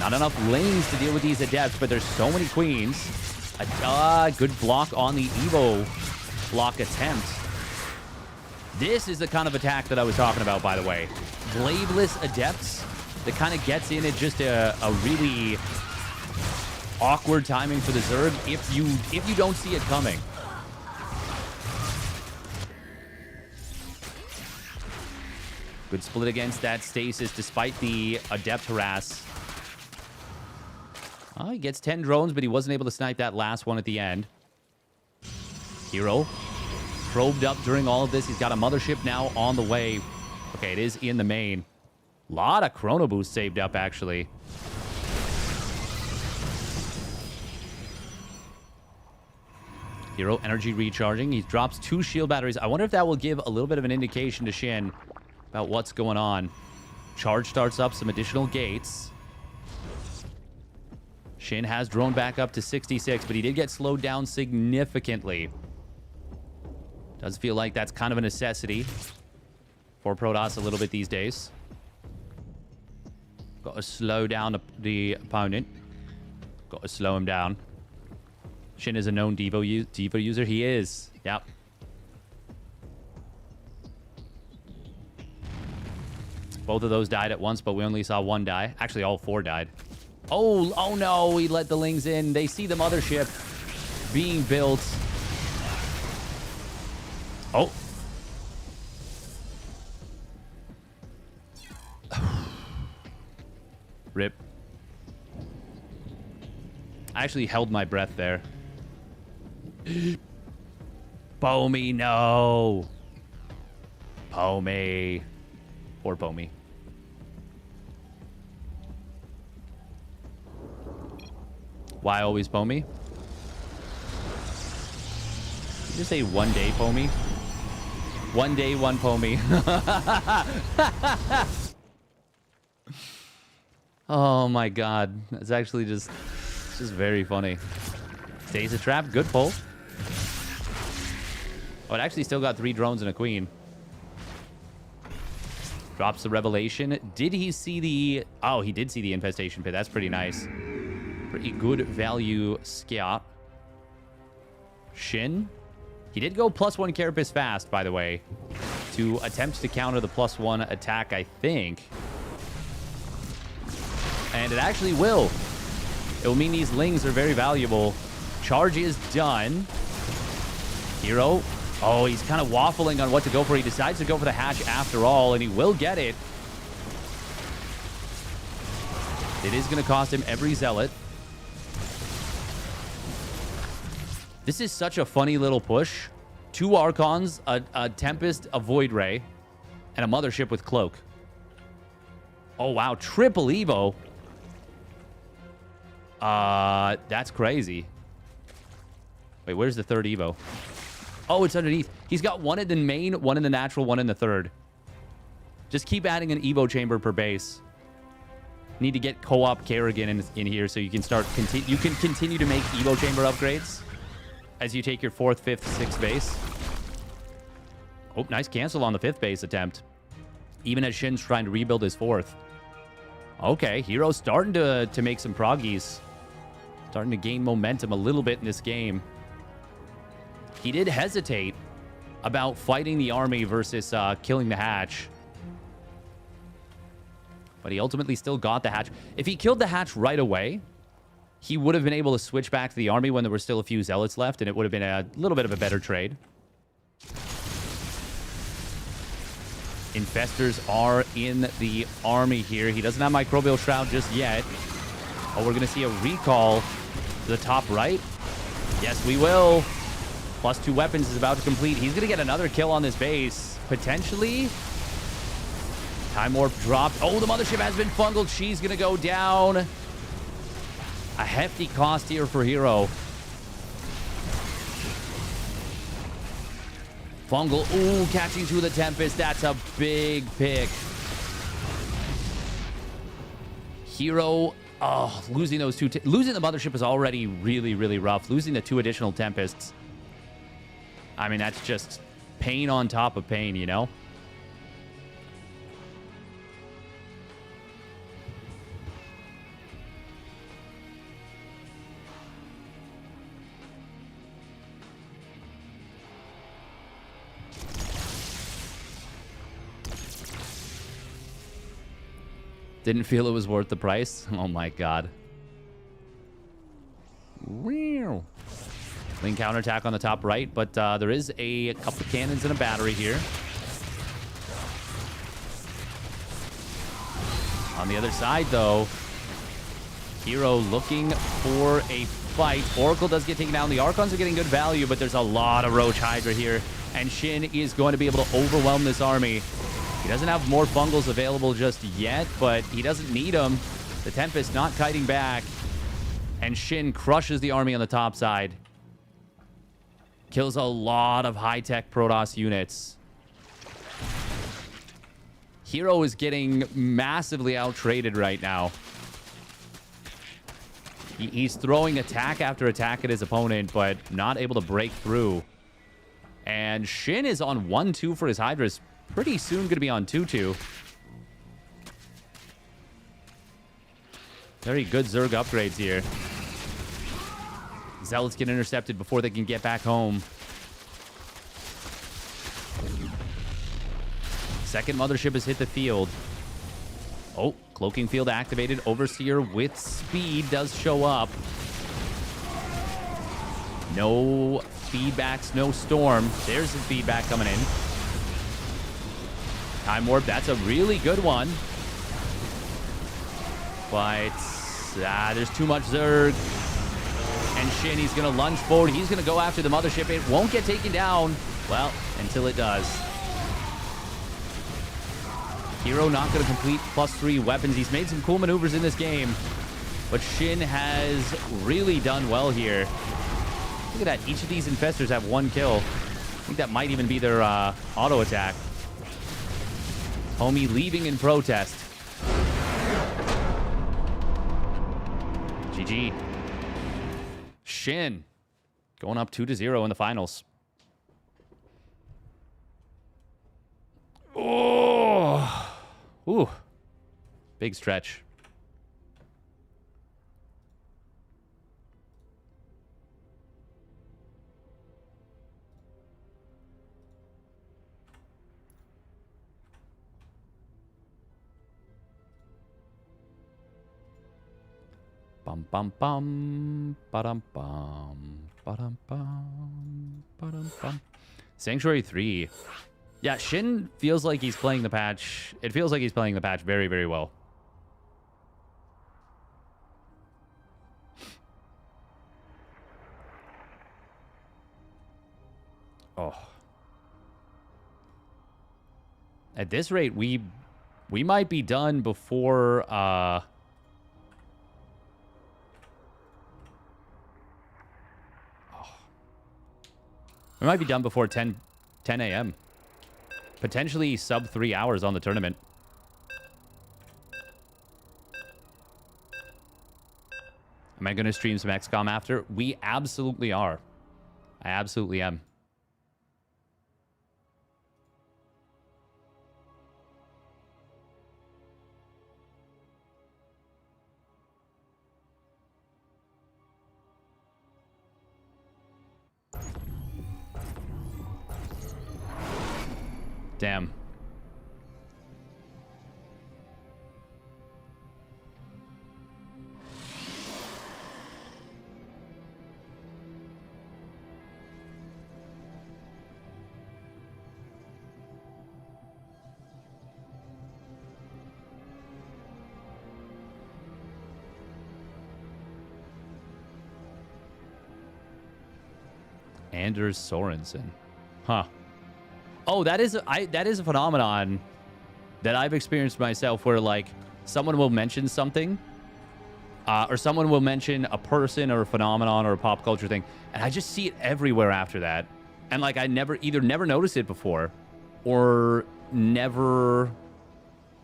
Not enough Lings to deal with these Adepts, but there's so many Queens. A good block on the Evo block attempt. This is the kind of attack that I was talking about, by the way. Bladeless Adepts that kind of gets in at just a really awkward timing for the Zerg if you don't see it coming. Good split against that Stasis despite the Adept harass. Oh, he gets 10 drones, but he wasn't able to snipe that last one at the end. herO probed up during all of this. He's got a mothership now on the way. Okay, it is in the main. A lot of Chrono Boost saved up, actually. herO energy recharging. He drops 2 shield batteries. I wonder if that will give a little bit of an indication to SHIN about what's going on. Charge starts up some additional gates. SHIN has drone back up to 66, but he did get slowed down significantly. Does feel like that's kind of a necessity for Protoss a little bit these days. Got to slow down the opponent. Got to slow him down. SHIN is a known Devo user. He is. Yep. Both of those died at once, but we only saw 1 die. Actually, all 4 died. Oh no, he let the Lings in. They see the mothership being built. Oh. Rip. I actually held my breath there. Pomey, no. Pomey. Poor Pomey. Why always Pomey? Did you just say 1 day Pomey? 1 day, 1 Pomey. Oh my god. That's actually just very funny. Stays a trap. Good pull. Oh, it actually still got 3 drones and a queen. Drops the revelation. Did he see the... Oh, he did see the infestation pit. That's pretty nice. Pretty good value scout. SHIN. He did go +1 carapace fast, by the way, to attempt to counter the +1 attack, I think. And it actually will. It will mean these lings are very valuable. Charge is done. herO. Oh, he's kind of waffling on what to go for. He decides to go for the hatch after all, and he will get it. It is going to cost him every zealot. This is such a funny little push. 2 Archons, a Tempest, a Void Ray, and a Mothership with Cloak. Oh, wow. Triple Evo. That's crazy. Wait, where's the 3rd Evo? Oh, it's underneath. He's got 1 in the main, 1 in the natural, 1 in the 3rd. Just keep adding an Evo chamber per base. Need to get co-op Kerrigan in here so you can start... You can continue to make Evo chamber upgrades as you take your 4th, 5th, 6th base. Oh, nice cancel on the 5th base attempt. Even as SHIN's trying to rebuild his 4th. Okay, herO's starting to make some proggies. Starting to gain momentum a little bit in this game. He did hesitate about fighting the army versus killing the hatch. But he ultimately still got the hatch. If he killed the hatch right away, he would have been able to switch back to the army when there were still a few zealots left, and it would have been a little bit of a better trade. Infestors are in the army here. He doesn't have Microbial Shroud just yet. Oh, we're going to see a recall to the top right. Yes, we will. +2 weapons is about to complete. He's going to get another kill on this base. Potentially. Time Warp dropped. Oh, the Mothership has been fungled. She's going to go down. A hefty cost here for herO. Fungal. Ooh, catching through the Tempest. That's a big pick. herO. Oh, losing those 2... Losing the Mothership is already really, really rough. Losing the 2 additional Tempests. I mean, that's just pain on top of pain, you know? Didn't feel it was worth the price. Oh my god. Wow. Link counterattack on the top right, but there is a couple of cannons and a battery here. On the other side, though, herO looking for a fight. Oracle does get taken down. The Archons are getting good value, but there's a lot of Roach Hydra here, and SHIN is going to be able to overwhelm this army. He doesn't have more Fungals available just yet, but he doesn't need them. The Tempest not kiting back, and SHIN crushes the army on the top side. Kills a lot of high-tech Protoss units. herO is getting massively out-traded right now. He's throwing attack after attack at his opponent, but not able to break through. And SHIN is on 1-2 for his Hydras. Pretty soon going to be on 2-2. Very good Zerg upgrades here. Zealots get intercepted before they can get back home. Second Mothership has hit the field. Oh, Cloaking Field activated. Overseer with speed does show up. No feedbacks, no Storm. There's the feedback coming in. Time Warp, that's a really good one. But there's too much Zerg. And SHIN, he's going to lunge forward. He's going to go after the Mothership. It won't get taken down. Well, until it does. herO not going to complete +3 weapons. He's made some cool maneuvers in this game. But SHIN has really done well here. Look at that. Each of these Infestors have 1 kill. I think that might even be their auto attack. Homie leaving in protest. GG. SHIN Going up 2-0 in the finals. Oh, ooh, big stretch. Bum bum bum, ba-dum bum, ba-dum bum, ba-dum bum. Sanctuary 3. Yeah, SHIN feels like he's playing the patch. It feels like he's playing the patch very, very well. Oh. At this rate, we might be done before we might be done before 10 a.m. Potentially sub 3 hours on the tournament. Am I going to stream some XCOM after? We absolutely are. I absolutely am. Damn. Anders Sorensen. Huh. Oh, that is a phenomenon that I've experienced myself where, like, someone will mention something or someone will mention a person or a phenomenon or a pop culture thing, and I just see it everywhere after that. And, like, I either never noticed it before or never,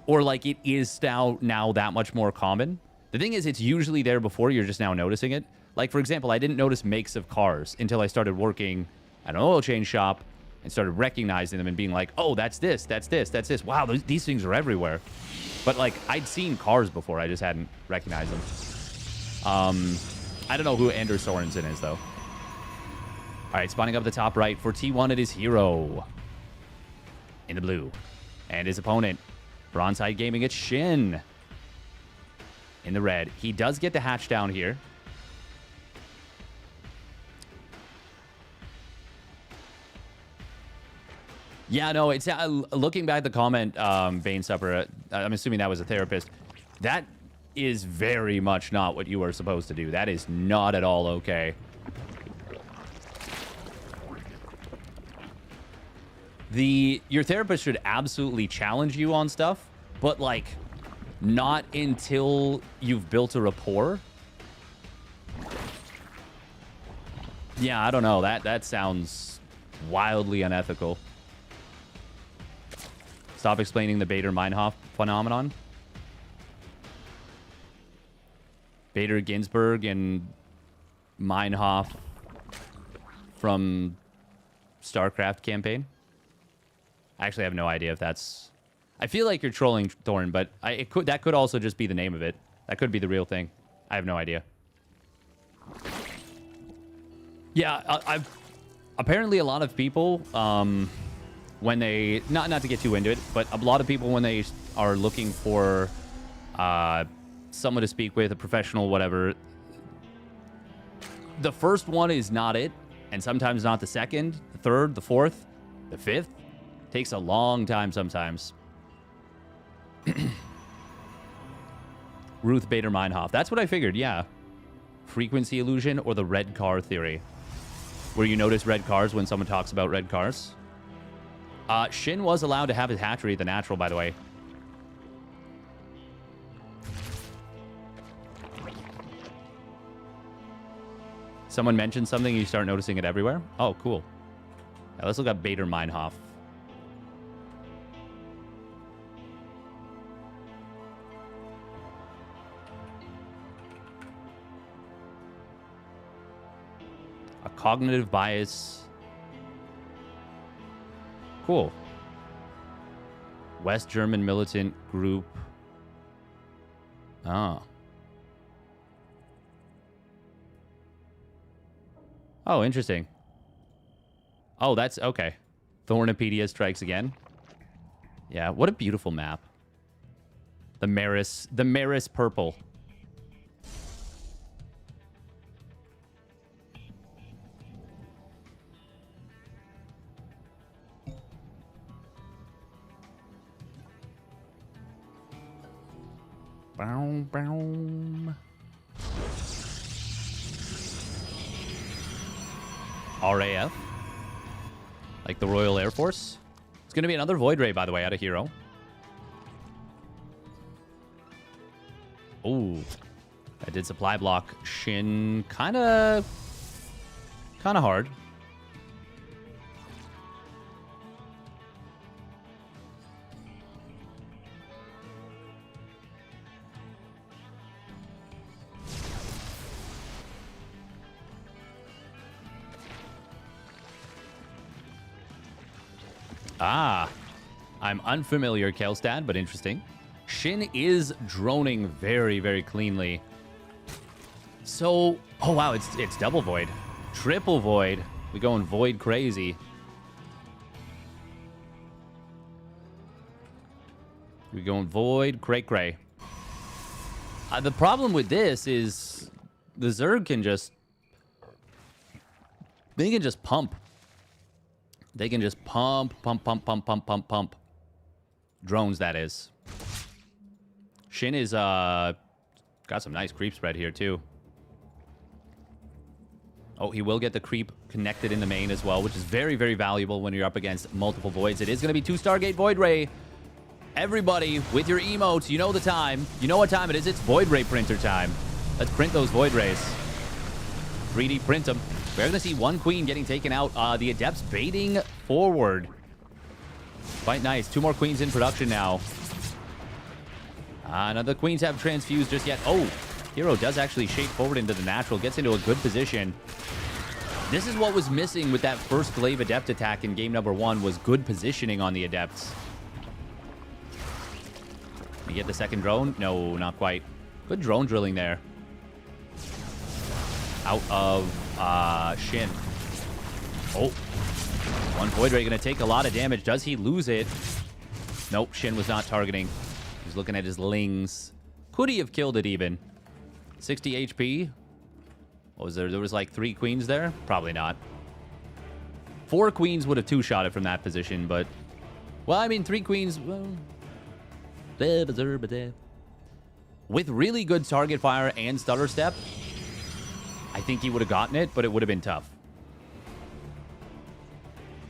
or, like, it is now that much more common. The thing is, it's usually there before, you're just now noticing it. Like, for example, I didn't notice makes of cars until I started working at an oil change shop and started recognizing them and being like, oh, that's this, that's this, that's this. Wow, these things are everywhere. But, like, I'd seen cars before. I just hadn't recognized them. I don't know who Anders Sorensen is, though. All right, spawning up the top right. For T1, it is herO in the blue. And his opponent, Bronzehide Gaming, it's SHIN in the red. He does get the hatch down here. Yeah, no, it's looking back at the comment, Bane Supper, I'm assuming that was a therapist. That is very much not what you are supposed to do. That is not at all okay. Your therapist should absolutely challenge you on stuff, but, like, not until you've built a rapport. Yeah, I don't know. That sounds wildly unethical. Stop explaining the Bader-Meinhof phenomenon. Bader Ginsburg and Meinhof from StarCraft campaign. I actually have no idea if that's... I feel like you're trolling, Thorn, but that could also just be the name of it. That could be the real thing. I have no idea. Yeah, apparently a lot of people... when they, not to get too into it, but a lot of people, when they are looking for someone to speak with, a professional, whatever, the first one is not it, and sometimes not the second, the third, the fourth, the fifth. Takes a long time sometimes. Ruth Bader Meinhof. That's what I figured, yeah. Frequency illusion or the red car theory, where you notice red cars when someone talks about red cars. SHIN was allowed to have his hatchery at the natural, by the way. Someone mentioned something, you start noticing it everywhere? Oh, cool. Yeah, let's look up Bader Meinhof. A Cognitive bias. Cool. West German militant group. Ah. Oh, interesting. Oh, that's okay. Thornopedia strikes again. Yeah, what a beautiful map. The Maris purple. Boom, boom. RAF. Like the Royal Air Force. It's going to be another Void Ray, by the way, out of herO. Ooh. I did supply block SHIN kind of hard. Ah, I'm unfamiliar, Kelstad, but interesting. SHIN is droning very, very cleanly. So, oh wow, it's double void. Triple void. We going void crazy. We going void cray. The problem with this is the Zerg can just... They can just pump. They can just pump. Drones, that is. SHIN is, got some nice creep spread here, too. Oh, he will get the creep connected in the main as well, which is very, very valuable when you're up against multiple voids. It is going to be 2 Stargate Void Ray. Everybody, with your emotes, you know the time. You know what time it is. It's Void Ray printer time. Let's print those Void Rays. 3D print them. We're going to see one queen getting taken out. The Adepts baiting forward. Quite nice. 2 more queens in production now. None of the queens have transfused just yet. Oh, herO does actually shape forward into the natural. Gets into a good position. This is what was missing with that first Glaive Adept attack in game number 1 was good positioning on the Adepts. We get the second drone? No, not quite. Good drone drilling there. Out of SHIN. Oh. One Void Ray going to take a lot of damage. Does he lose it? Nope, SHIN was not targeting. He's looking at his lings. Could he have killed it even? 60 HP. What was there? There was like 3 queens there? Probably not. 4 queens would have 2-shot it from that position, but... Well, I mean, 3 queens... Well... With really good target fire and stutter step, I think he would have gotten it, but it would have been tough.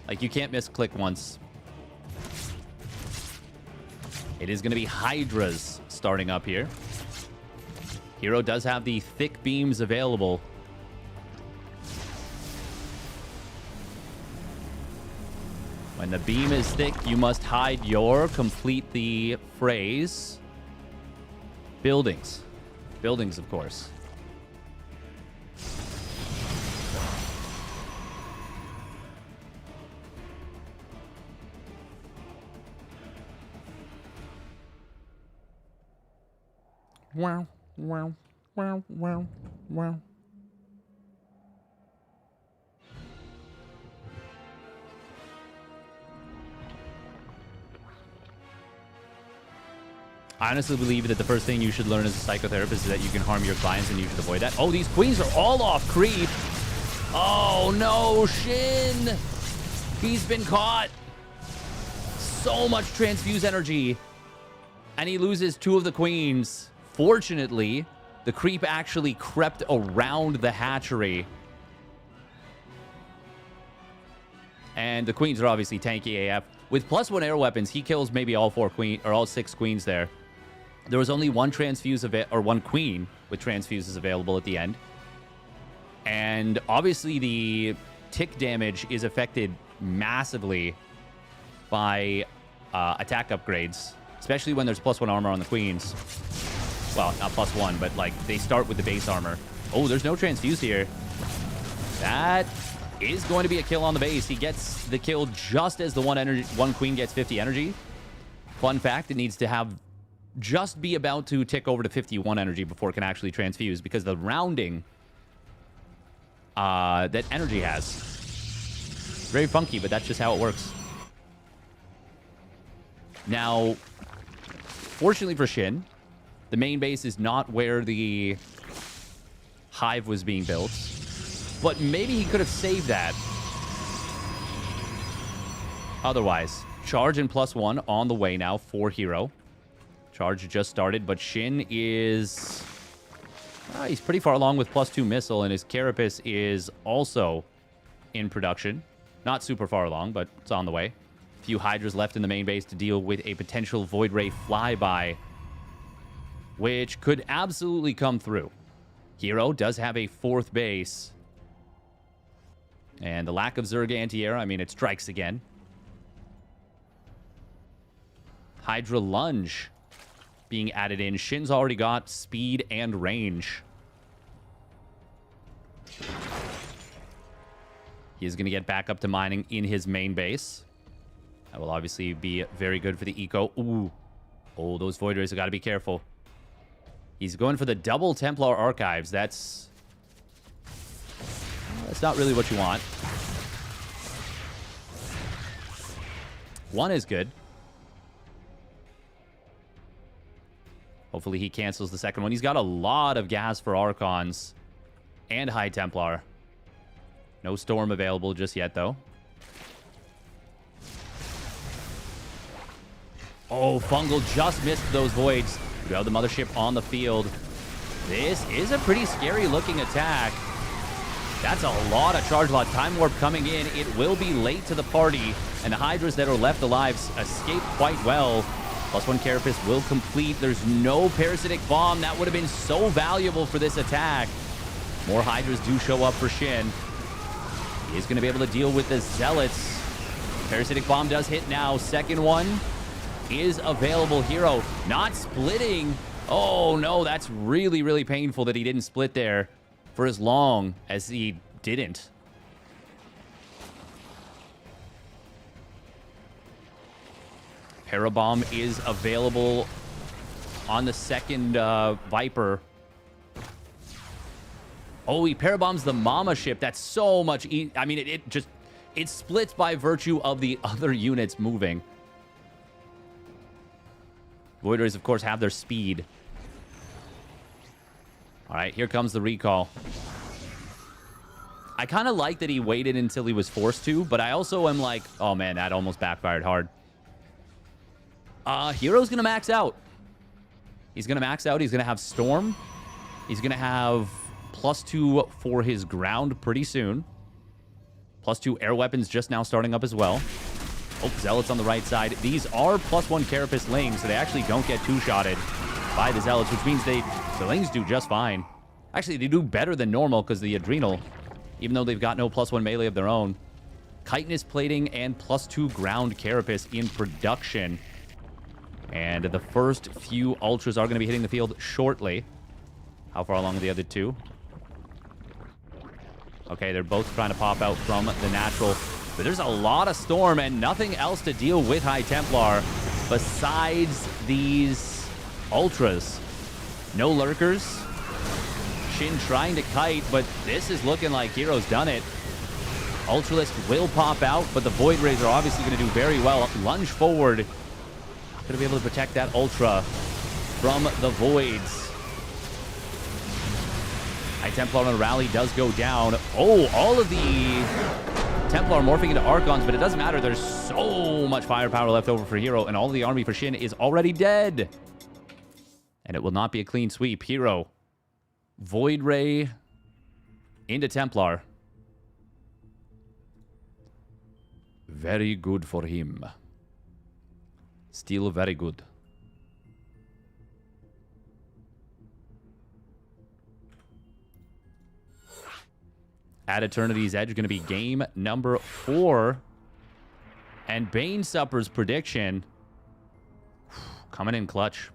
Like, you can't misclick once. It is going to be Hydras starting up here. herO does have the thick beams available. When the beam is thick, you must hide your, complete the phrase, buildings. Buildings, of course. Wow, wow, wow, wow, wow. I honestly believe that the first thing you should learn as a psychotherapist is that you can harm your clients and you should avoid that. Oh, these queens are all off creep. Oh, no, SHIN. He's been caught. So much transfuse energy. And he loses 2 of the queens. Fortunately, the creep actually crept around the hatchery. And the queens are obviously tanky AF. With +1 air weapons, he kills maybe all 6 queens there. There was only 1 transfuse or 1 queen with transfuses available at the end. And obviously the tick damage is affected massively by attack upgrades, especially when there's +1 armor on the queens. Well, not +1, but like they start with the base armor. Oh, there's no transfuse here. That is going to be a kill on the base. He gets the kill just as the one queen gets 50 energy. Fun fact, it needs to have just be about to tick over to 51 energy before it can actually transfuse, because the rounding that energy has. Very funky, but that's just how it works. Now, fortunately for SHIN, the main base is not where the hive was being built, but maybe he could have saved that. Otherwise, charge and +1 on the way now for herO. Charge just started, but SHIN is... he's pretty far along with +2 missile, and his carapace is also in production. Not super far along, but it's on the way. Few Hydras left in the main base to deal with a potential Void Ray flyby, which could absolutely come through. herO does have a 4th base. And the lack of Zerg anti-air, I mean, it strikes again. Hydra Lunge being added in. SHIN's already got speed and range. He is going to get back up to mining in his main base. That will obviously be very good for the eco. Ooh. Oh, those Void Rays have got to be careful. He's going for the double Templar Archives. That's not really what you want. One is good. Hopefully he cancels the second one. He's got a lot of gas for Archons and High Templar. No Storm available just yet, though. Oh, Fungal just missed those Voids. We have the Mothership on the field. This is a pretty scary looking attack. That's a lot of charge lot. Time Warp coming in. It will be late to the party, and the Hydras that are left alive escape quite well. +1 Carapace will complete. There's no Parasitic Bomb. That would have been so valuable for this attack. More Hydras do show up for SHIN. He is going to be able to deal with the Zealots. Parasitic Bomb does hit now. Second one is available. herO not splitting. Oh, no, that's really, really painful that he didn't split there for as long as he didn't. Parabomb is available on the second Viper. Oh, he parabombs the Mama ship. That's so much I mean, it splits by virtue of the other units moving. Void Rays, of course, have their speed. All right, here comes the recall. I kind of like that he waited until he was forced to, but I also am like, oh man, that almost backfired hard. herO's going to max out. He's going to max out. He's going to have Storm. He's going to have +2 for his ground pretty soon. +2 air weapons just now starting up as well. Oh, Zealots on the right side. These are +1 Carapace Lings, so they actually don't get two-shotted by the Zealots, which means the Lings do just fine. Actually, they do better than normal because the Adrenal, even though they've got no +1 melee of their own. Chitinous Plating and +2 ground Carapace in production. And the first few Ultras are going to be hitting the field shortly. How far along are the other two? Okay, they're both trying to pop out from the natural. But there's a lot of Storm and nothing else to deal with High Templar besides these Ultras. No Lurkers. SHIN trying to kite, but this is looking like herO's done it. Ultralisk will pop out, but the Void Rays are obviously going to do very well. Lunge forward. Going to be able to protect that Ultra from the Voids. High Templar on the rally does go down. Oh, all of the Templar morphing into Archons, but it doesn't matter. There's so much firepower left over for herO, and all of the army for SHIN is already dead. And it will not be a clean sweep. herO, Void Ray into Templar. Very good for him. Still very good. At Eternity's Edge, going to be game number 4. And Bane Supper's prediction coming in clutch.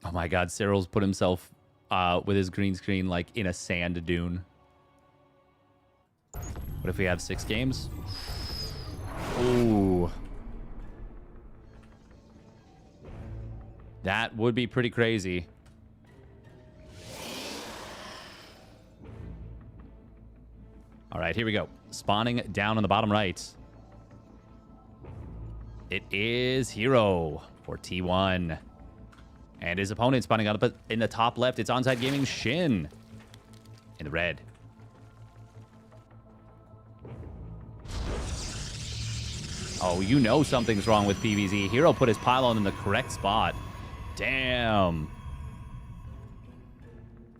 Oh my god, Cyril's put himself with his green screen like in a sand dune. What if we have 6 games? Ooh. That would be pretty crazy. All right, here we go. Spawning down on the bottom right. It is herO for T1. And his opponent spawning out in the top left. It's Onside Gaming SHIN in the red. Oh, you know something's wrong with PvZ. herO put his pylon in the correct spot. Damn.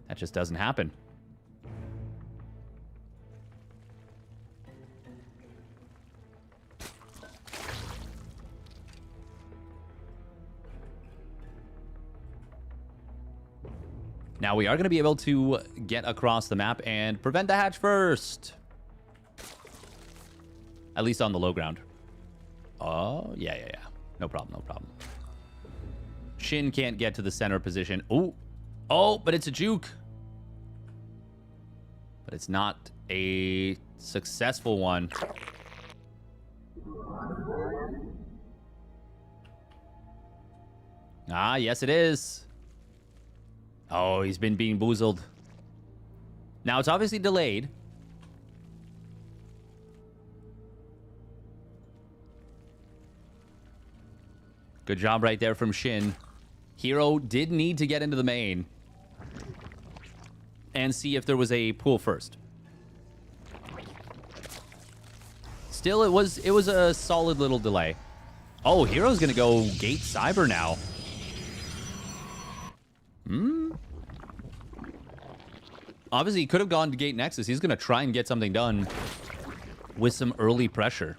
That just doesn't happen. Now we are going to be able to get across the map and prevent the hatch first. At least on the low ground. Oh, yeah. No problem, no problem. SHIN can't get to the center position. Ooh. Oh, but it's a juke. But it's not a successful one. Ah, yes it is. Oh, he's been being boozled. Now, it's obviously delayed. Good job right there from SHIN. herO did need to get into the main and see if there was a pool first. Still, it was a solid little delay. Oh, herO's going to go gate Cyber now. Obviously, he could have gone to gate Nexus. He's going to try and get something done with some early pressure.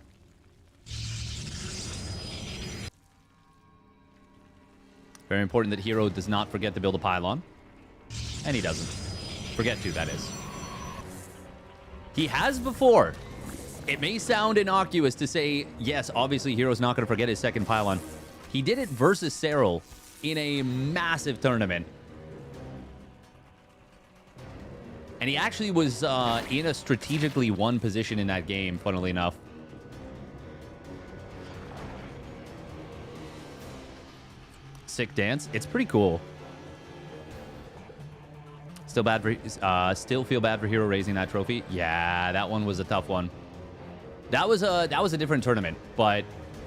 Very important that herO does not forget to build a pylon. And he doesn't. Forget to, that is. He has before. It may sound innocuous to say, yes, obviously herO's not going to forget his second pylon. He did it versus Cyril in a massive tournament. And he actually was in a strategically won position in that game, funnily enough. Sick dance. It's pretty cool. Still feel bad for herO raising that trophy. Yeah, that one was a tough one. That was a different tournament, but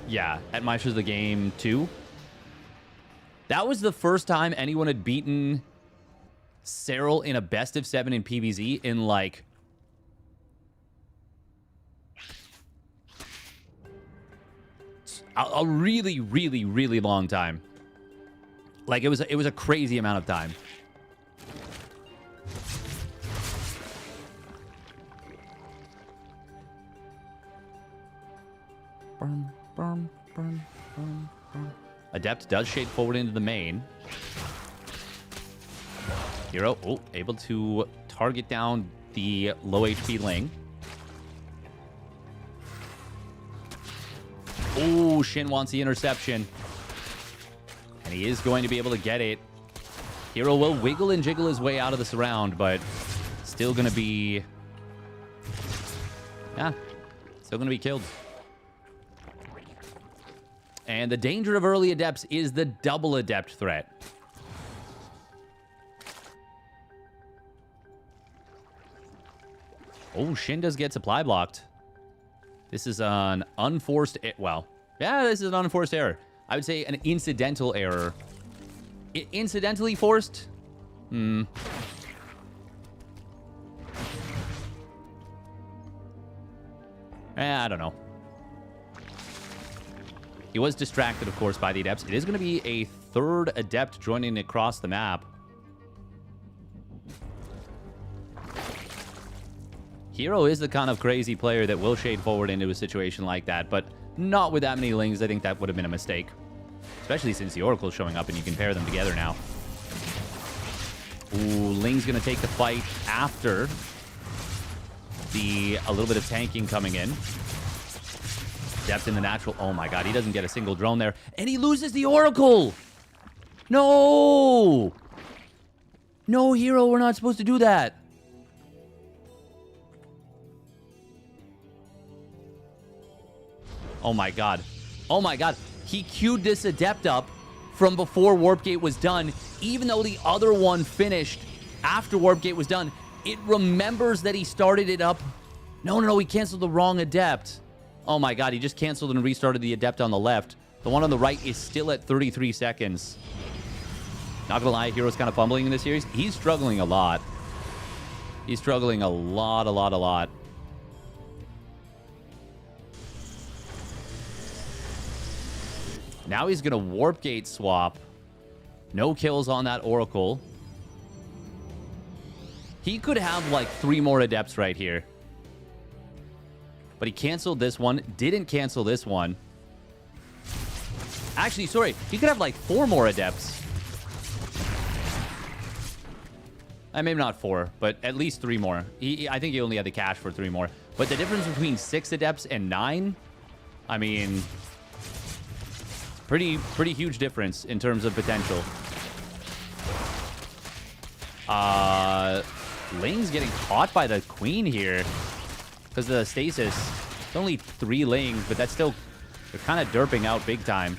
yeah, at Masters of the Game 2. That was the first time anyone had beaten Cyril in a best of 7 in PvZ in like a really, really, really long time. Like it was a crazy amount of time. Adept does shade forward into the main. herO, able to target down the low HP Ling. Oh, SHIN wants the interception. And he is going to be able to get it. herO will wiggle and jiggle his way out of the surround, but still going to be... yeah, still going to be killed. And the danger of early Adepts is the double Adept threat. Oh, SHIN does get supply blocked. This is an unforced... well, yeah, this is an unforced error. I would say an incidental error. Incidentally forced? I don't know. He was distracted, of course, by the Adepts. It is going to be a third Adept joining across the map. herO is the kind of crazy player that will shade forward into a situation like that, but not with that many Lings. I think that would have been a mistake. Especially since the Oracle's showing up and you can pair them together now. Ooh, Ling's going to take the fight after a little bit of tanking coming in. Depth in the natural. Oh my god, he doesn't get a single drone there. And he loses the Oracle! No! No, herO, we're not supposed to do that. Oh my god. Oh my god. He queued this Adept up from before Warp Gate was done, even though the other one finished after Warp Gate was done. It remembers that he started it up. No, he canceled the wrong Adept. Oh my god, he just canceled and restarted the Adept on the left. The one on the right is still at 33 seconds. Not gonna lie, herO's kind of fumbling in this series. He's struggling a lot. He's struggling a lot. Now he's gonna Warp Gate swap. No kills on that Oracle. He could have like 3 more Adepts right here. But he canceled this one. Didn't cancel this one. Actually, sorry. He could have like 4 more Adepts. Maybe not 4, but at least 3 more. I think he only had the cash for 3 more. But the difference between 6 Adepts and 9, I mean, pretty huge difference in terms of potential. Ling's getting caught by the Queen here because of the stasis. It's only 3 Lings, but that's still, they're kind of derping out big time.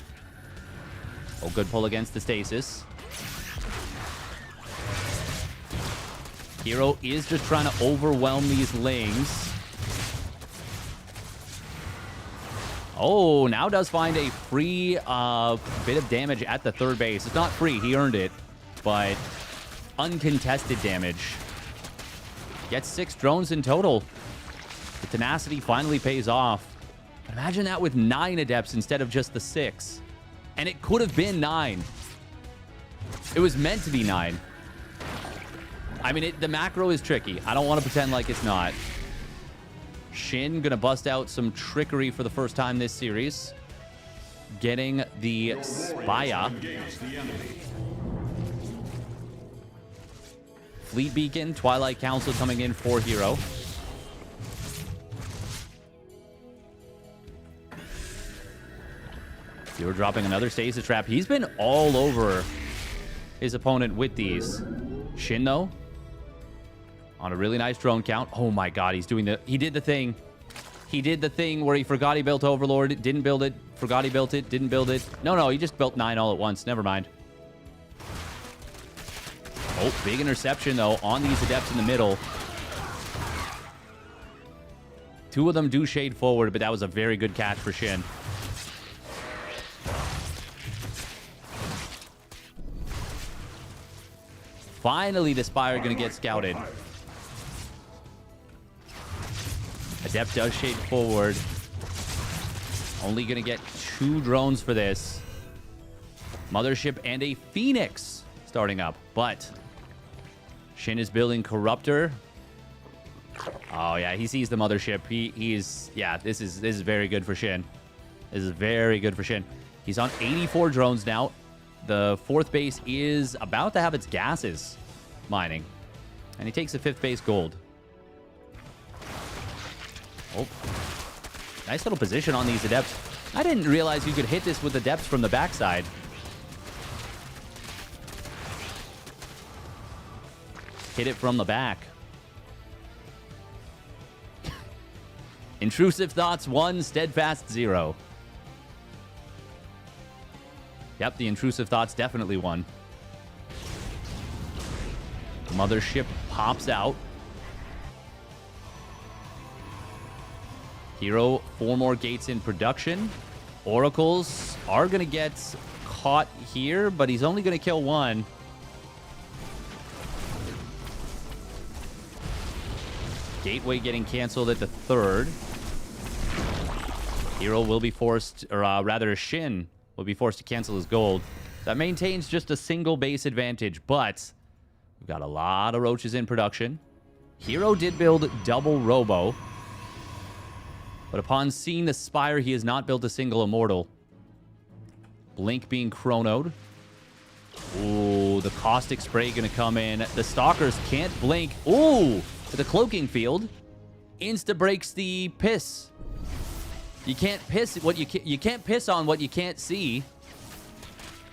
Oh, good pull against the stasis. herO is just trying to overwhelm these Lings. Oh, now does find a free bit of damage at the third base. It's not free, he earned it, but uncontested damage. Gets 6 drones in total. The tenacity finally pays off. Imagine that with 9 Adepts instead of just the 6. And it could have been 9. It was meant to be 9. I mean, the macro is tricky. I don't want to pretend like it's not. SHIN gonna bust out some trickery for the first time this series. Getting the Spaya. Fleet Beacon, Twilight Council coming in for herO. You're dropping another Stasis Trap. He's been all over his opponent with these. SHIN, though, on a really nice drone count. Oh my god, he did the thing. He did the thing where he forgot he built Overlord, didn't build it, forgot he built it, didn't build it. No, he just built 9 all at once. Never mind. Oh, big interception, though, on these Adepts in the middle. 2 of them do shade forward, but that was a very good catch for SHIN. Finally, the Spire going to get scouted. Adept does shade forward. Only going to get 2 drones for this. Mothership and a Phoenix starting up, but SHIN is building Corruptor. Oh yeah, he sees the Mothership. This is very good for SHIN. This is very good for SHIN. He's on 84 drones now. The 4th base is about to have its gases mining, and he takes the 5th base gold. Oh, nice little position on these Adepts. I didn't realize you could hit this with Adepts from the backside. Hit it from the back. Intrusive Thoughts 1, Steadfast 0. Yep, the Intrusive Thoughts definitely won. Mothership pops out. herO, 4 more gates in production. Oracles are going to get caught here, but he's only going to kill 1. Gateway getting canceled at the 3rd. herO will be forced, or rather SHIN will be forced to cancel his gold. That maintains just a single base advantage, but we've got a lot of roaches in production. herO did build double Robo, but upon seeing the Spire, he has not built a single Immortal. Blink being chronoed. Ooh, the Caustic Spray going to come in. The Stalkers can't blink. Ooh, the Cloaking Field insta breaks the piss. You can't piss what you can't piss on what you can't see.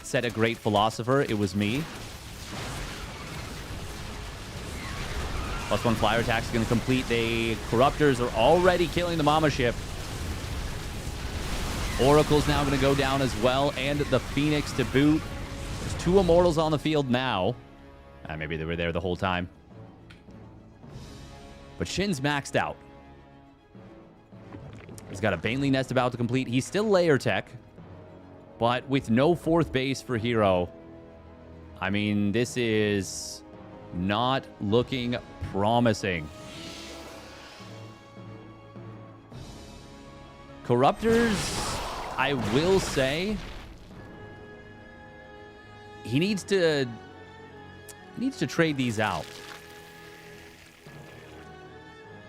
Said a great philosopher. It was me. +1 flyer attack is going to complete. The Corruptors are already killing the Mama Ship. Oracle's now going to go down as well, and the Phoenix to boot. There's 2 Immortals on the field now. Maybe they were there the whole time. But SHIN's maxed out. He's got a Baneley Nest about to complete. He's still layer tech, but with no 4th base for herO. I mean, this is not looking promising. Corruptors, I will say, he needs to trade these out.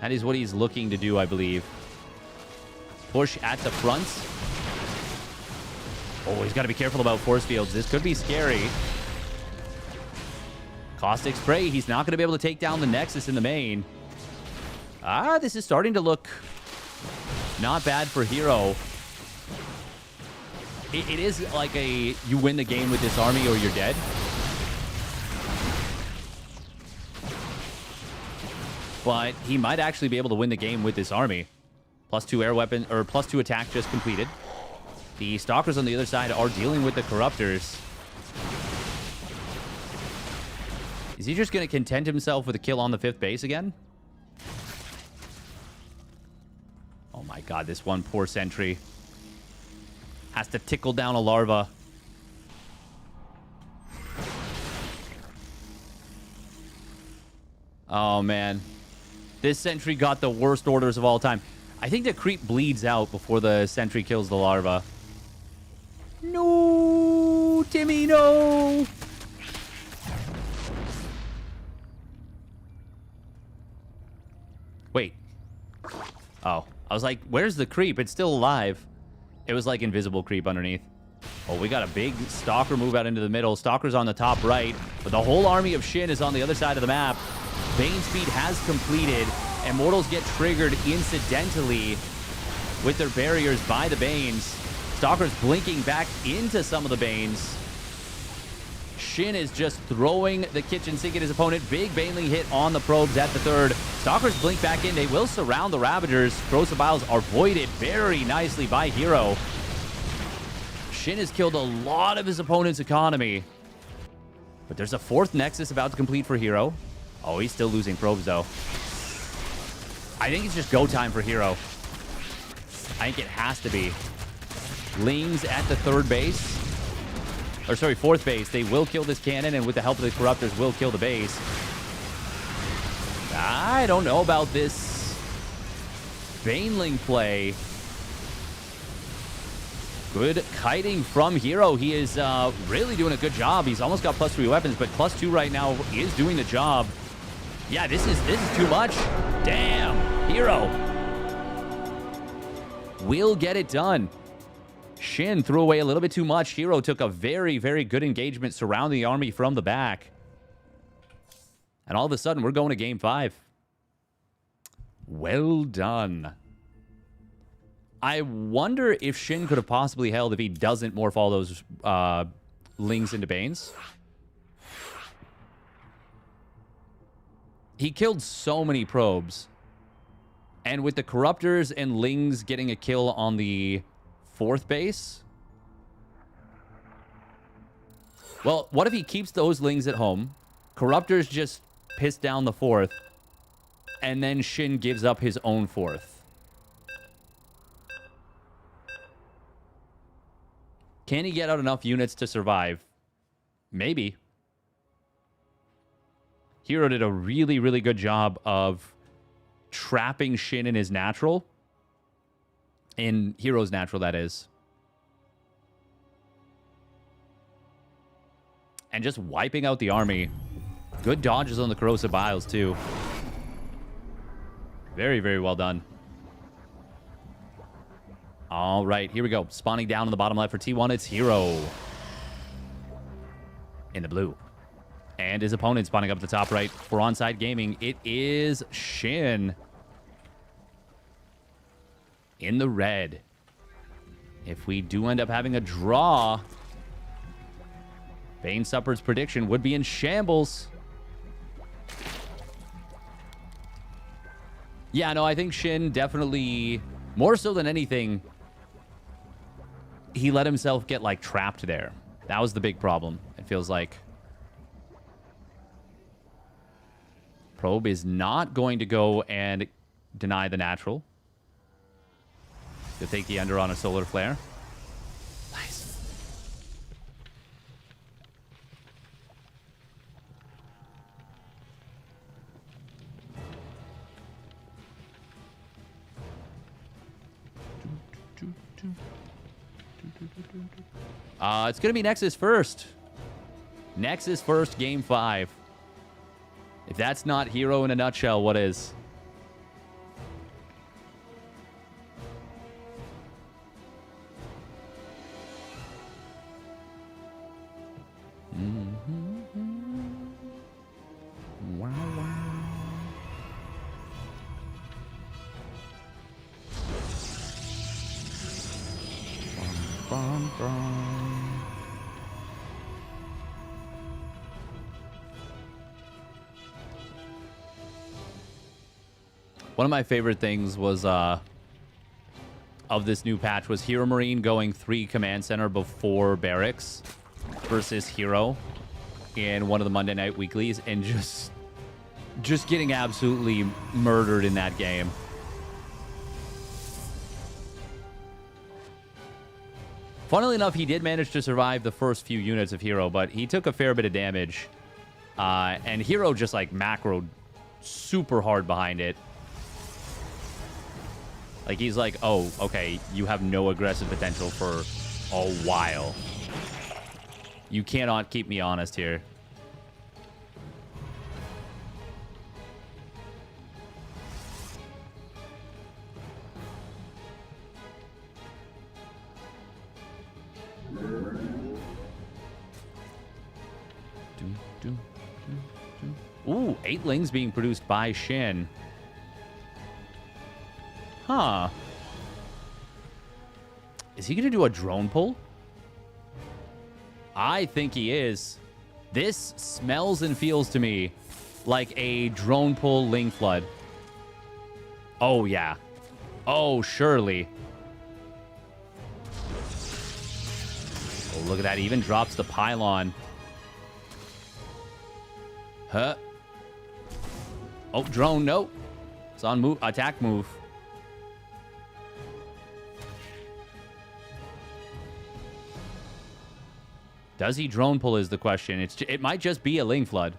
That is what he's looking to do, I believe. Push at the front. Oh, he's got to be careful about force fields. This could be scary. Caustic Spray. He's not going to be able to take down the Nexus in the main. This is starting to look not bad for herO. It is like you win the game with this army or you're dead. But he might actually be able to win the game with this army. +2 air weapon, or +2 attack just completed. The Stalkers on the other side are dealing with the Corruptors. Is he just going to content himself with a kill on the 5th base again? Oh my god, this one poor sentry has to tickle down a larva. Oh man. This sentry got the worst orders of all time. I think the creep bleeds out before the sentry kills the larva. No, Timmy, no. Wait. Oh, I was like, where's the creep? It's still alive. It was like invisible creep underneath. Oh, we got a big Stalker move out into the middle. Stalker's on the top right, but the whole army of SHIN is on the other side of the map. Bane speed has completed. Immortals get triggered incidentally with their barriers by the Banes. Stalker's blinking back into some of the Banes. SHIN is just throwing the kitchen sink at his opponent. Big Baneley hit on the probes at the 3rd. Stalkers blink back in. They will surround the Ravagers. Corrosive Vials are voided very nicely by herO. SHIN has killed a lot of his opponent's economy. But there's a 4th Nexus about to complete for herO. Oh, he's still losing probes, though. I think it's just go time for herO. I think it has to be. Lings at the 3rd base. Or, sorry, 4th base. They will kill this cannon, and with the help of the Corruptors, will kill the base. I don't know about this Baneling play. Good kiting from herO. He is really doing a good job. He's almost got +3 weapons, but +2 right now is doing the job. Yeah, this is too much. Damn, herO will get it done. SHIN threw away a little bit too much. herO took a very, very good engagement surrounding the army from the back. And all of a sudden, we're going to game 5. Well done. I wonder if SHIN could have possibly held if he doesn't morph all those Lings into Banes. He killed so many probes. And with the Corruptors and Lings getting a kill on the 4th base. Well, what if he keeps those Lings at home? Corruptors just piss down the 4th. And then SHIN gives up his own 4th. Can he get out enough units to survive? Maybe. herO did a really, really good job of trapping SHIN in his natural. In herO's natural, that is. And just wiping out the army. Good dodges on the Corrosive Vials, too. Very, very well done. All right, here we go. Spawning down in the bottom left for T1, it's herO. In the blue. And his opponent spawning up at the top right for Onside Gaming. It is SHIN. In the red. If we do end up having a draw, Bane Supper's prediction would be in shambles. Yeah, no, I think SHIN definitely, more so than anything, he let himself get, like, trapped there. That was the big problem, it feels like. Probe is not going to go and deny the natural. He'll take the under on a solar flare. Nice. It's going to be Nexus first. Nexus first, game 5. If that's not herO in a nutshell, what is? Wow, wow. Bum, bum, bum. One of my favorite things was of this new patch was herO Marine going 3 command center before barracks versus herO in one of the Monday night weeklies and just getting absolutely murdered in that game. Funnily enough, he did manage to survive the first few units of herO, but he took a fair bit of damage. And herO just like macroed super hard behind it. Like, he's like, oh, okay, you have no aggressive potential for a while. You cannot keep me honest here. Ooh, 8 lings being produced by SHIN. Huh. Is he going to do a drone pull? I think he is. This smells and feels to me like a drone pull ling flood. Oh, yeah. Oh, surely. Oh, look at that. He even drops the pylon. Huh. Oh, drone. No. It's on move. Attack move. Does he drone pull is the question. It might just be a ling flood.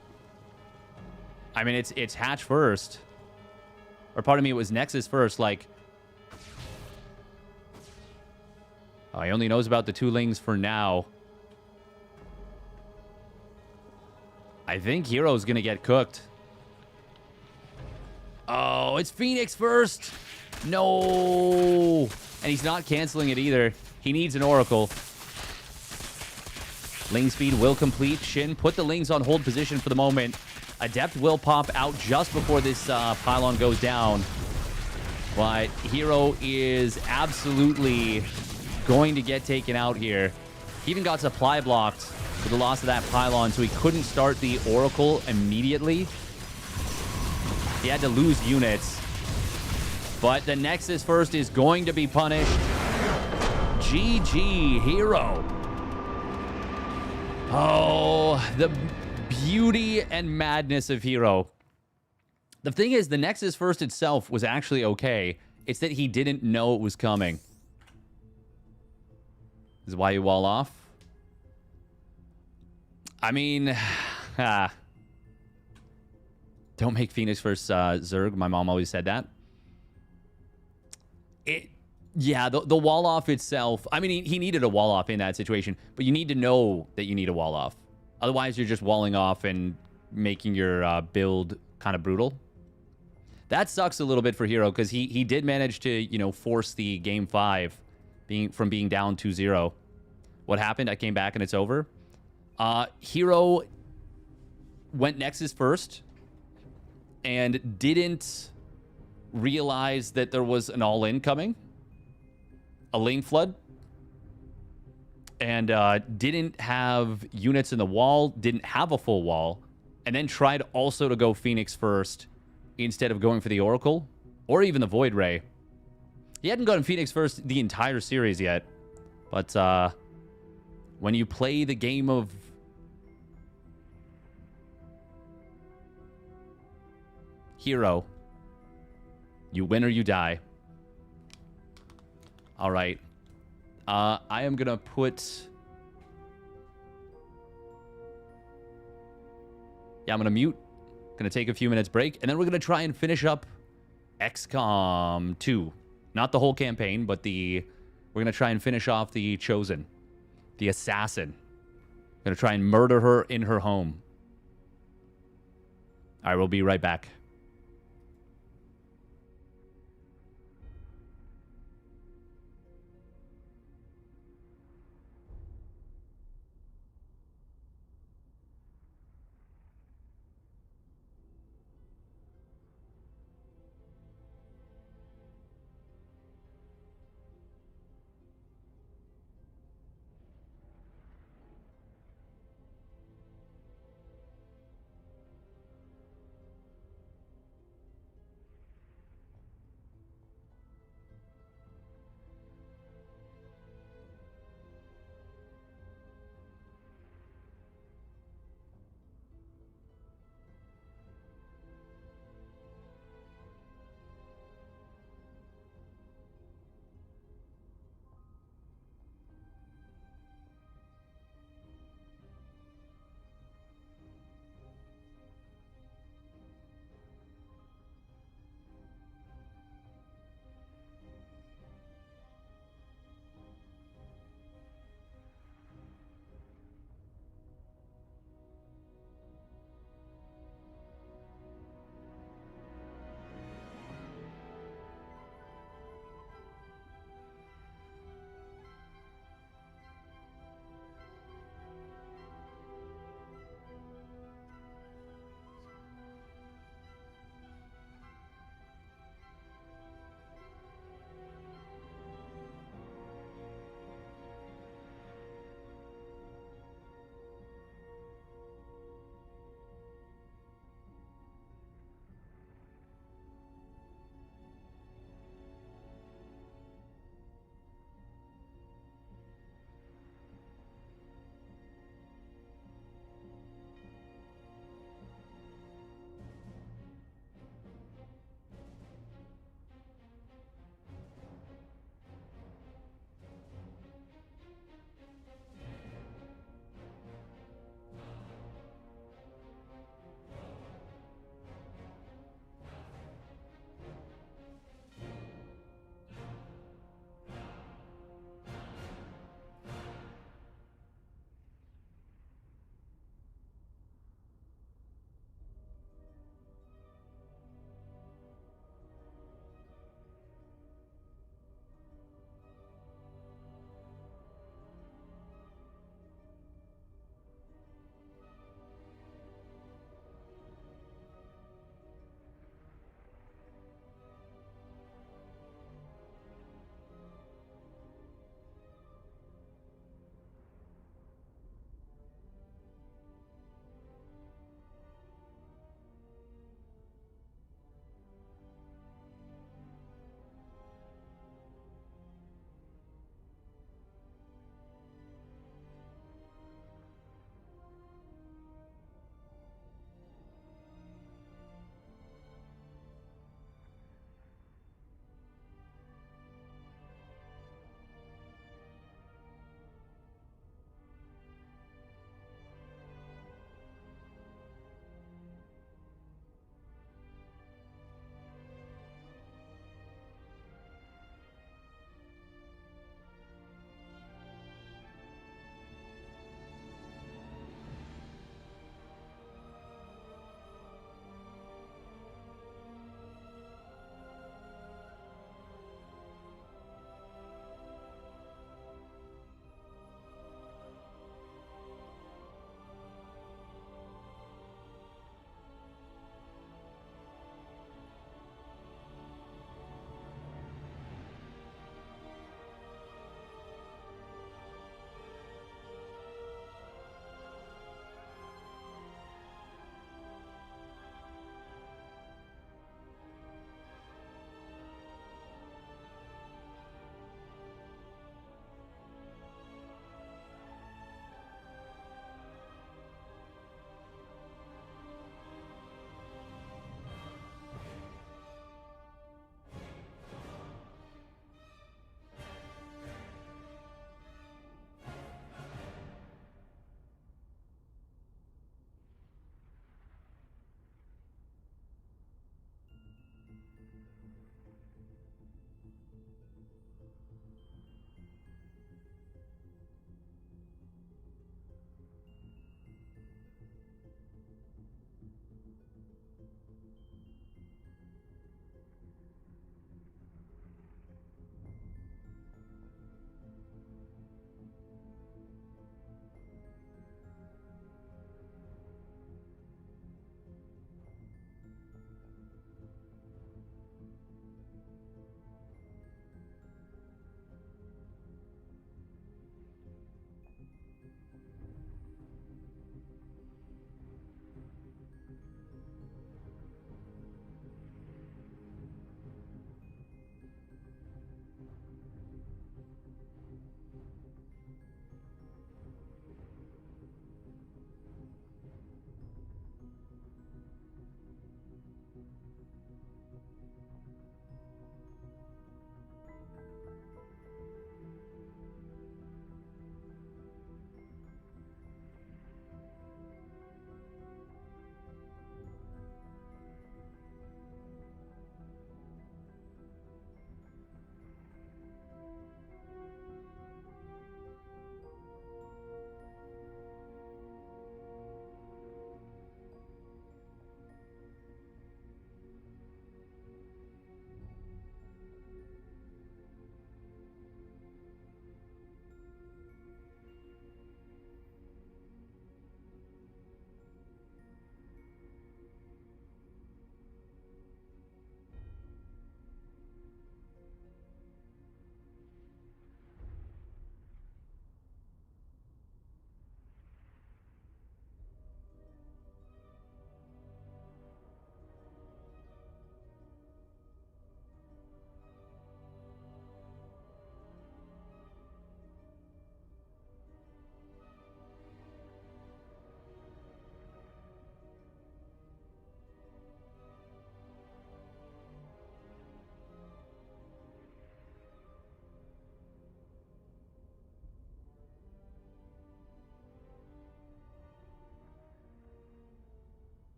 I mean, it's hatch first. Or pardon me, it was Nexus first. Like, oh, he only knows about the 2 lings for now. I think herO's gonna get cooked. Oh, it's Phoenix first. No. And he's not canceling it either. He needs an Oracle. Ling speed will complete. SHIN put the lings on hold position for the moment. Adept will pop out just before this pylon goes down. But herO is absolutely going to get taken out here. He even got supply blocked for the loss of that pylon, so he couldn't start the Oracle immediately. He had to lose units. But the Nexus first is going to be punished. GG, herO. Oh, the beauty and madness of herO. The thing is, the Nexus first itself was actually okay. It's that he didn't know it was coming. This is why you wall off. I mean, don't make Phoenix versus Zerg. My mom always said that. Yeah, the wall off itself. I mean, he needed a wall off in that situation, but you need to know that you need a wall off. Otherwise, you're just walling off and making your build kind of brutal. That sucks a little bit for herO because he did manage to, you know, force the game 5 from being down 2-0. What happened? I came back and it's over. herO went Nexus first and didn't realize that there was an all-in coming, a lane flood, and didn't have units in the wall, didn't have a full wall, and then tried also to go Phoenix first instead of going for the Oracle or even the Void Ray. He hadn't gotten Phoenix first the entire series yet, but when you play the game of herO, you win or you die. All right. I am going to put... Yeah, I'm going to mute. Going to take a few minutes break, and then we're going to try and finish up XCOM 2. Not the whole campaign, but we're going to try and finish off the Chosen, the assassin. Going to try and murder her in her home. All right, we'll be right back.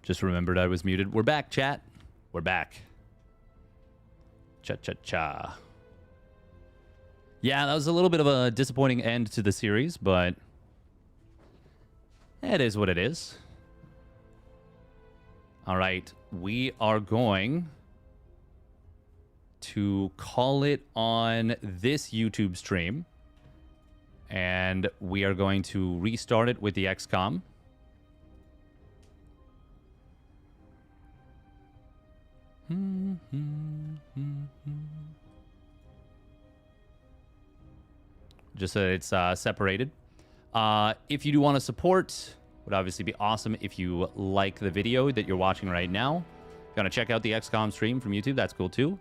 Just remembered I was muted. We're back, chat. We're back. Cha-cha-cha. Yeah, that was a little bit of a disappointing end to the series, but it is what it is. All right, we are going to call it on this YouTube stream, and we are going to restart it with the XCOM. Just so it's separated. If you do want to support, would obviously be awesome if you like the video that you're watching right now. Gonna check out the XCOM stream from YouTube. That's cool too.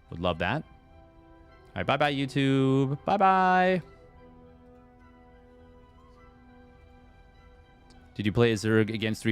Would love that. All right, bye-bye, YouTube. Bye-bye. Did you play as Zerg against 3?